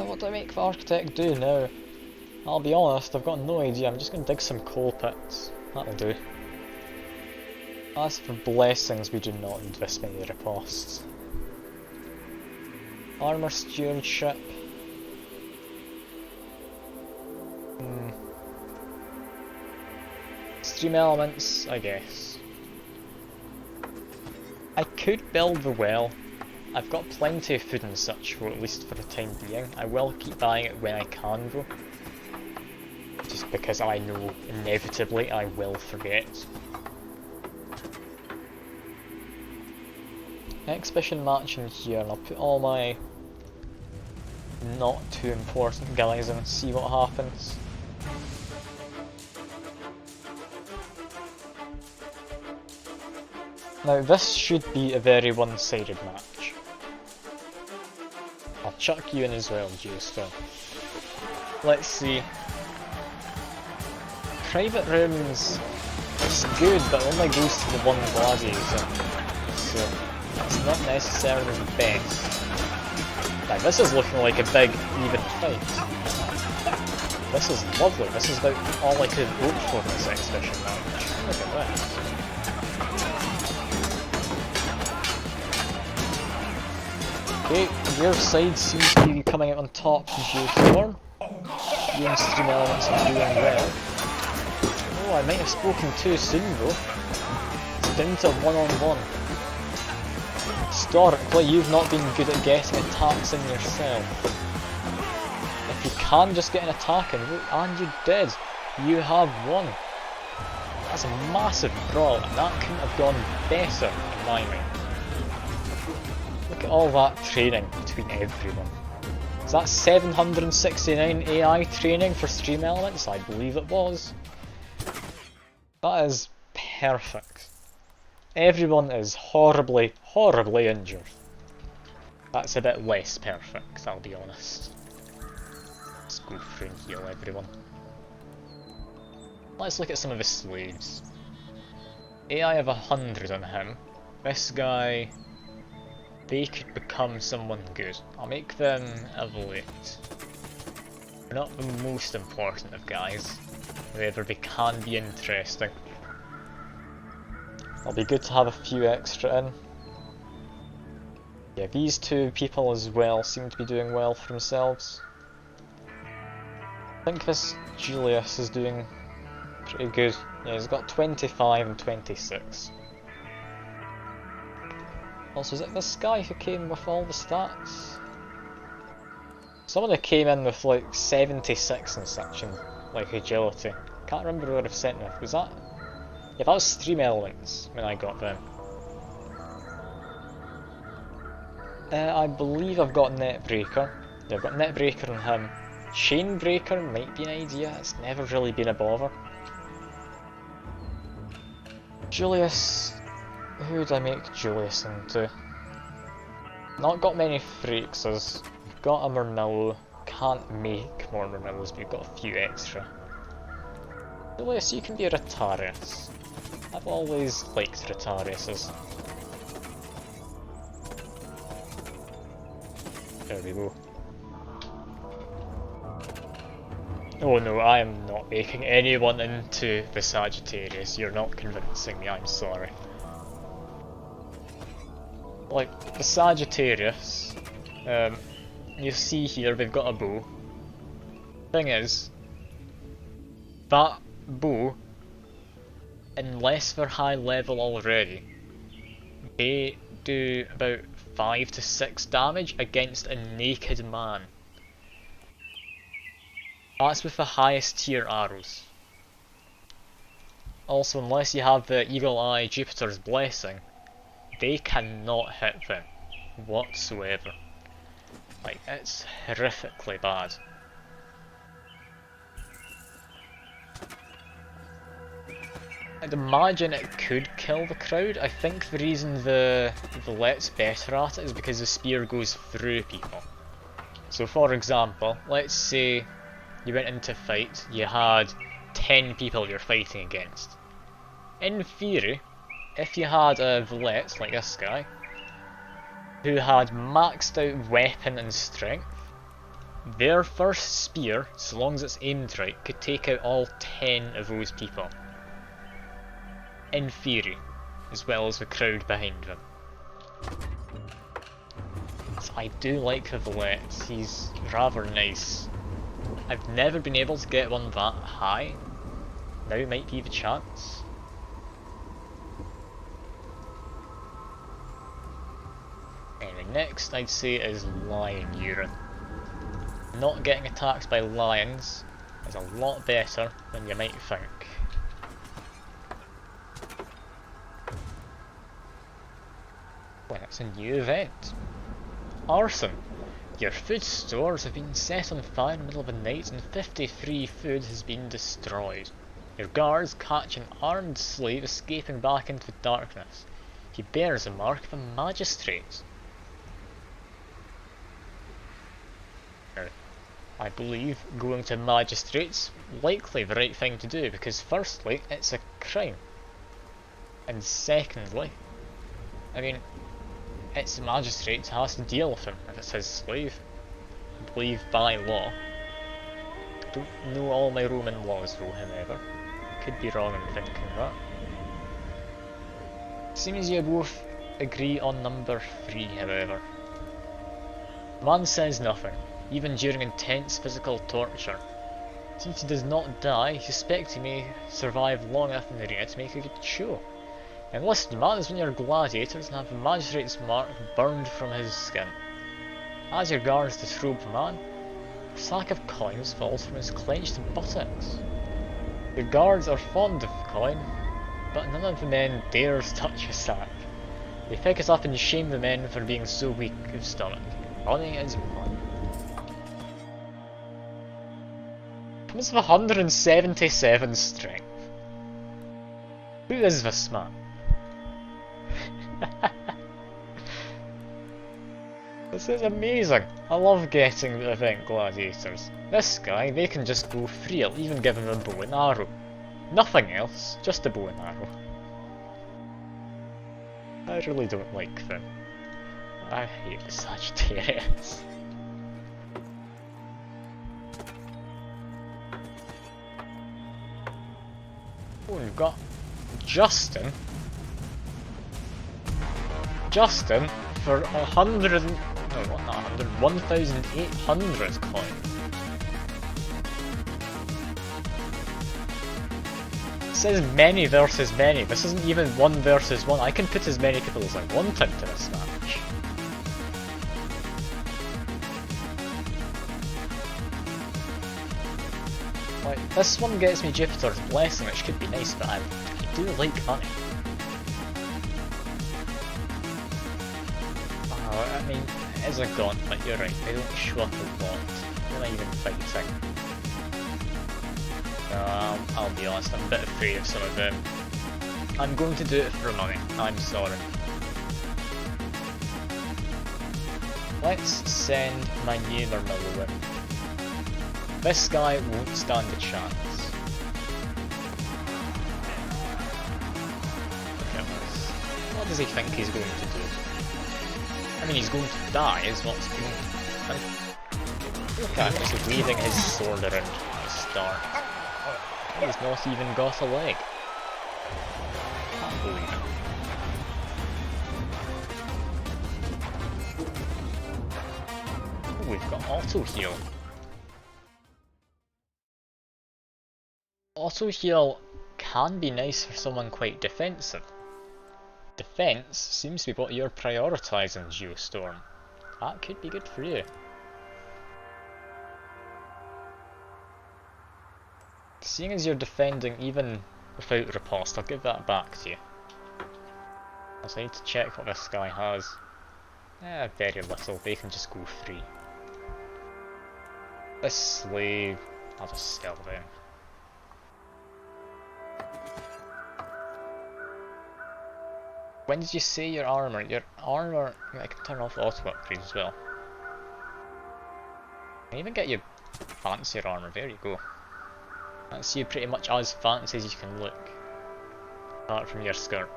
What do I make the architect do now? I'll be honest, I've got no idea. I'm just going to dig some coal pits. That'll do. As for blessings, we do not need this many riposts. Armour stewardship. Stream elements, I guess. I could build the well. I've got plenty of food and such, for at least for the time being. I will keep buying it when I can though. Just because I know inevitably I will forget. Exhibition match in here, and I'll put all my not too important guys in and see what happens. Now this should be a very one-sided match. I'll chuck you in as well, Juice. Let's see. Private rooms is good, but only goes to the one gladiator, so it's not necessarily the best. Now this is looking like a big, even fight. This is lovely. This is about all I could hope for in this exhibition match. Look at this. Okay, your side seems to be coming out on top due to Storm. You and Stream Elements are doing well. Oh, I might have spoken too soon though. It's down to one-on-one. Historically, you've not been good at getting attacks in yourself. If you can just get an attack and you did, you have won. That's a massive brawl, and that couldn't have gone better in my mind. Look at all that training between everyone. Is that 769 AI training for stream elements? I believe it was. That is perfect. Everyone is horribly, horribly injured. That's a bit less perfect, I'll be honest. Let's go through and heal everyone. Let's look at some of the slaves. AI have 100 on him. This guy, they could become someone good. I'll make them evaluate. They're not the most important of guys. However, they can be interesting. It'll be good to have a few extra in. Yeah, these two people as well seem to be doing well for themselves. I think this Julius is doing pretty good. Yeah, he's got 25 and 26. Also, is it this guy who came with all the stats? Someone who came in with like 76 and such and like agility. Can't remember where I've sent him. Was that? Yeah, that was Stream Elements when I got them. I believe I've got Netbreaker. Yeah, I've got Netbreaker on him. Chainbreaker might be an idea, it's never really been a bother. Julius... who would I make Julius into? Not got many Freakses. We've got a Murmillo. Can't make more Murmillos, but we've got a few extra. Julius, you can be a Rotarius. I've always liked Rotariuses. There we go. Oh no, I am not making anyone into the Sagittarius. You're not convincing me, I'm sorry. Like, the Sagittarius, you see here they've got a bow. Thing is, that bow, unless they're high level already, they do about 5 to 6 damage against a naked man. That's with the highest tier arrows. Also, unless you have the Eagle Eye Jupiter's Blessing, they cannot hit them whatsoever. Like, it's horrifically bad. I'd imagine it could kill the crowd. I think the reason the Let's better at it is because the spear goes through people. So for example, let's say you went into a fight, you had 10 people you're fighting against. In theory, if you had a Valiant like this guy, who had maxed out weapon and strength, their first spear, so long as it's aimed right, could take out all 10 of those people. In theory, as well as the crowd behind them. So I do like the Valiant, he's rather nice. I've never been able to get one that high. Now might be the chance. Anyway, next I'd say is lion urine. Not getting attacked by lions is a lot better than you might think. Well, it's a new event. Arson. Your food stores have been set on fire in the middle of the night and 53 food has been destroyed. Your guards catch an armed slave escaping back into the darkness. He bears the mark of a magistrate. Now, I believe going to magistrate's likely the right thing to do because firstly, it's a crime. And secondly, I mean, it's the magistrate who has to deal with him if it's his slave. I believe by law. I don't know all my Roman laws though, however. Could be wrong in thinking that. Seems you both agree on number 3, however. The man says nothing, even during intense physical torture. Since he does not die, he suspects he may survive long enough in the arena to make a good show. Enlist man is one of your gladiators and have the magistrate's mark burned from his skin. As your guards disrobe the man, sack of coins falls from his clenched buttocks. The guards are fond of coin, but none of the men dares touch a sack. They pick us up and shame the men for being so weak of stomach. Money is money. Comes with 177 strength. Who is this man? This is amazing. I love getting the event gladiators. This guy, they can just go free. I'll even give him a bow and arrow. Nothing else, just a bow and arrow. I really don't like them. I hate the Sagittarius. Oh, we've got Justin. Justin for 100. No, what, not 100. 1,800 coin. It says many versus many. This isn't even 1 versus 1. I can put as many people as I want into this match. Like, this one gets me Jupiter's Blessing, which could be nice, but I do like money. Oh, I mean, it is a gauntlet, you're right, they don't show up a lot. They're not even fighting. I'll be honest, I'm a bit afraid of some of them. I'm going to do it for money, I'm sorry. Let's send my new Murmillo in. This guy won't stand a chance. Look at this. What does he think he's going to do? I mean, he's going to die is what's going to happen. Look at him, he's waving his sword around at the start. He's not even got a leg. Can't believe it. Oh, we've got auto heal. Auto heal can be nice for someone quite defensive. Defense seems to be what you're prioritising, Geostorm. That could be good for you. Seeing as you're defending even without riposte, I'll give that back to you. Also, I need to check what this guy has. Very little, they can just go free. This slave, I'll just steal them. When did you say your armour? Your armour, I can turn off auto upgrades as well. You can even get your fancier armour, there you go. That's you pretty much as fancy as you can look. Apart from your skirt.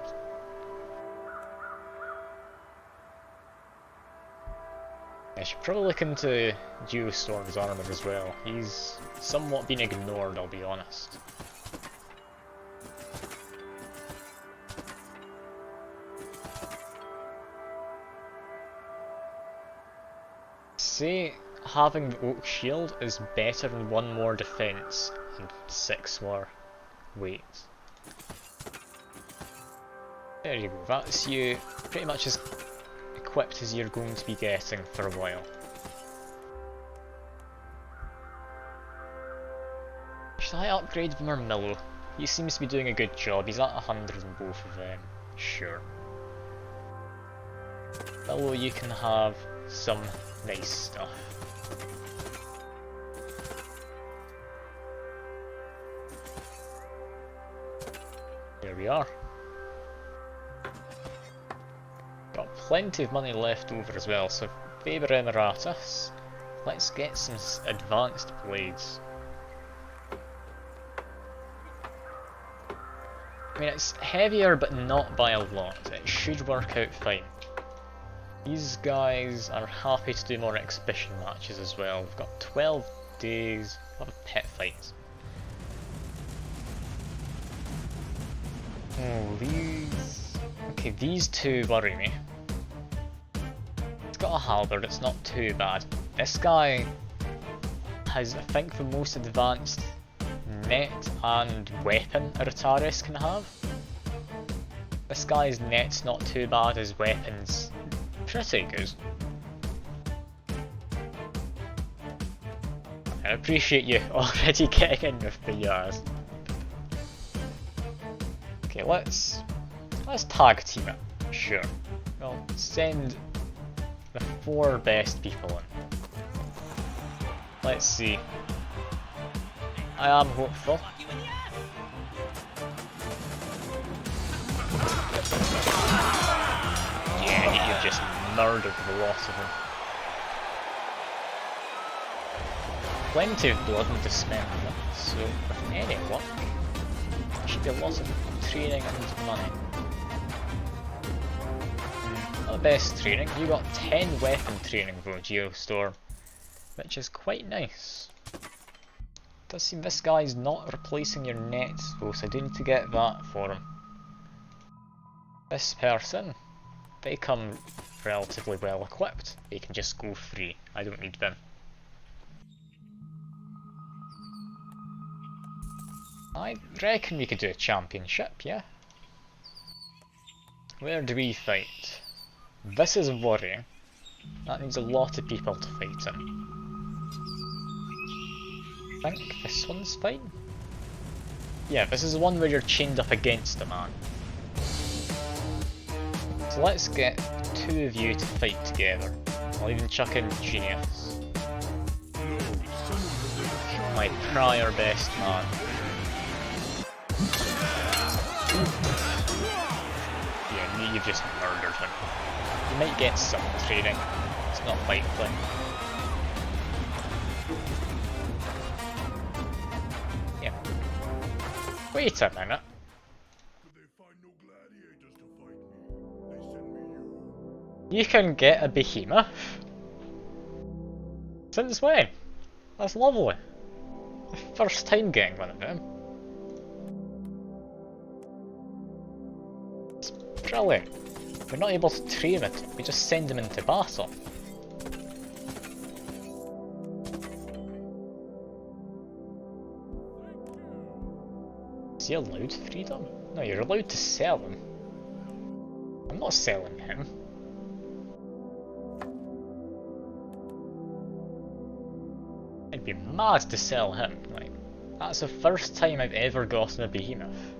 I should probably look into Geostorm's armour as well. He's somewhat been ignored, I'll be honest. Say having the oak shield is better than 1 more defense and 6 more weight. There you go, that's you pretty much as equipped as you're going to be getting for a while. Should I upgrade Murmillo? He seems to be doing a good job, he's at 100 in both of them, sure. Murmillo, you can have some nice stuff. There we are. Got plenty of money left over as well, so Faber Emiratus, let's get some advanced blades. I mean, it's heavier but not by a lot, it should work out fine. These guys are happy to do more exhibition matches as well. We've got 12 days, we'll have a pet fight. Oh, these... Okay, these two worry me. It's got a halberd, it's not too bad. This guy has, I think, the most advanced net and weapon a Rotarius can have. This guy's net's not too bad, his weapon's pretty good. I appreciate you already getting in with the yours. Okay, let's tag team it. Sure. We'll send the 4 best people in. Let's see. I am hopeful. Yeah, you've just murdered the lot of them. Plenty of blood to spend, so with any luck, there should be a lot of training and money. Not the best training, you got 10 weapon training though, Geostorm, which is quite nice. Does seem this guy's not replacing your nets though, so I do need to get that for him. This person, they come relatively well equipped, they can just go free, I don't need them. I reckon we could do a championship, yeah? Where do we fight? This is worrying. That needs a lot of people to fight in. I think this one's fine. Yeah, this is the one where you're chained up against a man. So let's get 2 of you to fight together. I'll even chuck in Genius. My prior best man. Yeah, you've just murdered him. You might get some training. It's not likely. Yeah. Wait a minute. You can get a behemoth? Since when? That's lovely. The first time getting one of them. It's brilliant. We're not able to train it, we just send them into battle. Is he allowed freedom? No, you're allowed to sell him. I'm not selling him. I'd be mad to sell him. Like, that's the first time I've ever gotten a behemoth.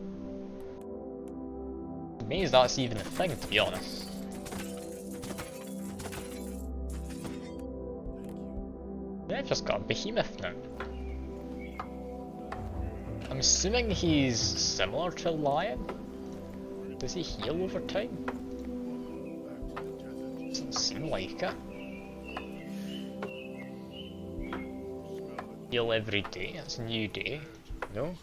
I'm amazed that's even a thing, to be honest. Yeah, I've just got a behemoth now. I'm assuming he's similar to a lion. Does he heal over time? Doesn't seem like it. Heal every day, that's a new day. No?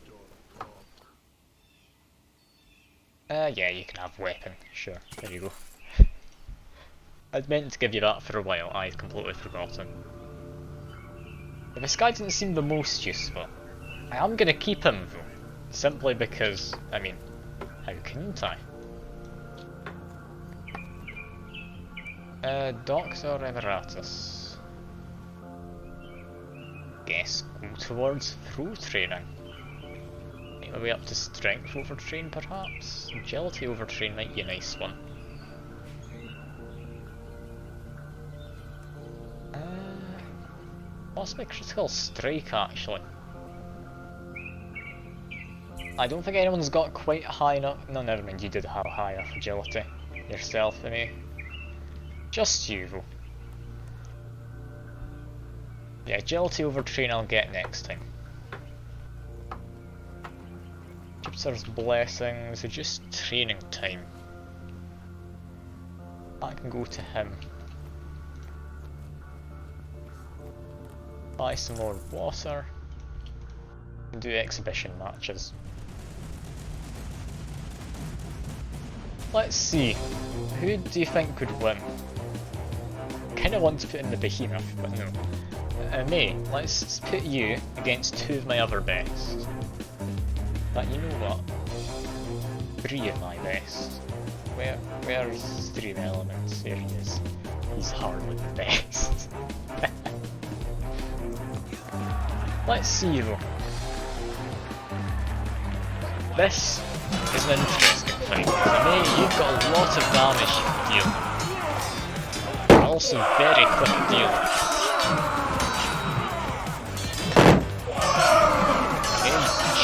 Yeah, you can have weapon, sure, there you go. I'd meant to give you that for a while, I'd completely forgotten. But this guy didn't seem the most useful. I am gonna keep him though, simply because, I mean, how couldn't I? Doctor Emeritus. Guess go towards throw training. Make my way up to strength overtrain perhaps? Agility overtrain might be a nice one. Possibly critical strike actually. I don't think anyone's got quite high enough. No, never mind, you did have high enough agility yourself than me. Just you though. Yeah, agility overtrain I'll get next time. Jupiter's blessings are just training time. That can go to him. Buy some more water. And do exhibition matches. Let's see. Who do you think could win? Kinda want to put in the behemoth, but no. May, let's put you against 2 of my other best. But you know what? 3 of my best. Where's Stream Elements? There he is. He's hardly the best. Let's see though. This is an interesting fight. May, you've got a lot of damage you can deal. Also very quick deal.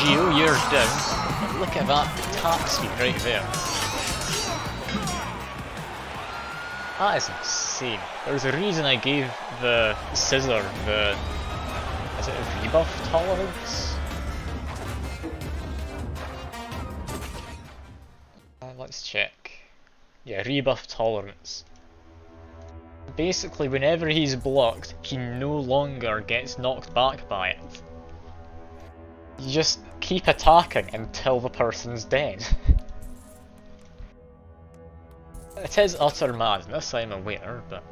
Geo, you're down. But look at that attack speed right there. That is insane. There's a reason I gave the Scissor the... is it a rebuff tolerance? Let's check. Yeah, rebuff tolerance. Basically, whenever he's blocked, he no longer gets knocked back by it. You just keep attacking until the person's dead. It is utter madness, I'm aware, but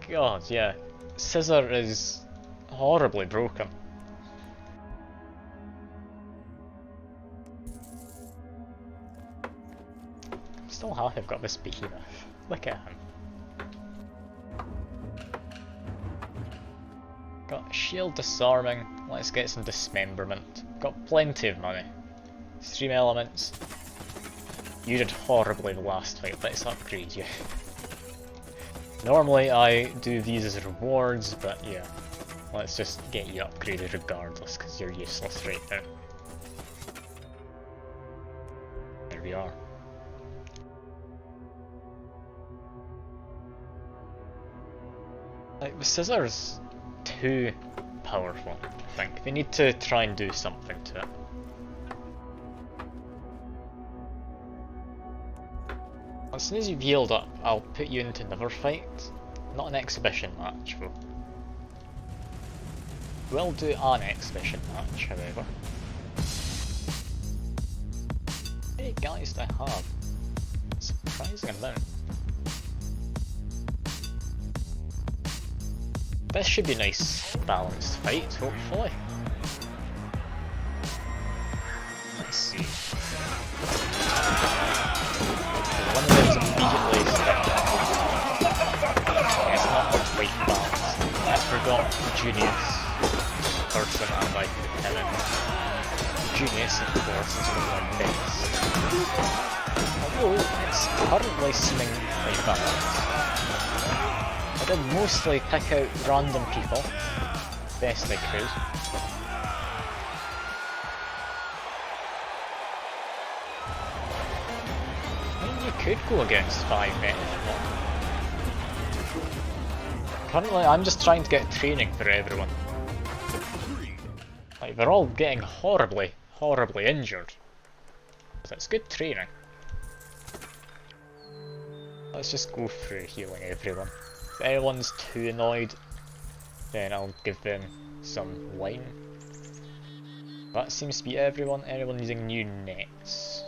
god, yeah. Scissor is horribly broken. I'm still happy I've got this behemoth. Look at him. Got shield disarming, let's get some dismemberment. Got plenty of money. Stream elements. You did horribly the last fight, let's upgrade you. Normally I do these as rewards, but yeah. Let's just get you upgraded regardless, because you're useless right now. There we are. Like, the Scissors too powerful, I think. They need to try and do something to it. As soon as you've healed up, I'll put you into another fight. Not an exhibition match though. We'll do an exhibition match, however. Hey guys, I have a surprising amount. This should be a nice balanced fight, hopefully. Let's see. One of them's immediately stuck. It's not quite balanced. I forgot Junius, person I like to kill him. Junius, of course, is one of my best. Although, it's currently seemingly balanced. I did mostly pick out random people, best I could. I mean, you could go against 5 men if you want. Currently, I'm just trying to get training for everyone. Like, they're all getting horribly injured. So it's good training. Let's just go through healing everyone. If anyone's too annoyed, then I'll give them some wine. That seems to be everyone. Anyone using new nets?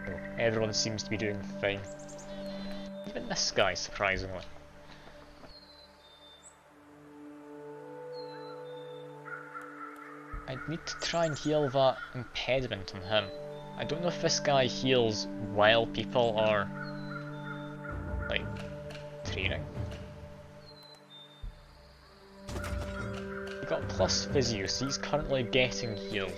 No, everyone seems to be doing fine. Even this guy, surprisingly. I need to try and heal that impediment on him. I don't know if this guy heals while people are like training. He got plus physio, so he's currently getting healed.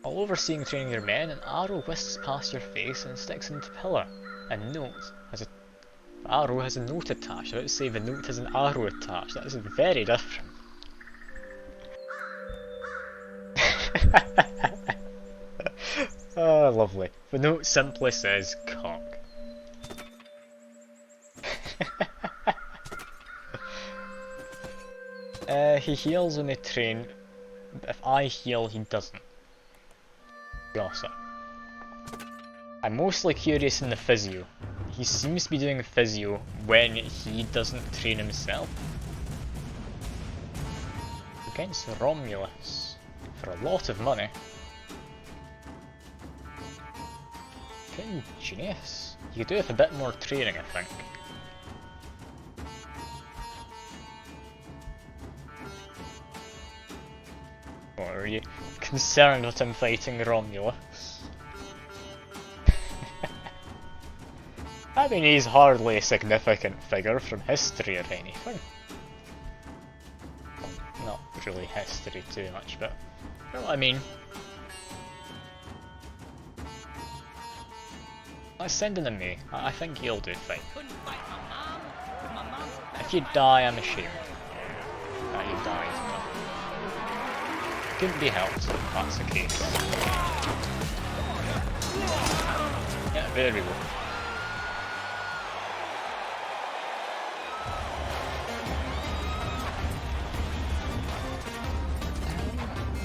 While overseeing training your men, an arrow whisks past your face and sticks into pillar. A note has a arrow has a note attached. I would say the note has an arrow attached. That is very different. Oh, lovely. The note simply says cock. He heals when they train. If I heal, he doesn't. Gossip. I'm mostly curious in the physio. He seems to be doing physio when he doesn't train himself. Against Romulus. For a lot of money. Getting genius. You could do with a bit more training, I think. What, are you concerned that I'm fighting Romulus? I mean, he's hardly a significant figure from history or anything. Not really history too much, but you know what I mean. Let's send in a May. I think he'll do fine. if you die, I'm ashamed that you died. But couldn't be helped if that's the case. Yeah, there we go.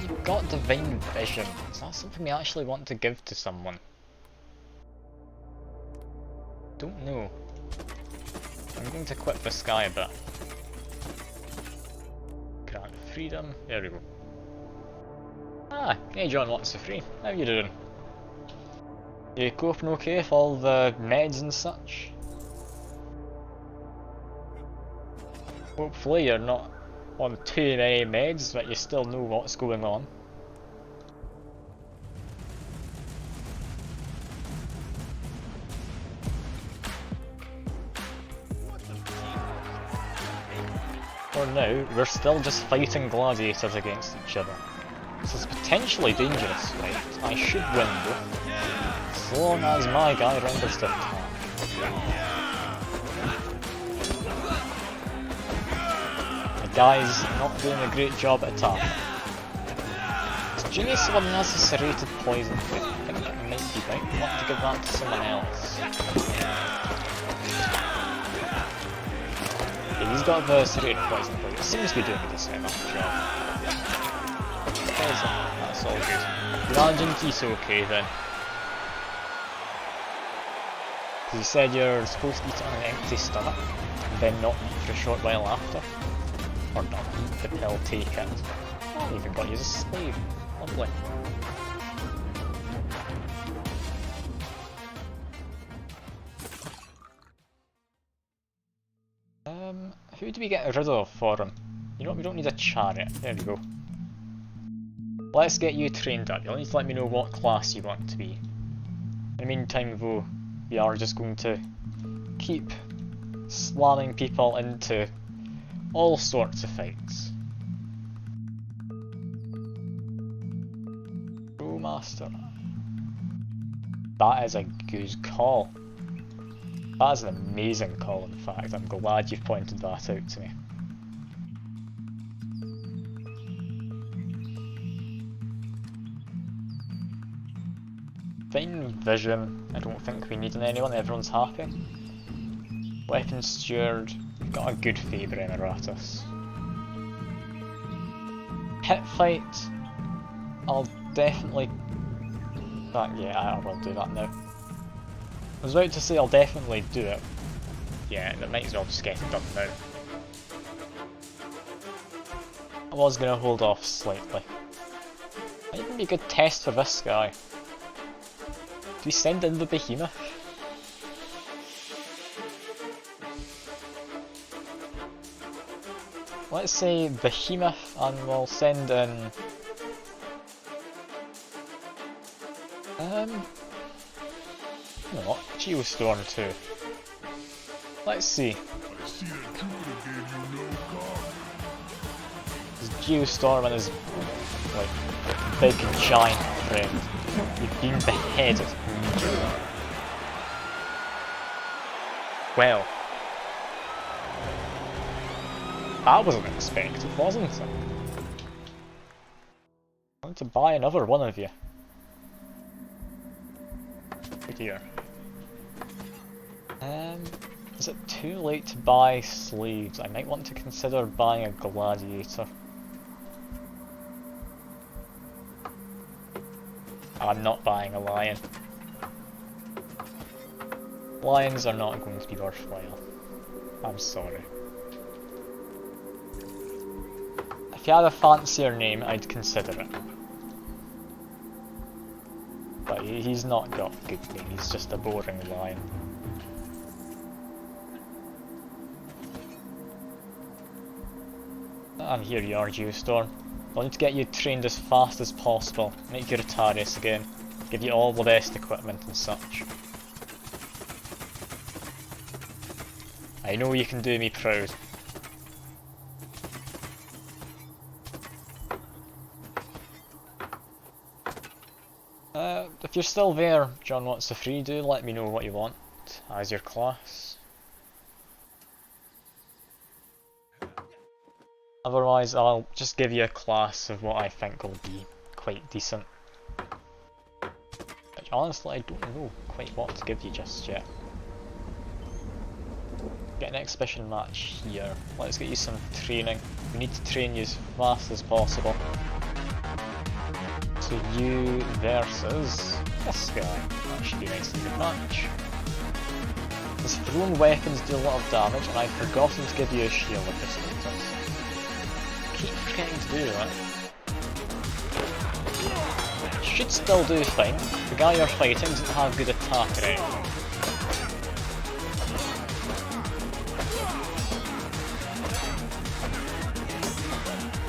You've got divine vision. Is that something we actually want to give to someone? Don't know. I'm going to equip this guy a bit. Grant freedom. There we go. Ah, hey John, what's the free? How you doing? You coping okay with all the meds and such? Hopefully you're not on too many meds, but you still know what's going on. For now, we're still just fighting gladiators against each other. This is potentially dangerous, right? I should win though, as long as my guy renders the attack. The guy's not doing a great job at attacking. Is Genius one has a serrated poison food? I think that might be right. I want to give that to someone else. Yeah, he's got the serrated poison food. It seems to be doing a decent enough job. That's all good. Your Argentini's okay then. You said you're supposed to eat on an empty stomach, and then not eat for a short while after. Or not eat the pill, take it. Oh, even got you as a slave. Lovely. Who do we get rid of for him? You know what, we don't need a chariot. There we go. Let's get you trained up. You'll need to let me know what class you want to be. In the meantime though, we are just going to keep slamming people into all sorts of fights. Master. That is a good call. That is an amazing call, in fact. I'm glad you've pointed that out to me. Fine vision. I don't think we need anyone. Everyone's happy. Weapon steward. We've got a good favour in Eratus. Hit fight. I'll definitely. Yeah, I will do that now. I was about to say I'll definitely do it. Yeah, I might as well just get it done now. I was gonna hold off slightly. Might even be a good test for this guy. Do we send in the behemoth? Let's say behemoth, and we'll send in. You know what? Geostorm too. Let's see. Geostorm and his like big giant friend. You've been beheaded. Well, that wasn't expected, wasn't it? I want to buy another one of you. Here. Is it too late to buy slaves? I might want to consider buying a gladiator. I'm not buying a lion. Lions are not going to be worthwhile. I'm sorry. If you had a fancier name, I'd consider it. But he's not got a good name, he's just a boring lion. And here you are, Geostorm. I'll need to get you trained as fast as possible, make you Retarius again, give you all the best equipment and such. I know you can do me proud. If you're still there, John wants the free, do let me know what you want as your class. Otherwise, I'll just give you a class of what I think will be quite decent. Which honestly, I don't know quite what to give you just yet. Get an exhibition match here. Let's get you some training. We need to train you as fast as possible. So you versus this guy. That should be a nice and good match. His thrown weapons do a lot of damage, and I've forgotten to give you a shield at this moment. Keep forgetting to do that. Should still do fine. The guy you're fighting doesn't have good attack or anything.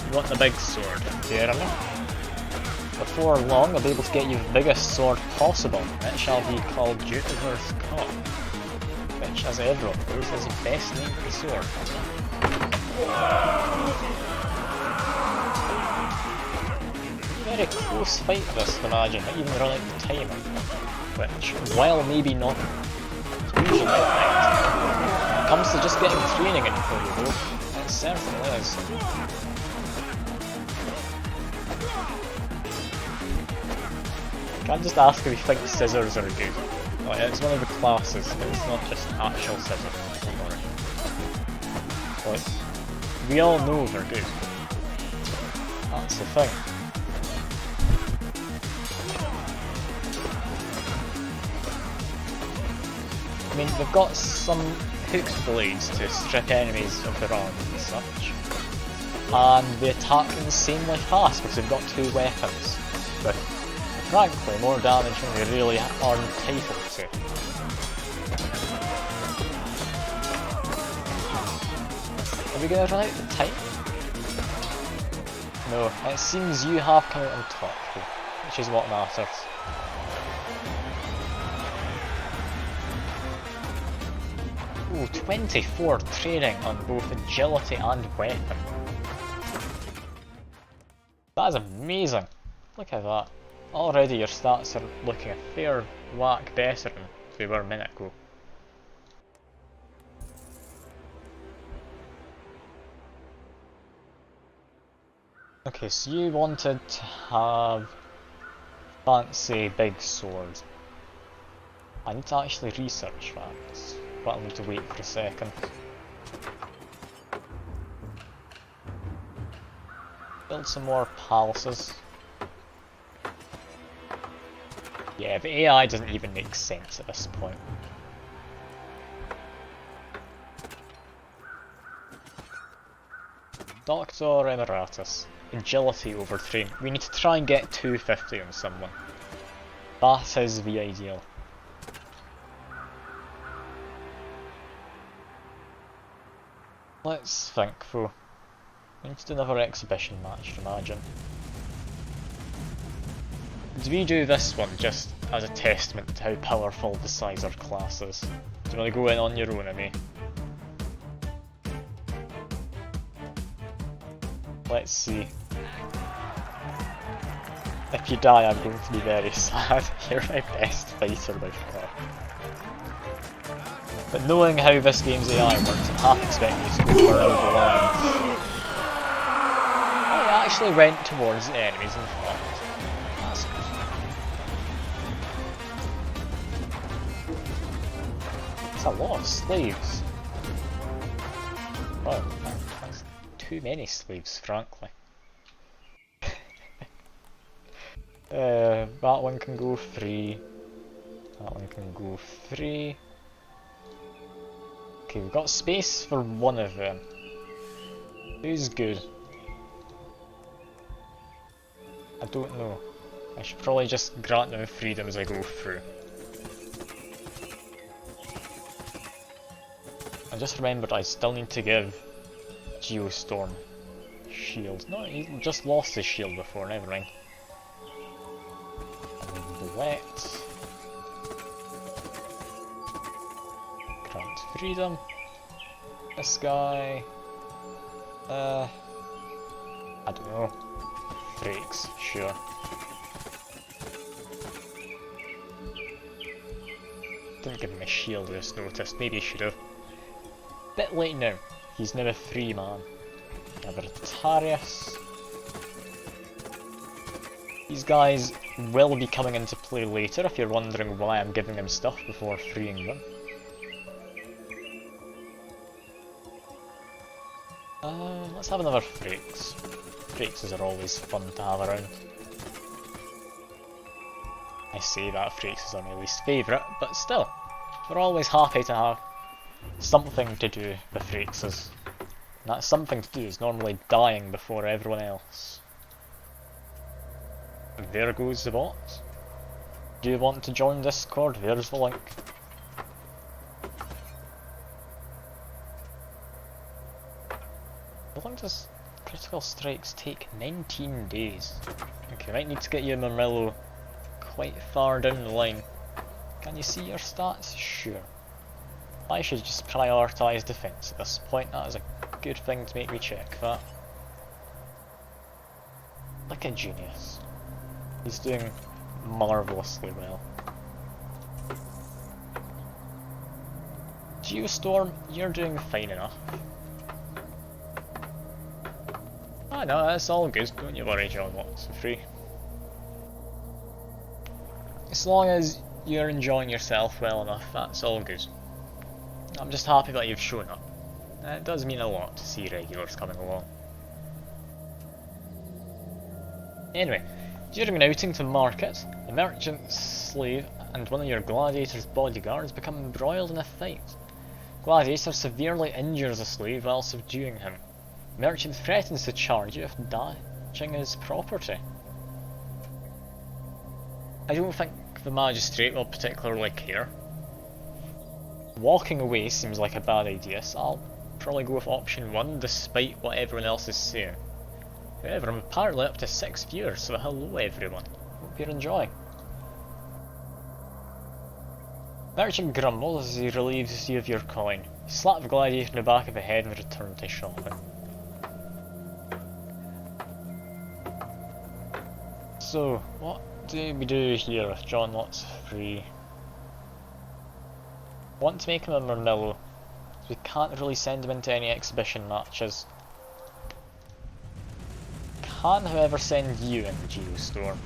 You want the big sword, fair enough. Before long I'll be able to get you the biggest sword possible. It shall be called Jupiter's Cup, which as everyone knows is the best name for the sword. Very close fight this, imagine, I even run out the timer, which, while maybe not usually when it comes to just getting training in for you though, it certainly is. Can I just ask if you think scissors are good? Like, it's one of the classes, it's not just actual scissors. But we all know they're good. That's the thing. I mean, they've got some hooked blades to strip enemies of their arms and such. And they attack insanely fast because they've got two weapons. But frankly, more damage than they really are entitled to. Are we gonna run out of time? No, it seems you have come out on top though, which is what matters. Ooh, 24 training on both agility and weapon. That is amazing. Look at that. Already your stats are looking a fair whack better than they were a minute ago. Okay, so you wanted to have fancy big sword. I need to actually research that, but I'll need to wait for a second. Build some more palaces. Yeah, the AI doesn't even make sense at this point. Doctor Emeritus. Agility over training. We need to try and get 250 on someone. That is the ideal. Let's think though. We need to do another exhibition match, I imagine. Do we do this one just as a testament to how powerful the Sizer class is? Do you want to go in on your own, Amy? Let's see. If you die, I'm going to be very sad. You're my best fighter by far. But knowing how this game's AI works, I'm half expecting you to go further the line. Oh, it actually went towards the enemies in front. That's good. That's a lot of slaves. Wow, that's too many slaves, frankly. That one can go free. That one can go free. Okay, we've got space for one of them. Who's good? I don't know. I should probably just grant them freedom as I go through. I just remembered I still need to give Geostorm shield. No, he just lost his shield before, never mind. Let grant freedom. This guy, I don't know. Breaks, sure. Didn't give him a shield, I just noticed. Maybe I should have. Bit late now. He's now a free man. Libertarius. These guys will be coming into play later if you're wondering why I'm giving them stuff before freeing them. Let's have another Frakes. Frakes are always fun to have around. I say that Frakes are my least favourite, but still, we're always happy to have something to do with Frakes. That something to do is normally dying before everyone else. There goes the bot. Do you want to join Discord? There's the link. How long does critical strikes take? 19 days. Okay, might need to get you Marmillo quite far down the line. Can you see your stats? Sure. I should just prioritise defence at this point. That is a good thing to make me check that. Like a genius. He's doing marvellously well. Geostorm, you're doing fine enough. Oh no, that's all good, don't you worry John Watson, free. As long as you're enjoying yourself well enough, that's all good. I'm just happy that you've shown up. It does mean a lot to see regulars coming along. Anyway, during an outing to market, a merchant slave and one of your gladiator's bodyguards become embroiled in a fight. Gladiator severely injures a slave while subduing him. Merchant threatens to charge you with damaging his property. I don't think the magistrate will particularly care. Walking away seems like a bad idea, so I'll probably go with option 1 despite what everyone else is saying. However, I'm apparently up to 6 viewers, so hello everyone. Hope you're enjoying. Merchant grumbles as he relieves you of your coin. You slap the gladiator in the back of the head and return to shopping. So, what do we do here if John Lott's free? Want to make him a Marmillo. We can't really send him into any exhibition matches. Can however send you in the Geostorm.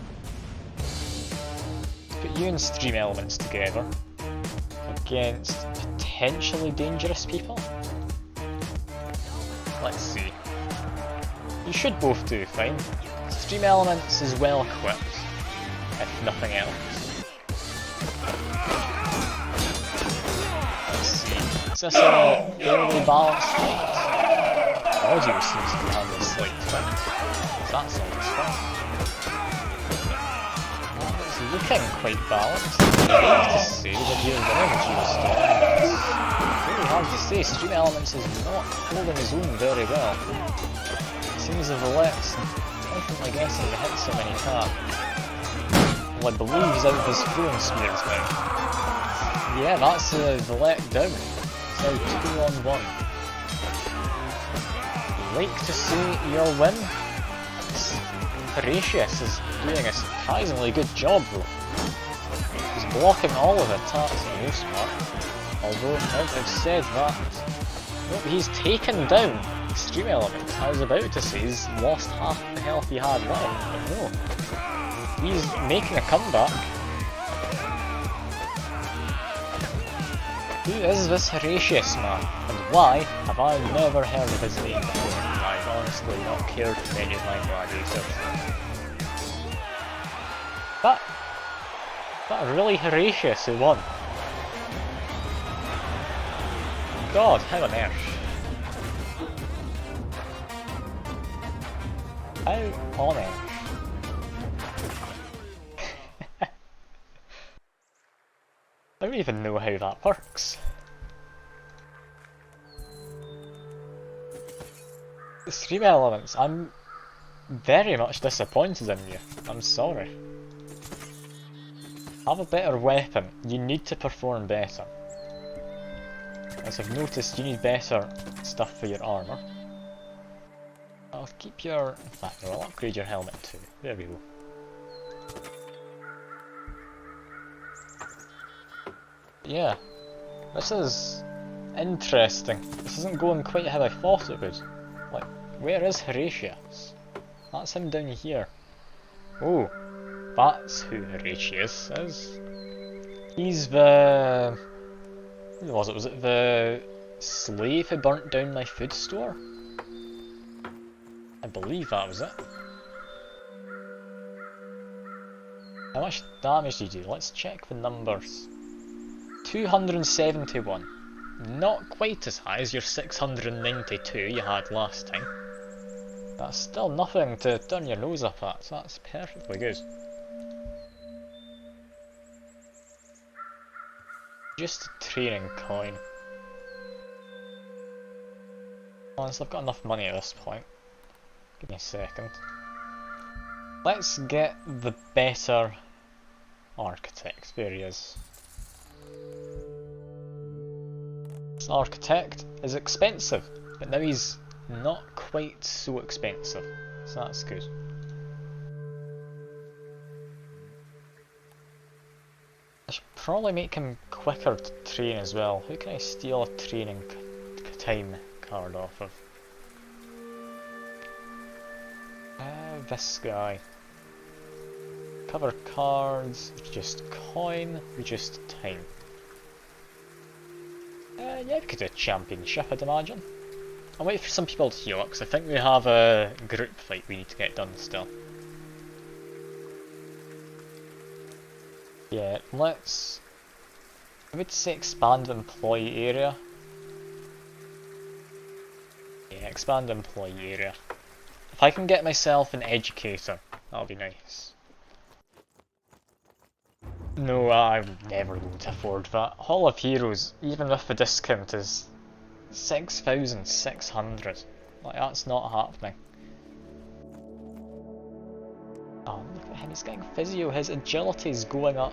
Put you and Stream Elements together against potentially dangerous people. Let's see. You should both do fine. Stream Elements is well equipped, if nothing else. Let's see. Is this a fairly balanced fight? Audio seems to be having a slight twin. That's always fun. It's looking quite balanced. I hate to say that you're winning Geostorm. It's really hard to say. Stream Elements is not holding his own very well. It seems the Valet's definitely getting the hits so many times. Well, I believe he's out of his throwing spears now. Yeah, that's the Valet down. It's now 2 on 1. Like to see your win. Horatius is doing a surprisingly good job though. He's blocking all of the attacks for the most part. Although, now that I've said that, nope, he's taken down Extreme Element. I was about to say he's lost half the health he had left, but no. He's making a comeback. Who is this Horatius man, and why have I never heard of his name before? I've honestly not cared for any of my gladiators. That really Horatius who won. God, how on earth? How on earth? I don't even know how that works. Stream Elements, I'm very much disappointed in you. I'm sorry. Have a better weapon. You need to perform better. As I've noticed, you need better stuff for your armour. I'll keep your... in fact, no, I'll upgrade your helmet too. There we go. Yeah, this is interesting. This isn't going quite how I thought it would. Like, Where is Horatius? That's him down here. Oh, that's who Horatius is. He's the... Who was it? Was it the slave who burnt down my food store? I believe that was it. How much damage did you do? Let's check the numbers. 271. Not quite as high as your 692 you had last time. That's still nothing to turn your nose up at, so that's perfectly good. Just a training coin. Honestly, I've got enough money at this point. Give me a second. Let's get the better architect. There he is. This architect is expensive, but now he's not quite so expensive, so that's good. I should probably make him quicker to train as well. Who can I steal a training time card off of? This guy. Cover cards, reduced coin, reduced time. Yeah, we could do a championship, I'd imagine. I'll wait for some people to heal up, because I think we have a group fight we need to get done still. Yeah, let's... I would say expand the employee area. Yeah, expand the employee area. If I can get myself an educator, that'll be nice. No, I'm never going to afford that. Hall of Heroes, even with the discount, is 6,600. Like, that's not happening. Oh, look at him, he's getting physio, his agility's going up.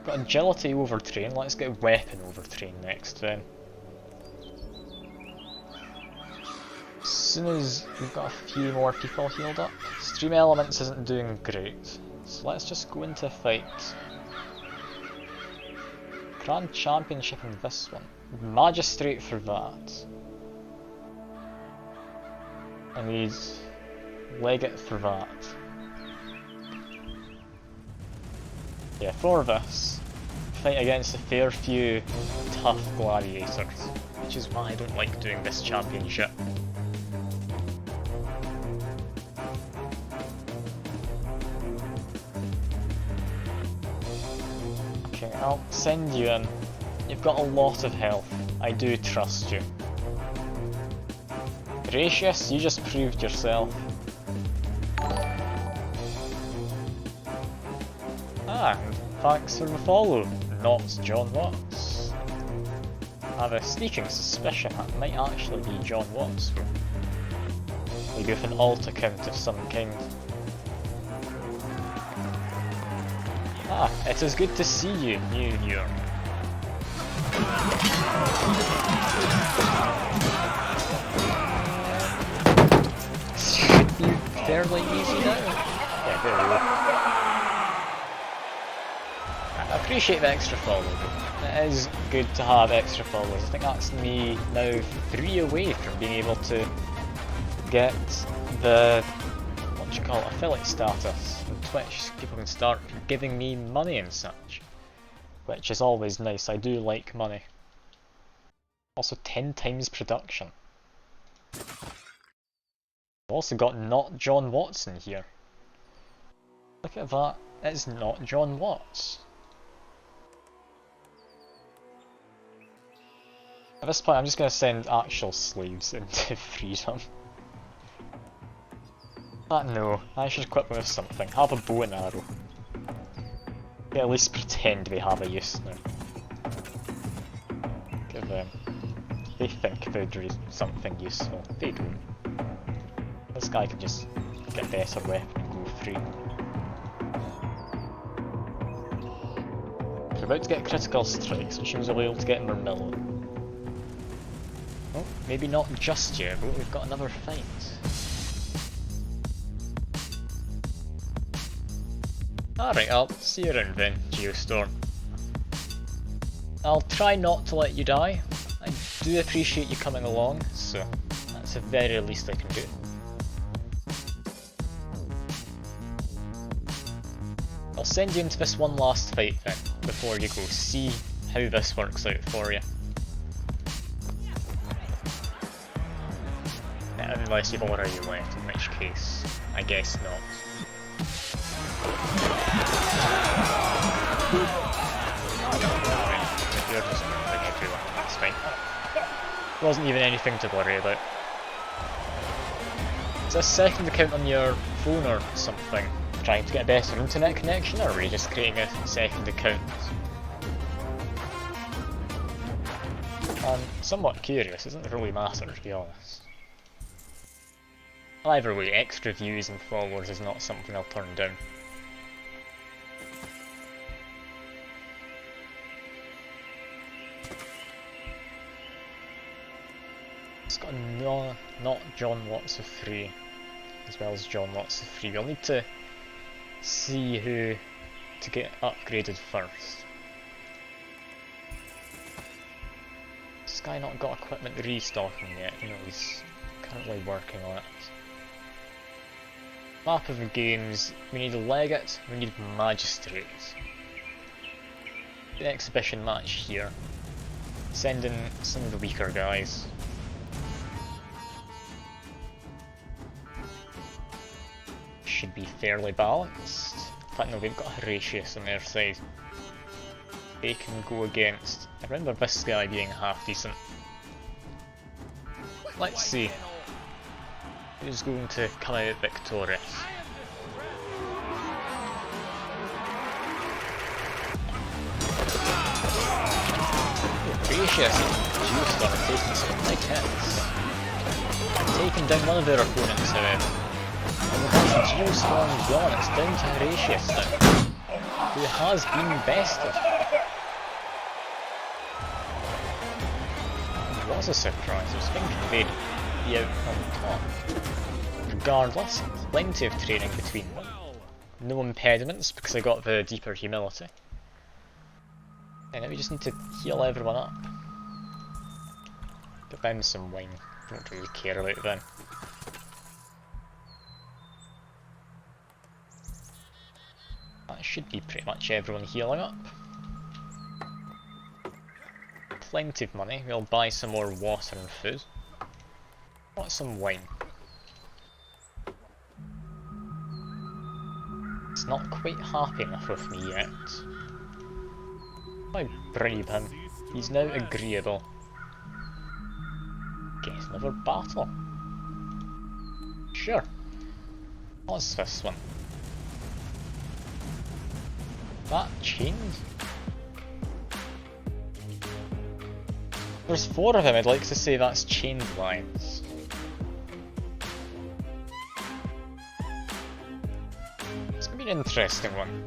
Got agility overtrain, let's get weapon overtrain next then. As soon as we've got a few more people healed up. Stream Elements isn't doing great, so let's just go into a fight. Grand Championship in this one. Magistrate for that. I need Legate for that. Yeah, for this, fight against a fair few tough gladiators, which is why I don't like doing this championship. Okay, I'll send you in. You've got a lot of health. I do trust you. Gracious, you just proved yourself. Ah, and thanks for the follow, not John Watts. I have a sneaking suspicion that might actually be John Watts. Maybe with an alt account of some kind. Ah, it is good to see you, New York. Should be fairly easy now. Yeah, there we go. I appreciate the extra follow though. It is good to have extra followers. I think that's me now 3 away from being able to get the, what do you call it, affiliate status on Twitch, so people can start giving me money and such. Which is always nice, I do like money. Also 10 times production. I've also got not John Watson here. Look at that, it's not John Watts. At this point I'm just going to send actual slaves into freedom. No, I should equip them with something. Have a bow and arrow. They at least pretend they have a use now. Give them. They think they'd do something useful. They don't. This guy can just get a better weapon and go free. We're about to get critical strikes, which means we'll be able to get Mermillo. Oh, maybe not just yet, but we've got another fight. Alright, I'll see you around then, Geostorm. I'll try not to let you die. I do appreciate you coming along, so that's the very least I can do. I'll send you into this one last fight then, before you go, see how this works out for you. Unless you've already left, in which case, I guess not. You're just moving everyone, that's fine. Wasn't even anything to worry about. Is this second account on your phone or something? Trying to get a better internet connection, or were you just creating a second account? I'm somewhat curious, it doesn't really matter to be honest. Either way, extra views and followers is not something I'll turn down. It's got not John Lots of Free, as well as John Lots of Free. We'll need to see who to get upgraded first. This guy not got equipment restocking yet, you know, he's currently working on it. Map of the games, we need a legate, we need magistrates. The exhibition match here. Send in some of the weaker guys. Should be fairly balanced. In fact no, we've got Horatius on their side. They can go against, I remember this guy being half decent. Let's see who's going to come out victorious. Horatius juiced on taking some big hits. Taking down one of their opponents however. And with that Geostorm gone, it's down to Horatius now, who has been bested. It was a surprise, I was thinking they'd be out on top. Regardless, plenty of training between them. No impediments because I got the deeper humility. And now we just need to heal everyone up. Give them some wine, don't really care about them. That should be pretty much everyone healing up. Plenty of money, we'll buy some more water and food. Want some wine. It's not quite happy enough with me yet. I bribe him. He's now agreeable. Guess another battle. Sure. What's this one? That chained? There's 4 of them, I'd like to say that's chained lines. It's gonna be an interesting one.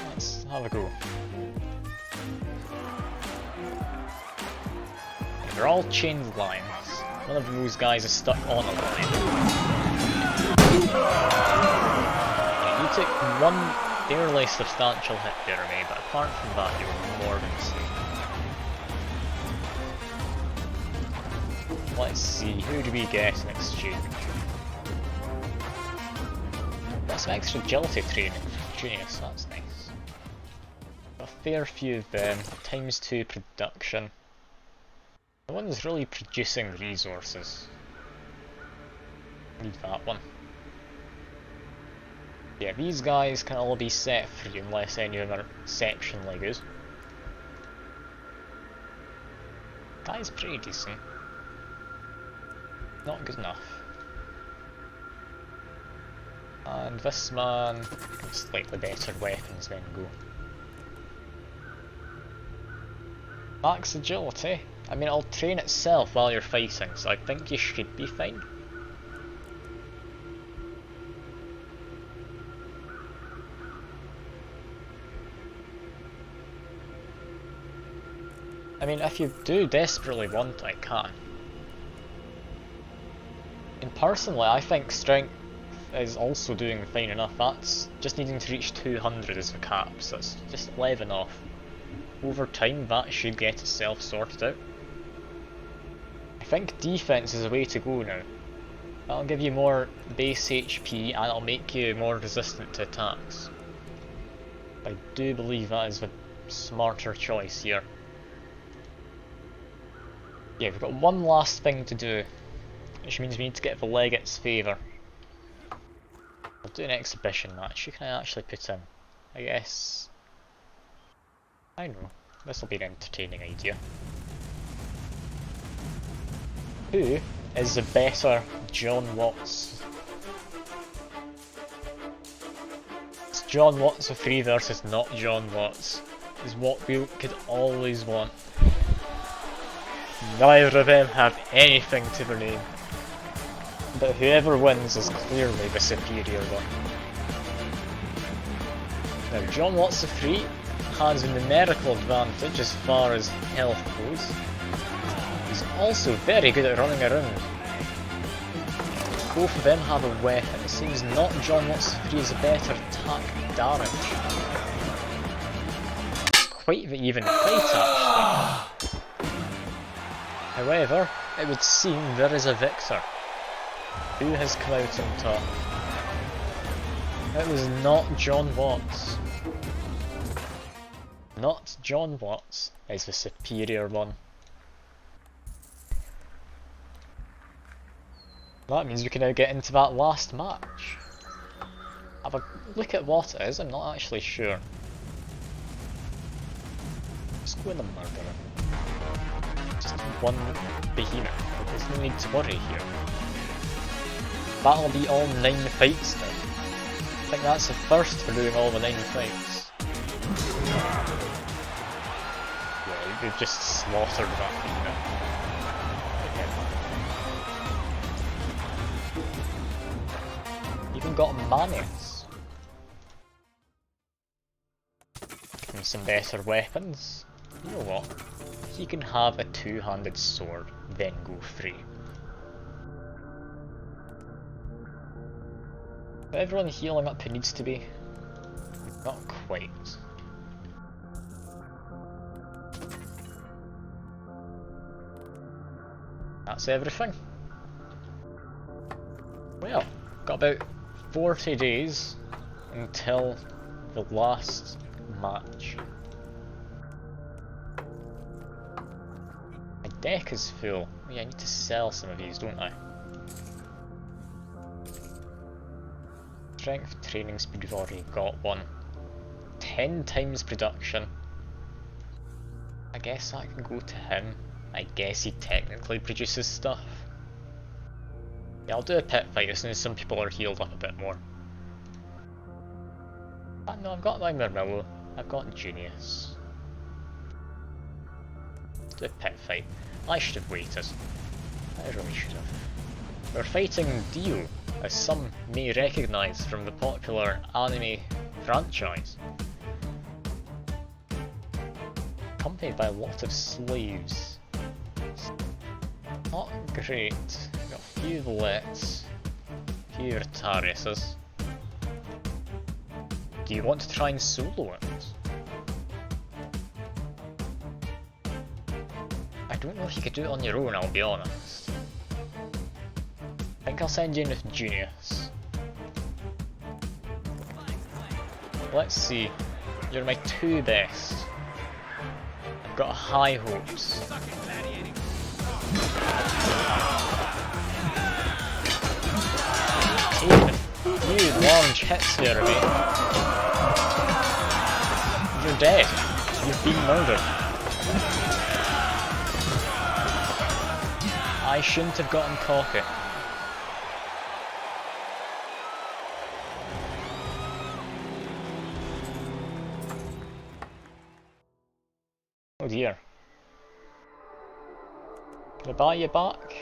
Let's have a go. They're all chained lines. One of those guys is stuck on a line. Yeah, you took one fairly substantial hit there, mate, but apart from that, you were more than safe. Let's see, who do we get in exchange? Got some extra agility training for Junius, that's nice. Got a fair few of them, ×2 production. No one's really producing resources. Need that one. Yeah, these guys can all be set free unless any of them are exceptionally good. That is pretty decent. Not good enough. And this man, slightly better weapons then go. Max agility. I mean, it'll train itself while you're fighting, so I think you should be fine. I mean, if you do desperately want, I can. And personally, I think strength is also doing fine enough. That's just needing to reach 200 is the cap, so it's just 11 off. Over time, that should get itself sorted out. think defense is the way to go now. That'll give you more base HP and it'll make you more resistant to attacks. I do believe that is the smarter choice here. Yeah, we've got one last thing to do, which means we need to get the Legate's favour. We'll do an exhibition match. Who can I actually put in? I guess... I don't know. This will be an entertaining idea. Who is the better John Watts? It's John Watts with 3 versus not John Watts. Is what we could always want. Neither of them have anything to their name. But whoever wins is clearly the superior one. Now John Watts of 3 has a numerical advantage as far as health goes. He's also very good at running around. Both of them have a weapon. It seems not John Watts of 3 is a better attack damage. Quite the even fight actually. However, it would seem there is a victor. Who has come out on top? It was not John Watts. Not John Watts is the superior one. That means we can now get into that last match. Have a look at what it is, I'm not actually sure. Let's go in the murderer. Just one behemoth, there's no need to worry here. That'll be all 9 fights now. I think that's the first for doing all the 9 fights. Yeah, we've just slaughtered that behemoth. Even got Manius. Give him some better weapons. You know what? He can have a 2-handed sword, then go free. Everyone healing up who needs to be? Not quite. That's everything. Well, got about 40 days until the last match. My deck is full. Oh yeah, I need to sell some of these, don't I? Strength, training speed, we've already got one. 10 times production. I guess I can go to him. I guess he technically produces stuff. Yeah, I'll do a pit fight as soon as some people are healed up a bit more. No, I've got my Murmillo. I've got Genius. Let's do a pit fight. I should have waited. I really should have. We're fighting Dio, as some may recognise from the popular anime franchise. Accompanied by a lot of slaves. Not great. Got a few Valets, a few Rotariuses. Do you want to try and solo it? I don't know if you could do it on your own, I'll be honest. I think I'll send you in with Genius. Let's see. You're my 2 best. I've got high hopes. Taking a few large hits there, mate. You're dead. You've been murdered. I shouldn't have gotten cocky. Oh dear. Can I buy you back?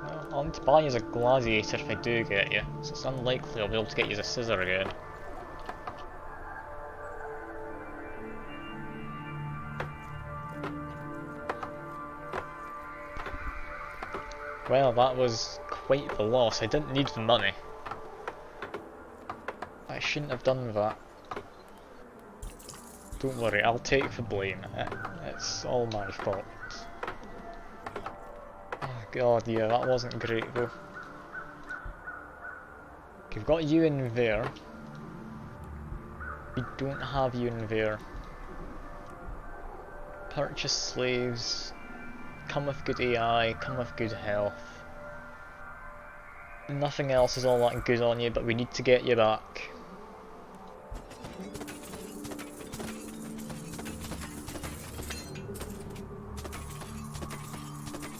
No, I'll need to buy you as a gladiator if I do get you, so it's unlikely I'll be able to get you as a scissor again. Well, that was quite the loss. I didn't need the money. I shouldn't have done that. Don't worry, I'll take the blame. It's all my fault. God, yeah, that wasn't great though. We've got you in there. We don't have you in there. Purchase slaves. Come with good AI, come with good health. Nothing else is all that good on you, but we need to get you back.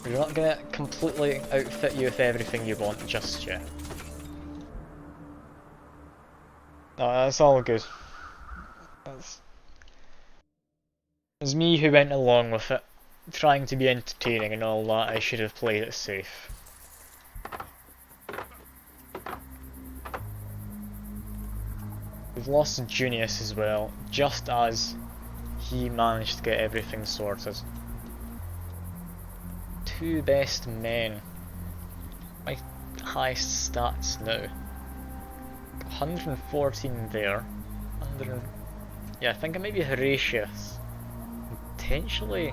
We're not gonna completely outfit you with everything you want just yet. No, that's all good. It was me who went along with it, trying to be entertaining and all that. I should have played it safe. We've lost Junius as well, just as he managed to get everything sorted. 2 best men. My highest stats now. 114 there. Yeah, I think it might be Horatius. Potentially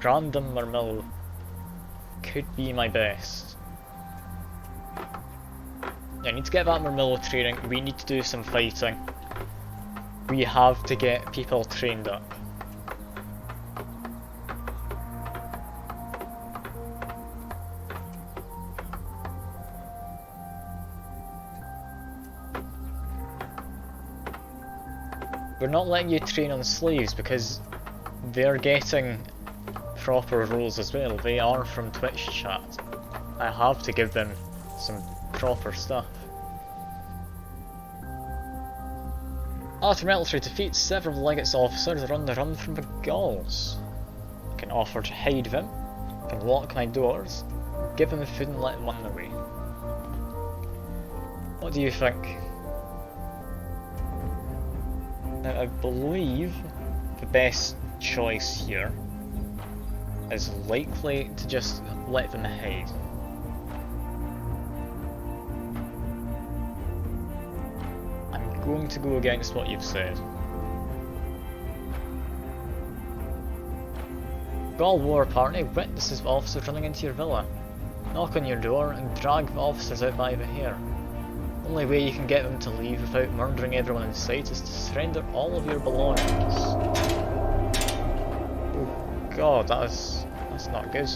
Random Marmillo could be my best. Yeah, I need to get that Marmillo training. We need to do some fighting. We have to get people trained up. We're not letting you train on slaves because they're getting proper roles as well. They are from Twitch chat. I have to give them some proper stuff. After military defeats, several legates officers are on the run from the Gauls. I can offer to hide them, I can lock my doors, give them food and let them on their way. What do you think? Now, I believe the best choice here is likely to just let them hide. I'm going to go against what you've said. Gaul war party witnesses the officers running into your villa. Knock on your door and drag the officers out by the hair. The only way you can get them to leave without murdering everyone in sight is to surrender all of your belongings. Oh god, that's not good.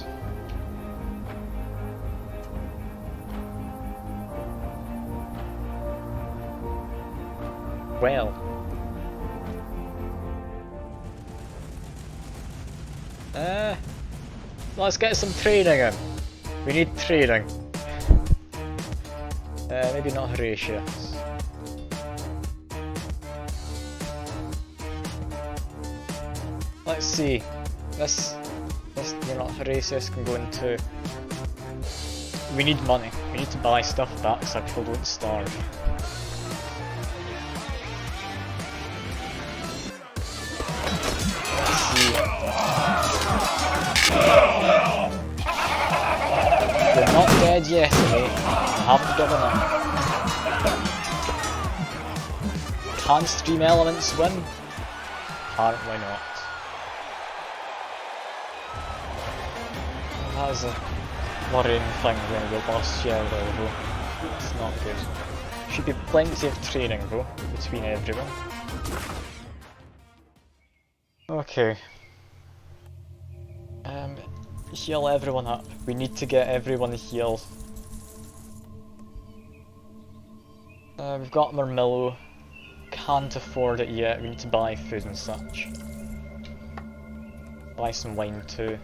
Well. Let's get some training in. We need training. Maybe not Horatius. Let's see. This you're not Horatius can go into. We need money. We need to buy stuff back so people don't starve. Let's see. You're not dead yet, mate. I haven't given up. Can Stream Elements win? Apparently not. That is a worrying thing when you're lost here though. It's not good. Should be plenty of training though, between everyone. Okay. Heal everyone up. We need to get everyone healed. We've got Marmillo. Can't afford it yet. We need to buy food and such. Buy some wine too.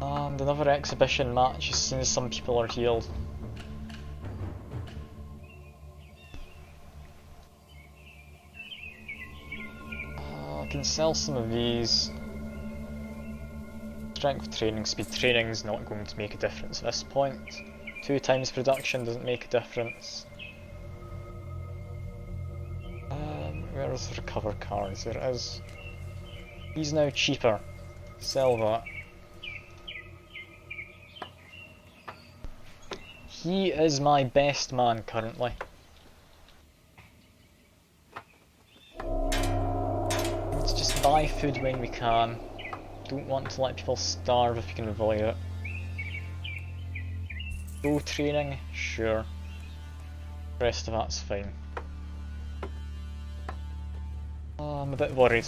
And another exhibition match as soon as some people are healed. I can sell some of these. Strength training, speed training is not going to make a difference at this point. 2 times production doesn't make a difference. Where's the recover cards? There it is. He's now cheaper. Sell that. He is my best man currently. Let's just buy food when we can. don't want to let people starve if you can avoid it. Go training? Sure. The rest of that's fine. Oh, I'm a bit worried.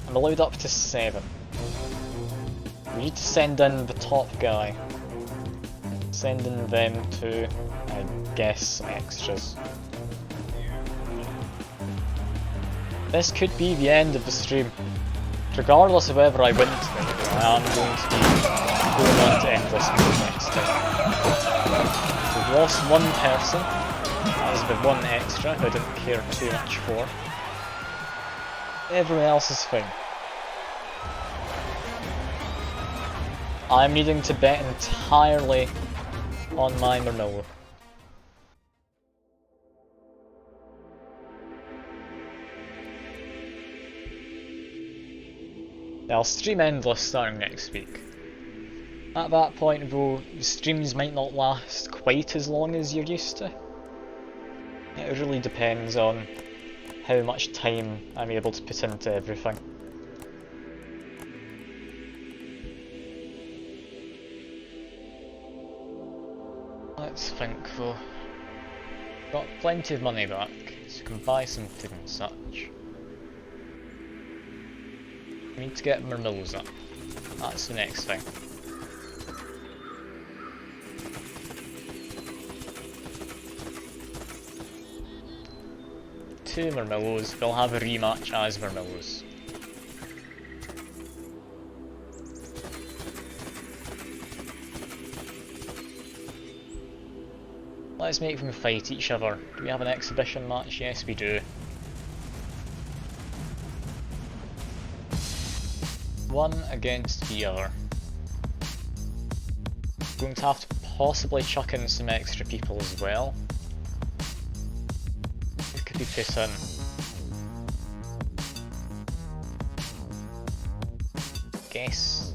I'm allowed up to 7. We need to send in the top guy. Send in them to, I guess, some extras. This could be the end of the stream. Regardless of whether I win tonight, I am going to be going on to endless mode next time. We've lost one person. That was the one extra who I didn't care too much for. Everyone else is fine. I'm needing to bet entirely on my Mermillo. I'll stream endless starting next week. At that point though, the streams might not last quite as long as you're used to. It really depends on how much time I'm able to put into everything. Let's think though. Got plenty of money back, so you can buy some food and such. We need to get Mermillos up. That's the next thing. Two Mermillos, we'll have a rematch as Mermillos. Let's make them fight each other. Do we have an exhibition match? Yes, we do. One against the other. Going to have to possibly chuck in some extra people as well. It could be put in. Guess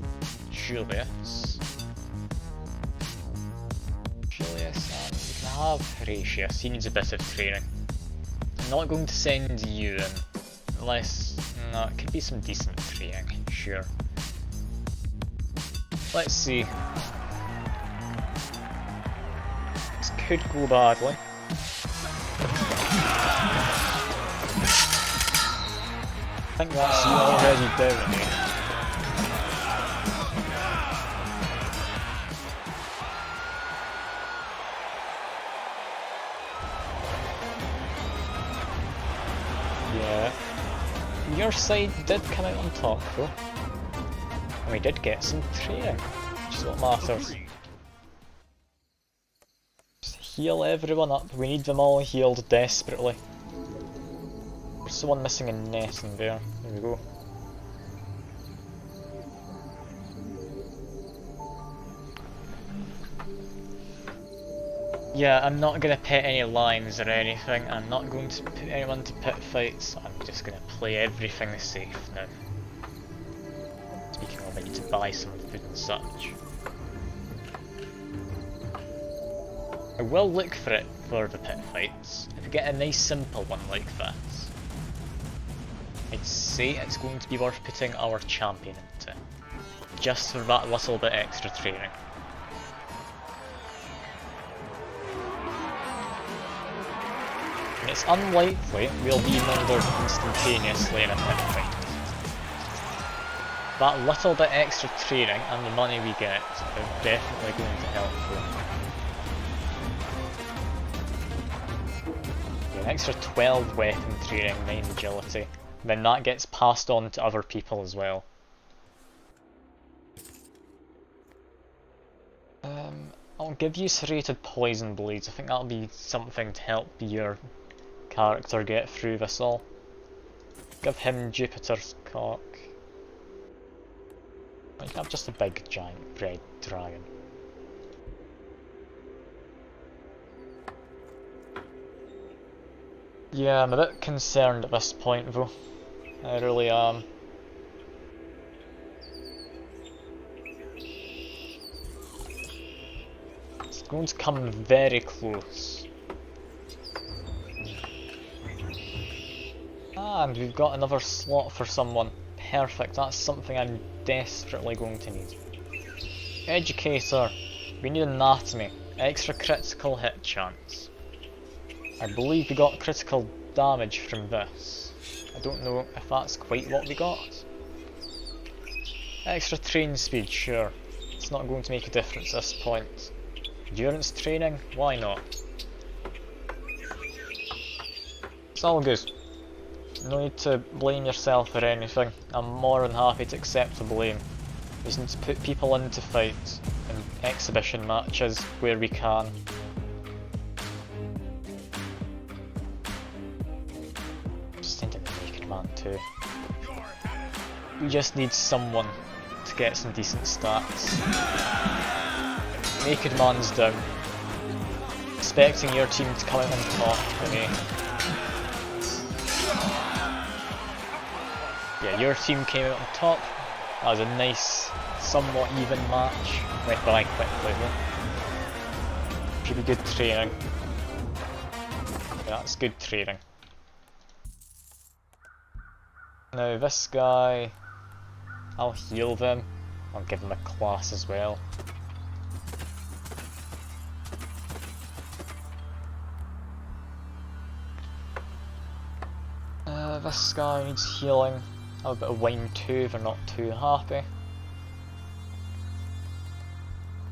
Julius. Julius, and we can have Horatius. He needs a bit of training. I'm not going to send you in unless. No, it could be some decent training, sure. Let's see. This could go badly. I think that's already down me. Yeah. Your side did come out on top though. And we did get some training, which is what matters. Just heal everyone up, we need them all healed desperately. There's someone missing a net in there, there we go. Yeah, I'm not going to pit any lines or anything, I'm not going to put anyone to pit fights, I'm just going to play everything safe now. Speaking of, I need to buy some food and such. I will look for it for the pit fights. If I get a nice simple one like this, I'd say it's going to be worth putting our champion into. Just for that little bit extra training. And it's unlikely we'll be murdered instantaneously in a pit fight. That little bit extra training and the money we get are definitely going to help though. An extra 12 weapon training, 9 agility, then that gets passed on to other people as well. I'll give you serrated poison blades, I think that'll be something to help your character get through this all. Give him Jupiter's cock. You can have just a big giant red dragon. Yeah, I'm a bit concerned at this point though. I really am. It's going to come very close. And we've got another slot for someone. Perfect, that's something I'm desperately going to need. Educator, we need anatomy, extra critical hit chance. I believe we got critical damage from this. I don't know if that's quite what we got. Extra train speed, sure. It's not going to make a difference at this point. Endurance training, why not? It's all good. No need to blame yourself or anything. I'm more than happy to accept the blame. We just need to put people into fights and exhibition matches where we can. Just think of the Naked Man too. We just need someone to get some decent stats. Naked Man's down. Expecting your team to come out on top for me. Yeah, your team came out on top. That was a nice, somewhat even match. Went by quickly though. Pretty good training. Yeah, that's good training. Now this guy, I'll heal them. I'll give him a class as well. This guy needs healing. Have a bit of wine too if they're not too happy.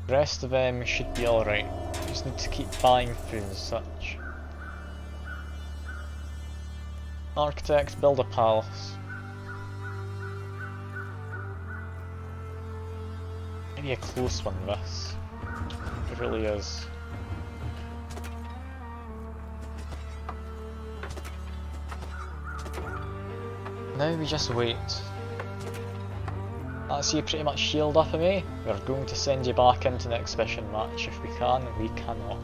The rest of them should be alright. Just need to keep buying food and such. Architect, build a palace. Maybe a close one this. It really is. Now we just wait. That's you pretty much healed up of me. We're going to send you back into the exhibition match if we can. We cannot.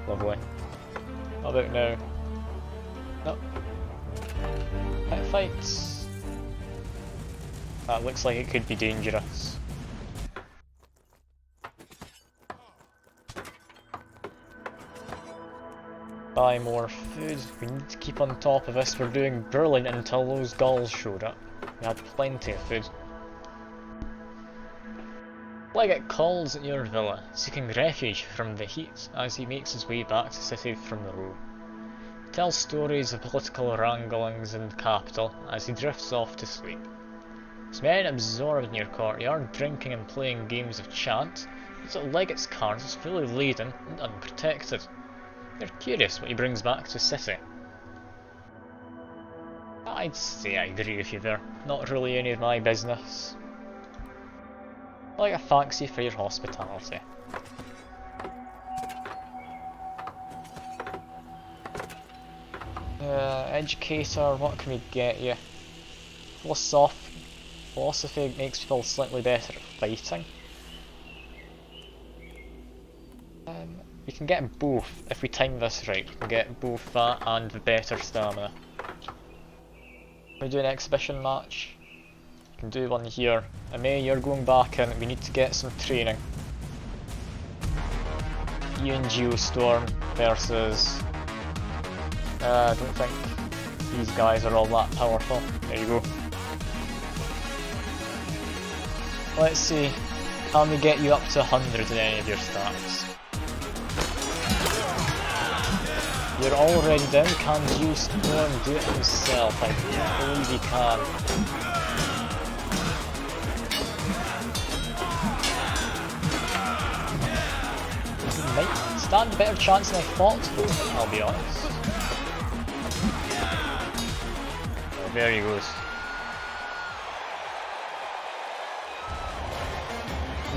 Lovely. How about now? Nope. Pit fights. That looks like it could be dangerous. Buy more food. We need to keep on top of this. We're doing brilliant until those gulls showed up. We had plenty of food. Legate calls at your villa, seeking refuge from the heat as he makes his way back to the city from the road. He tells stories of political wranglings in the capital as he drifts off to sleep. His men absorbed in your courtyard, drinking and playing games of chant, but Legate's cart is fully laden and unprotected. They're curious what he brings back to the city. I'd say I agree with you there. Not really any of my business. Like a thanks you for your hospitality. Educator, what can we get you? Philosophy makes people slightly better at fighting. We can get both if we time this right. We can get both that and the better stamina. We do an exhibition match. We can do one here. May, you're going back in. We need to get some training. You and Geostorm versus. I don't think these guys are all that powerful. There you go. Let's see. Can we get you up to 100 in any of your stats? You're already down, can Geostorm do it himself? I don't believe he can. He might stand a better chance than I thought, I'll be honest. Oh, there he goes.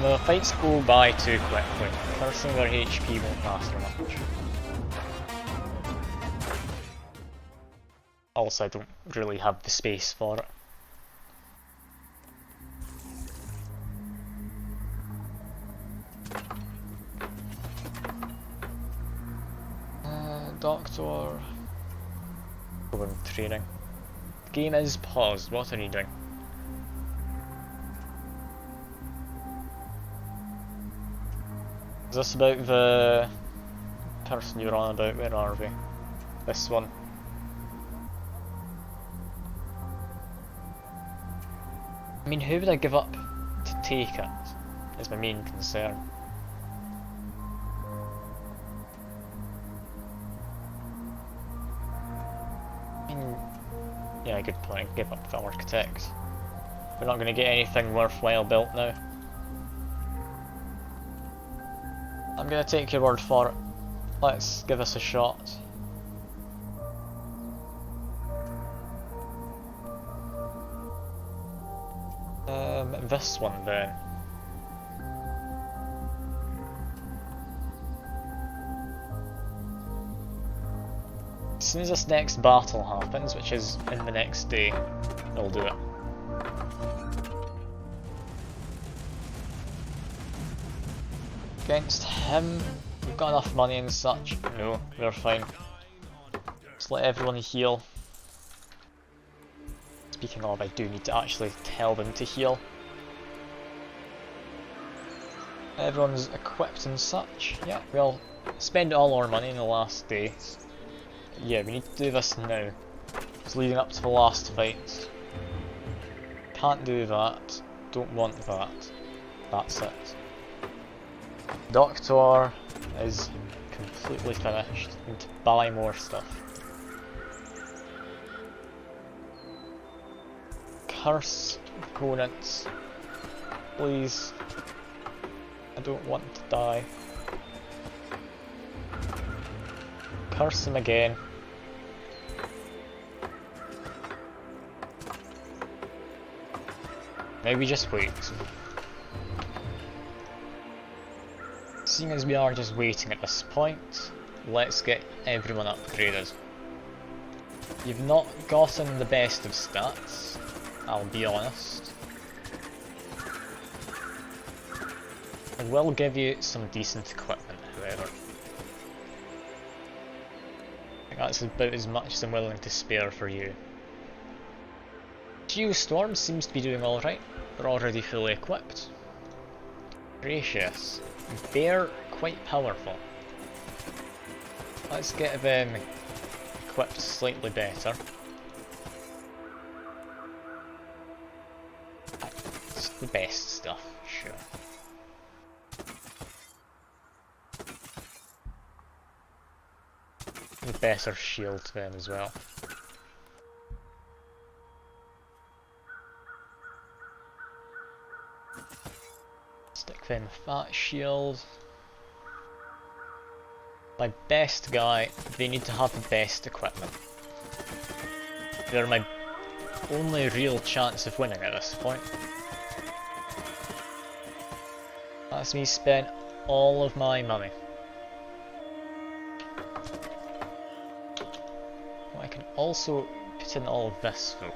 The fights go by too quickly. First thing, their HP won't last for much. Also, I don't really have the space for it. Doctor... Over training. The game is paused, what are you doing? Is this about the person you're on about? Where are we? This one. I mean, who would I give up to take it? Is my main concern. I mean, yeah, good point. Give up the architect. We're not going to get anything worthwhile built now. I'm going to take your word for it. Let's give us a shot. This one then. As soon as this next battle happens, which is in the next day, we'll do it. Against him, we've got enough money and such. No, we're fine. Just let everyone heal. Speaking of, I do need to actually tell them to heal. Everyone's equipped and such. Yeah, we'll spend all our money in the last day. Yeah, we need to do this now. It's leading up to the last fight. Can't do that. Don't want that. That's it. Doctor is completely finished. Need to buy more stuff. Curse opponents. Please. I don't want to die. Curse them again. Maybe just wait. Seeing as we are just waiting at this point, let's get everyone upgraded. You've not gotten the best of stats, I'll be honest. I will give you some decent equipment, however. I think that's about as much as I'm willing to spare for you. Geostorm seems to be doing alright. They're already fully equipped. Gracious. They're quite powerful. Let's get them equipped slightly better. It's the best stuff, sure. The better shield to them as well. Stick them with that shield. My best guy, they need to have the best equipment. They're my only real chance of winning at this point. That's me spend all of my money. I can also put in all of this though.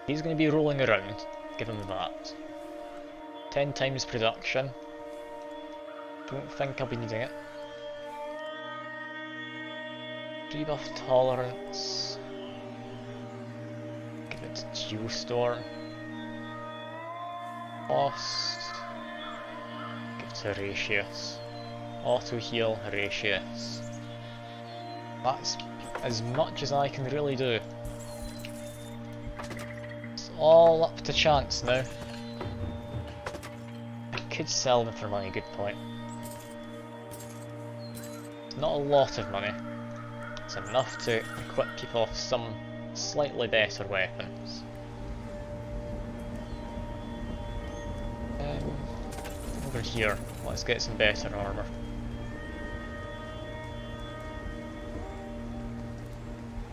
He's going to be rolling around, give him that. 10 times production. Don't think I'll be needing it. Debuff tolerance. Give it to Geostorm. Cost. Give it to Horatius. Auto heal Horatius. That's as much as I can really do. It's all up to chance now. I could sell them for money, good point. It's not a lot of money. It's enough to equip people with some slightly better weapons. Over here, let's get some better armour.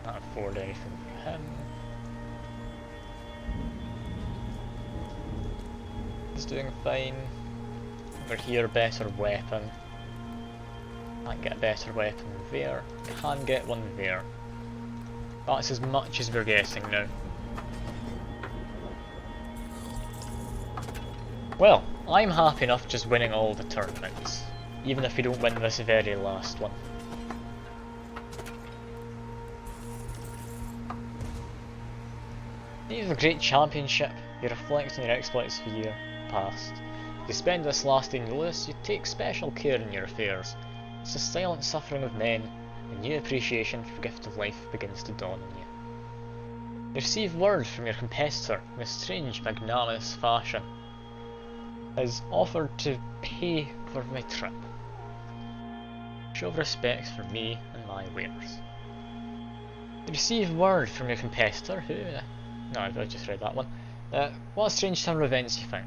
Can't afford anything for him. He's doing fine. Over here, better weapon. Can't get a better weapon there. Can get one there. That's as much as we're getting now. Well, I'm happy enough just winning all the tournaments, even if we don't win this very last one. You have a great championship, you reflect on your exploits for year past. You spend this last in Lewis, you take special care in your affairs. It's the silent suffering of men, a new appreciation for the gift of life begins to dawn on you. You receive word from your competitor in a strange magnanimous fashion. Has offered to pay for my trip. Show respect for me and my wares. You receive word from your competitor who... no, I just read that one. What a strange turn of events, you think.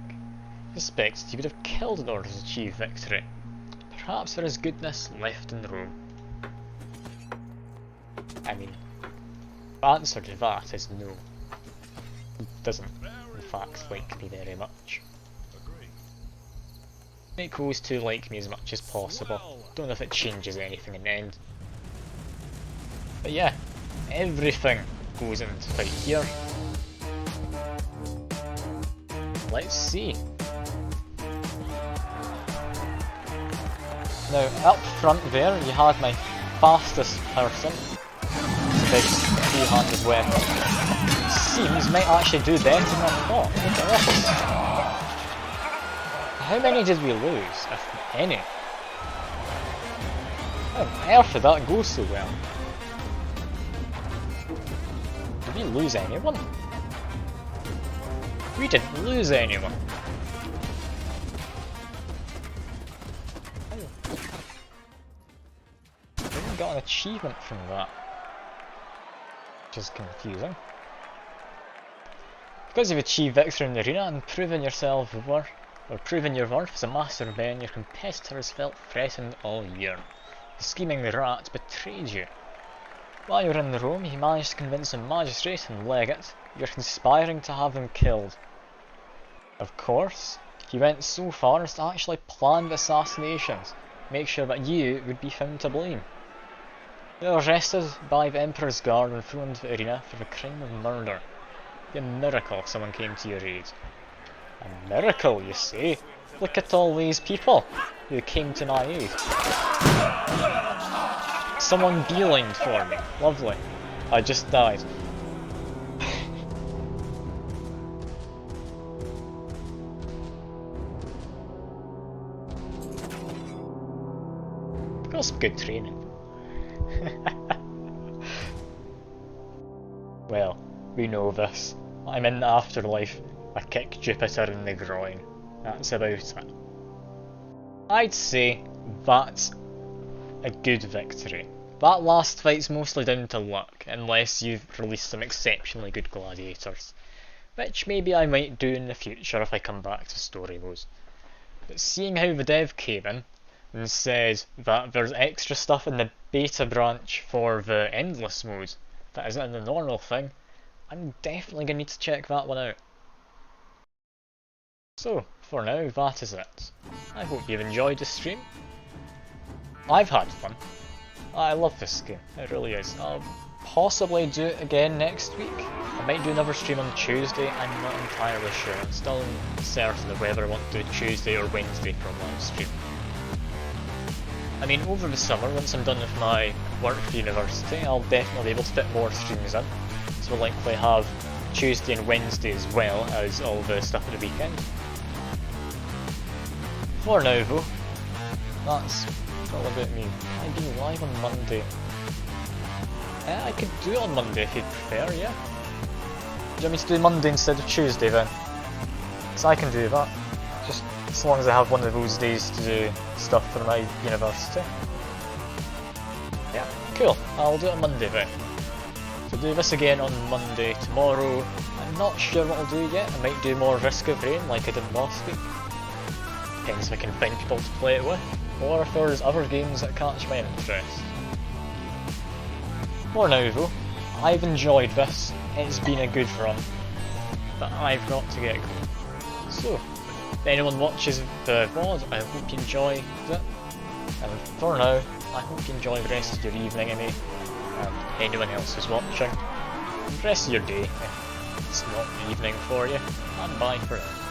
He suspects he would have killed in order to achieve victory. Perhaps there is goodness left in Rome. I mean, the answer to that is no. He doesn't, in fact, like me very much. Make those two like me as much as possible. Don't know if it changes anything in the end. But yeah, everything goes into fight here. Let's see. Now, up front there, you had my fastest person. It's a big two-handed weapon. Seems might actually do better than I thought. Look at this. How many did we lose, if any? How on earth did that go so well? Did we lose anyone? We didn't lose anyone. We even got an achievement from that, which is confusing. Because you've achieved victory in the arena and proven yourself worth, or proven your worth as a master of men, your competitor has felt threatened all year. The scheming rat betrayed you. While you were in Rome, he managed to convince a magistrate and legate you're conspiring to have him killed. Of course, he went so far as to actually plan the assassinations, make sure that you would be found to blame. You were arrested by the Emperor's guard and thrown into the arena for the crime of murder. It'd be a miracle if someone came to your aid. A miracle, you say? Look at all these people who came to my aid. Someone beelined for me. Lovely. I just died. Got some good training. Well, we know this. I'm in the afterlife. I kick Jupiter in the groin. That's about it. I'd say that's a good victory. That last fight's mostly down to luck, unless you've released some exceptionally good gladiators. Which maybe I might do in the future if I come back to story modes. But seeing how the dev came in and said that there's extra stuff in the beta branch for the endless mode that isn't in the normal thing, I'm definitely going to need to check that one out. So, for now, that is it. I hope you've enjoyed the stream. I've had fun. I love this game, it really is. I'll possibly do it again next week. I might do another stream on Tuesday, I'm not entirely sure. I'm still uncertain of whether I want to do Tuesday or Wednesday for a live stream. I mean, over the summer, once I'm done with my work for university, I'll definitely be able to fit more streams in. So we'll likely have Tuesday and Wednesday as well as all the stuff at the weekend. For now though, that's all about me. I've been live on Monday. I could do it on Monday if you'd prefer, yeah? Do you want me to do Monday instead of Tuesday then? So I can do that. Just as long as I have one of those days to do stuff for my university. Yeah, cool. I'll do it on Monday then. So do this again on Monday tomorrow. I'm not sure what I'll do yet. I might do more Risk of Rain like I did last week. Depends if I can find people to play it with, or if there's other games that catch my interest. For now though, I've enjoyed this, it's been a good run, but I've got to get going. So, if anyone watches the VOD, I hope you enjoy it, and for now, I hope you enjoy the rest of your evening, and anyone else who's watching, and the rest of your day if it's not evening for you, and bye for now.